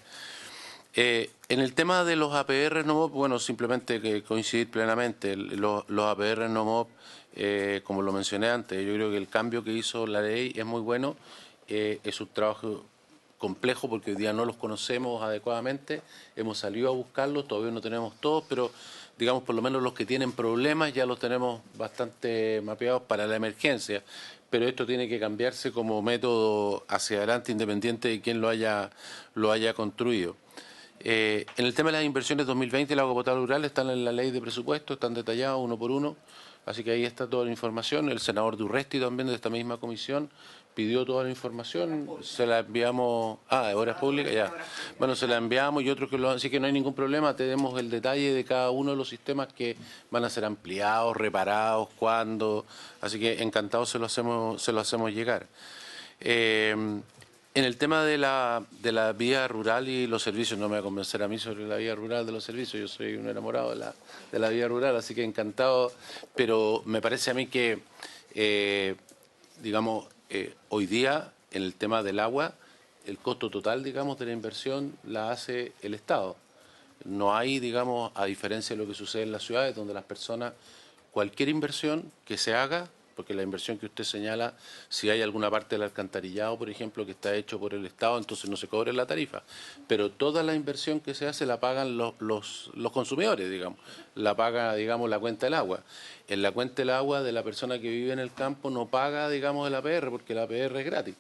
En el tema de los APR no MOB, bueno, simplemente que coincidir plenamente. Los APR no MOB, como lo mencioné antes, yo creo que el cambio que hizo la ley es muy bueno, es un trabajo complejo porque hoy día no los conocemos adecuadamente, hemos salido a buscarlos, todavía no tenemos todos, pero digamos por lo menos los que tienen problemas ya los tenemos bastante mapeados para la emergencia, pero esto tiene que cambiarse como método hacia adelante independiente de quién lo haya construido. En el tema de las inversiones 2020, el agua potable rural están en la ley de presupuesto, están detallados uno por uno, así que ahí está toda la información. El senador Durresti también de esta misma comisión pidió toda la información, se la enviamos, de Obras Públicas, ya. Bueno, se la enviamos y otros que así que no hay ningún problema, tenemos el detalle de cada uno de los sistemas que van a ser ampliados, reparados, cuándo, así que encantados se lo hacemos llegar. En el tema de la vía rural y los servicios, no me va a convencer a mí sobre la vía rural de los servicios, yo soy un enamorado de la vía rural, así que encantado, pero me parece a mí que, digamos, hoy día, en el tema del agua, el costo total, digamos, de la inversión la hace el Estado. No hay, digamos, a diferencia de lo que sucede en las ciudades, donde las personas, cualquier inversión que se haga, porque la inversión que usted señala, si hay alguna parte del alcantarillado, por ejemplo, que está hecho por el Estado, entonces no se cobre la tarifa. Pero toda la inversión que se hace la pagan los consumidores, digamos. La paga, digamos, la cuenta del agua. En la cuenta del agua de la persona que vive en el campo no paga, digamos, el APR, porque el APR es gratis.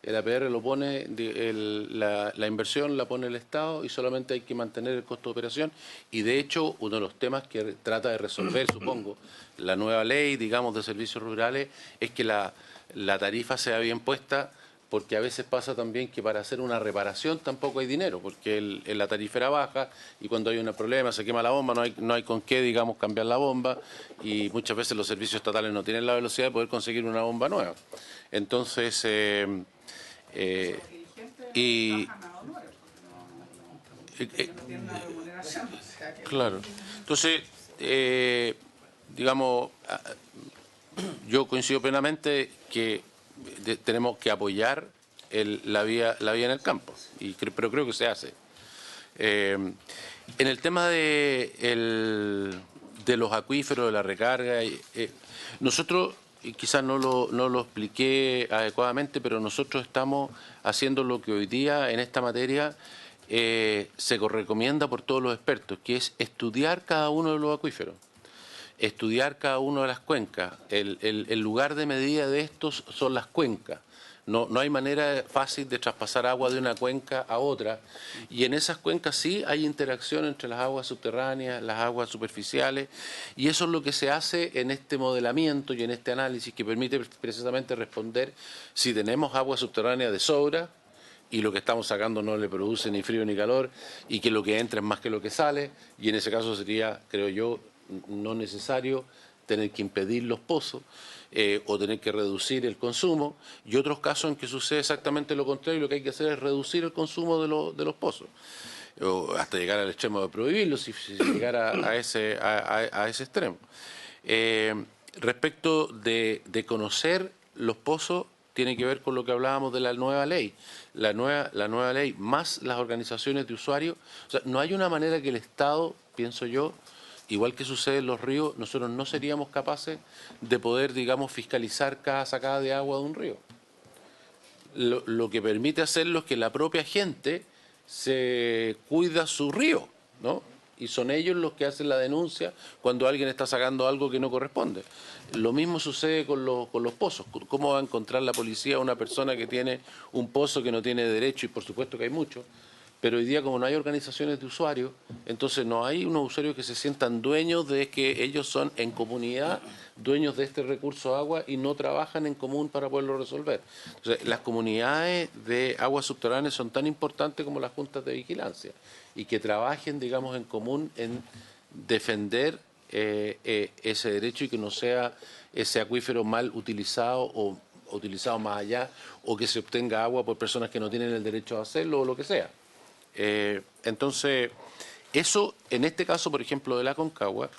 El APR lo pone, la inversión la pone el Estado y solamente hay que mantener el costo de operación. Y de hecho, uno de los temas que trata de resolver, supongo, la nueva ley, digamos, de servicios rurales, es que la tarifa sea bien puesta porque a veces pasa también que para hacer una reparación tampoco hay dinero, porque la tarifa era baja y cuando hay un problema, se quema la bomba, no hay con qué, digamos, cambiar la bomba, y muchas veces los servicios estatales no tienen la velocidad de poder conseguir una bomba nueva. Entonces, claro. Entonces, digamos, yo coincido plenamente que tenemos que apoyar la vía en el campo, pero creo que se hace. En el tema de los acuíferos, de la recarga, nosotros, y quizás no lo expliqué adecuadamente, pero nosotros estamos haciendo lo que hoy día en esta materia se recomienda por todos los expertos, que es estudiar cada uno de los acuíferos, estudiar cada una de las cuencas. El lugar de medida de estos son las cuencas. No hay manera fácil de traspasar agua de una cuenca a otra, y en esas cuencas sí hay interacción entre las aguas subterráneas, las aguas superficiales, y eso es lo que se hace en este modelamiento y en este análisis que permite precisamente responder si tenemos agua subterránea de sobra y lo que estamos sacando no le produce ni frío ni calor, y que lo que entra es más que lo que sale, y en ese caso sería, creo yo, no necesario tener que impedir los pozos o tener que reducir el consumo, y otros casos en que sucede exactamente lo contrario, lo que hay que hacer es reducir el consumo de los pozos, o hasta llegar al extremo de prohibirlos, si llegara a ese extremo. Respecto de conocer los pozos, tiene que ver con lo que hablábamos de la nueva ley. La nueva ley más las organizaciones de usuarios. O sea, no hay una manera que el Estado, pienso yo, igual que sucede en los ríos, nosotros no seríamos capaces de poder, digamos, fiscalizar cada sacada de agua de un río. Lo que permite hacerlo es que la propia gente se cuida su río, ¿no? Y son ellos los que hacen la denuncia cuando alguien está sacando algo que no corresponde. Lo mismo sucede con los pozos. ¿Cómo va a encontrar la policía a una persona que tiene un pozo que no tiene derecho? Y por supuesto que hay muchos. Pero hoy día, como no hay organizaciones de usuarios, entonces no hay unos usuarios que se sientan dueños de que ellos son en comunidad dueños de este recurso agua y no trabajan en común para poderlo resolver. Entonces, las comunidades de aguas subterráneas son tan importantes como las juntas de vigilancia, y que trabajen, digamos, en común en defender ese derecho, y que no sea ese acuífero mal utilizado o utilizado más allá, o que se obtenga agua por personas que no tienen el derecho a hacerlo o lo que sea. Entonces, eso, en este caso, por ejemplo, de la Aconcagua,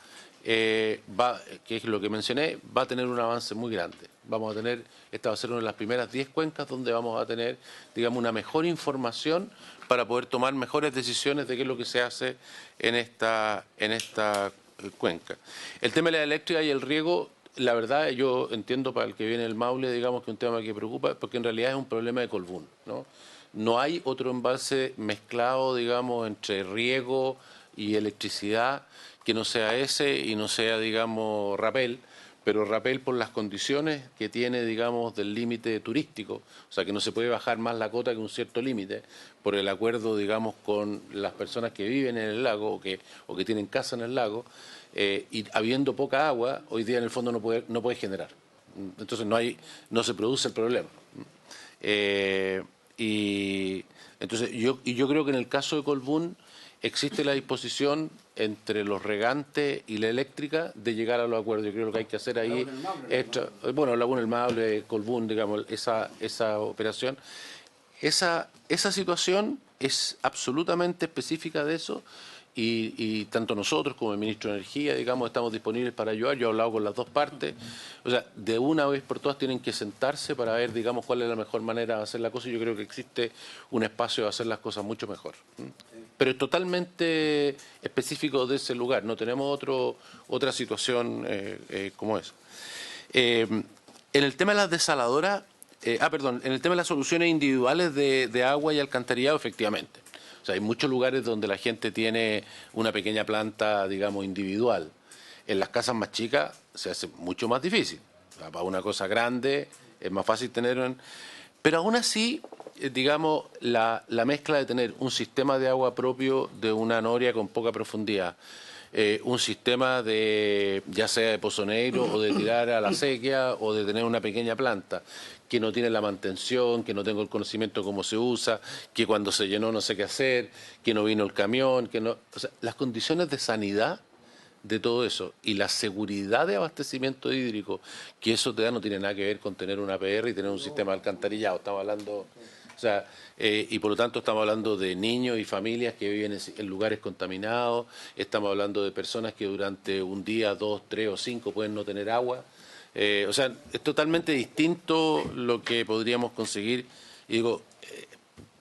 que es lo que mencioné, va a tener un avance muy grande. Vamos a tener, esta va a ser una de las primeras 10 cuencas donde vamos a tener, digamos, una mejor información para poder tomar mejores decisiones de qué es lo que se hace en esta cuenca. El tema de la eléctrica y el riego, la verdad, yo entiendo para el que viene el Maule, digamos, que es un tema que preocupa, porque en realidad es un problema de Colbún, ¿no? No hay otro embalse mezclado, digamos, entre riego y electricidad que no sea ese y no sea, digamos, Rapel, pero Rapel por las condiciones que tiene, digamos, del límite turístico, o sea, que no se puede bajar más la cota que un cierto límite, por el acuerdo, digamos, con las personas que viven en el lago o que tienen casa en el lago, y habiendo poca agua, hoy día en el fondo no puede generar. Entonces no se produce el problema. Y entonces yo creo que en el caso de Colbún existe la disposición entre los regantes y la eléctrica de llegar a los acuerdos. Yo creo que lo que hay que hacer ahí es, bueno, Laguna del Maule, Colbún, digamos, esa operación. Esa situación es absolutamente específica de eso, y tanto nosotros como el Ministro de Energía, digamos, estamos disponibles para ayudar. Yo he hablado con las dos partes. O sea, de una vez por todas tienen que sentarse para ver, digamos, cuál es la mejor manera de hacer la cosa, y yo creo que existe un espacio de hacer las cosas mucho mejor. Pero es totalmente específico de ese lugar, no tenemos otra situación como esa. En el tema de las desaladoras, en el tema de las soluciones individuales de agua y alcantarillado, efectivamente. O sea, hay muchos lugares donde la gente tiene una pequeña planta, digamos, individual. En las casas más chicas se hace mucho más difícil. O sea, para una cosa grande es más fácil tener... Pero aún así, digamos, la mezcla de tener un sistema de agua propio de una noria con poca profundidad un sistema de, ya sea de pozo negro o de tirar a la sequía o de tener una pequeña planta que no tiene la mantención, que no tengo el conocimiento de cómo se usa, que cuando se llenó no sé qué hacer, que no vino el camión, que no, o sea, las condiciones de sanidad de todo eso y la seguridad de abastecimiento hídrico que eso te da no tiene nada que ver con tener una APR y tener un sistema de alcantarillado. Estamos hablando, o sea, y por lo tanto estamos hablando de niños y familias que viven en lugares contaminados, estamos hablando de personas que durante un día, 2, 3 o 5 pueden no tener agua. O sea, es totalmente distinto lo que podríamos conseguir. Y digo,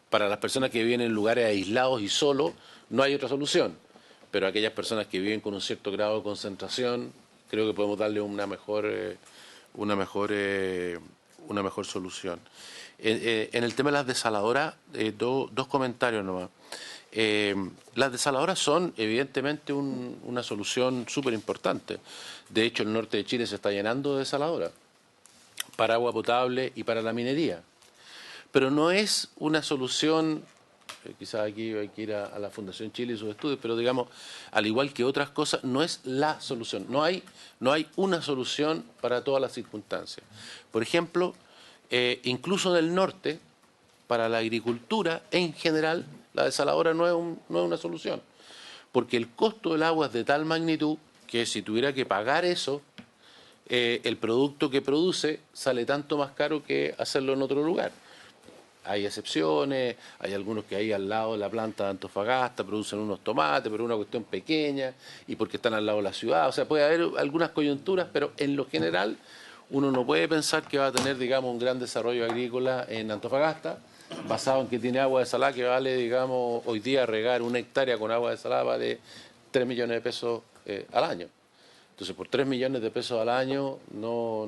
para las personas que viven en lugares aislados y solos, no hay otra solución. Pero a aquellas personas que viven con un cierto grado de concentración, creo que podemos darle una mejor solución. En el tema de las desaladoras, dos comentarios nomás. Las desaladoras son evidentemente una solución súper importante. De hecho, el norte de Chile se está llenando de desaladoras para agua potable y para la minería. Pero no es una solución, quizás aquí hay que ir a la Fundación Chile y sus estudios, pero digamos, al igual que otras cosas, no es la solución. No hay una solución para todas las circunstancias. Por ejemplo, incluso en el norte, para la agricultura en general, la desaladora no es una solución, porque el costo del agua es de tal magnitud que si tuviera que pagar eso, el producto que produce sale tanto más caro que hacerlo en otro lugar. Hay excepciones, hay algunos que ahí al lado de la planta de Antofagasta producen unos tomates, pero una cuestión pequeña, y porque están al lado de la ciudad. O sea, puede haber algunas coyunturas, pero en lo general uno no puede pensar que va a tener, digamos, un gran desarrollo agrícola en Antofagasta, basado en que tiene agua desalada que vale, digamos, hoy día regar 1 hectárea con agua desalada vale 3 millones de pesos al año. Entonces, por 3 millones de pesos al año los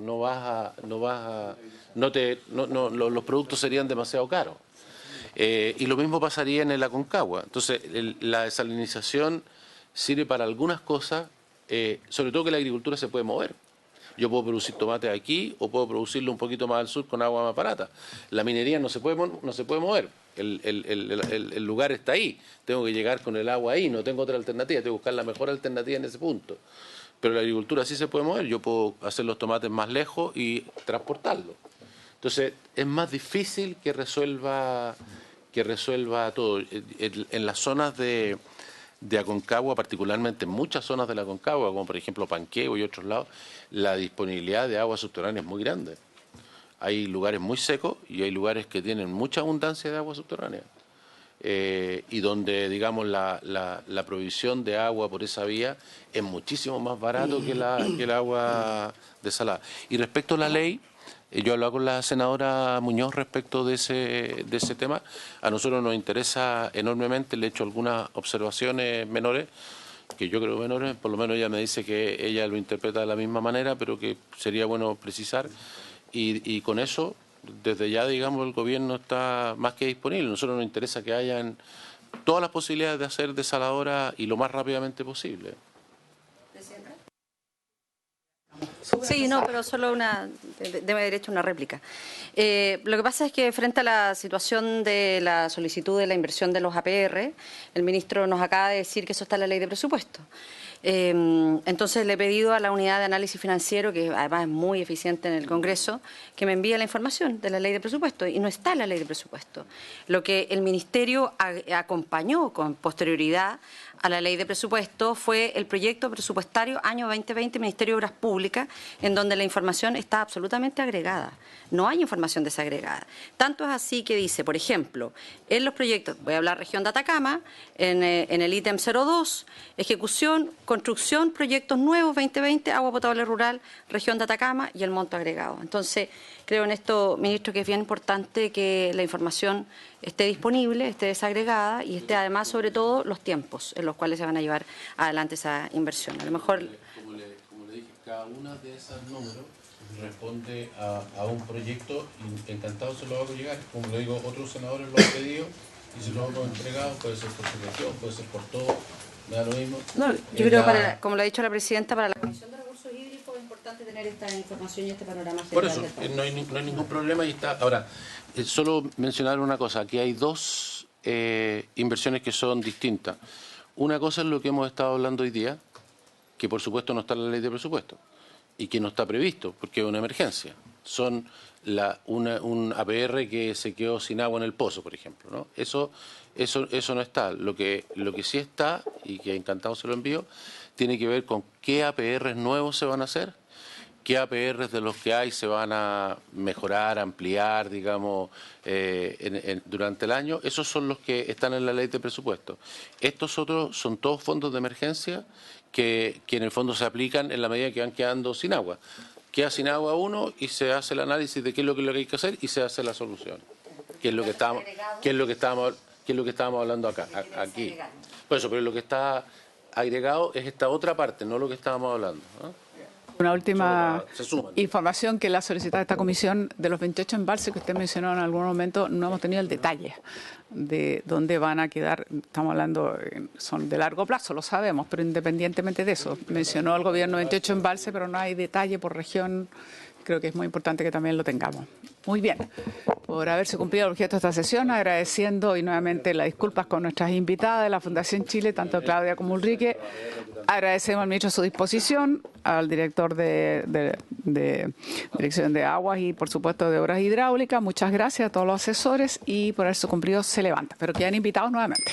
productos serían demasiado caros. Y lo mismo pasaría en el Aconcagua. Entonces, la desalinización sirve para algunas cosas, sobre todo que la agricultura se puede mover. Yo puedo producir tomate aquí o puedo producirlo un poquito más al sur con agua más barata. La minería no se puede mover. El lugar está ahí. Tengo que llegar con el agua ahí. No tengo otra alternativa. Tengo que buscar la mejor alternativa en ese punto. Pero la agricultura sí se puede mover. Yo puedo hacer los tomates más lejos y transportarlos. Entonces, es más difícil que resuelva todo. En las zonas de Aconcagua, particularmente en muchas zonas de la Aconcagua, como por ejemplo Panqueo y otros lados, la disponibilidad de agua subterránea es muy grande. Hay lugares muy secos y hay lugares que tienen mucha abundancia de agua subterránea. Y donde, digamos, la provisión de agua por esa vía es muchísimo más barato que el agua desalada. Y respecto a la ley, yo hablaba con la senadora Muñoz respecto de ese tema. A nosotros nos interesa enormemente, le he hecho algunas observaciones menores, que yo creo menores, por lo menos ella me dice que ella lo interpreta de la misma manera, pero que sería bueno precisar. Y con eso, desde ya, digamos, el gobierno está más que disponible. A nosotros nos interesa que hayan todas las posibilidades de hacer desaladora y lo más rápidamente posible.
Sí, no, pero solo debe derecho a una réplica. Lo que pasa es que frente a la situación de la solicitud de la inversión de los APR, el ministro nos acaba de decir que eso está en la ley de presupuesto. Entonces le he pedido a la unidad de análisis financiero, que además es muy eficiente en el Congreso, que me envíe la información de la ley de presupuesto, y no está en la ley de presupuesto. Lo que el Ministerio acompañó con posterioridad a la ley de presupuesto fue el proyecto presupuestario año 2020 Ministerio de Obras Públicas, en donde la información está absolutamente agregada. No hay información desagregada. Tanto es así que dice, por ejemplo, en los proyectos, voy a hablar región de Atacama, en el ítem 02, ejecución, construcción, proyectos nuevos 2020, agua potable rural, región de Atacama y el monto agregado. Entonces, creo en esto, ministro, que es bien importante que la información esté disponible, esté desagregada y esté además, sobre todo, los tiempos en los cuales se van a llevar adelante esa inversión. A lo mejor...
Como le dije, cada una de esas números responde a un proyecto y encantado se lo hago llegar. Como le digo, otros senadores lo han pedido y se lo hemos entregado, puede ser por su región, puede ser por todo, me da lo mismo.
No, yo creo que, como lo ha dicho la presidenta, para la Comisión de Recursos Hídricos es importante tener esta información y este panorama general.
Por eso, no hay ningún problema y está. Ahora, solo mencionar una cosa, aquí hay dos inversiones que son distintas. Una cosa es lo que hemos estado hablando hoy día, que por supuesto no está en la ley de presupuesto y que no está previsto porque es una emergencia. Son un APR que se quedó sin agua en el pozo, por ejemplo, ¿no? Eso no está. Lo que sí está, y que encantado se lo envío, tiene que ver con qué APRs nuevos se van a hacer, qué APRs de los que hay se van a mejorar, ampliar, digamos, durante el año. Esos son los que están en la ley de presupuesto. Estos otros son todos fondos de emergencia que en el fondo se aplican en la medida que van quedando sin agua. Queda sin agua uno y se hace el análisis de qué es lo que hay que hacer y se hace la solución. Que es lo que estábamos hablando acá, aquí. Por eso, pero lo que está agregado es esta otra parte, no lo que estábamos hablando, ¿no?
Una última información que la solicitada esta comisión: de los 28 embalses que usted mencionó en algún momento, no hemos tenido el detalle de dónde van a quedar. Estamos hablando, son de largo plazo, lo sabemos, pero independientemente de eso, mencionó el gobierno 28 embalses, pero no hay detalle por región. Creo que es muy importante que también lo tengamos. Muy bien, por haberse cumplido el objeto de esta sesión, agradeciendo y nuevamente las disculpas con nuestras invitadas de la Fundación Chile, tanto Claudia como Ulrike. Agradecemos al ministro a su disposición, al director de Dirección de Aguas y, por supuesto, de Obras Hidráulicas. Muchas gracias a todos los asesores y por haberse cumplido se levanta. Pero quedan invitados nuevamente.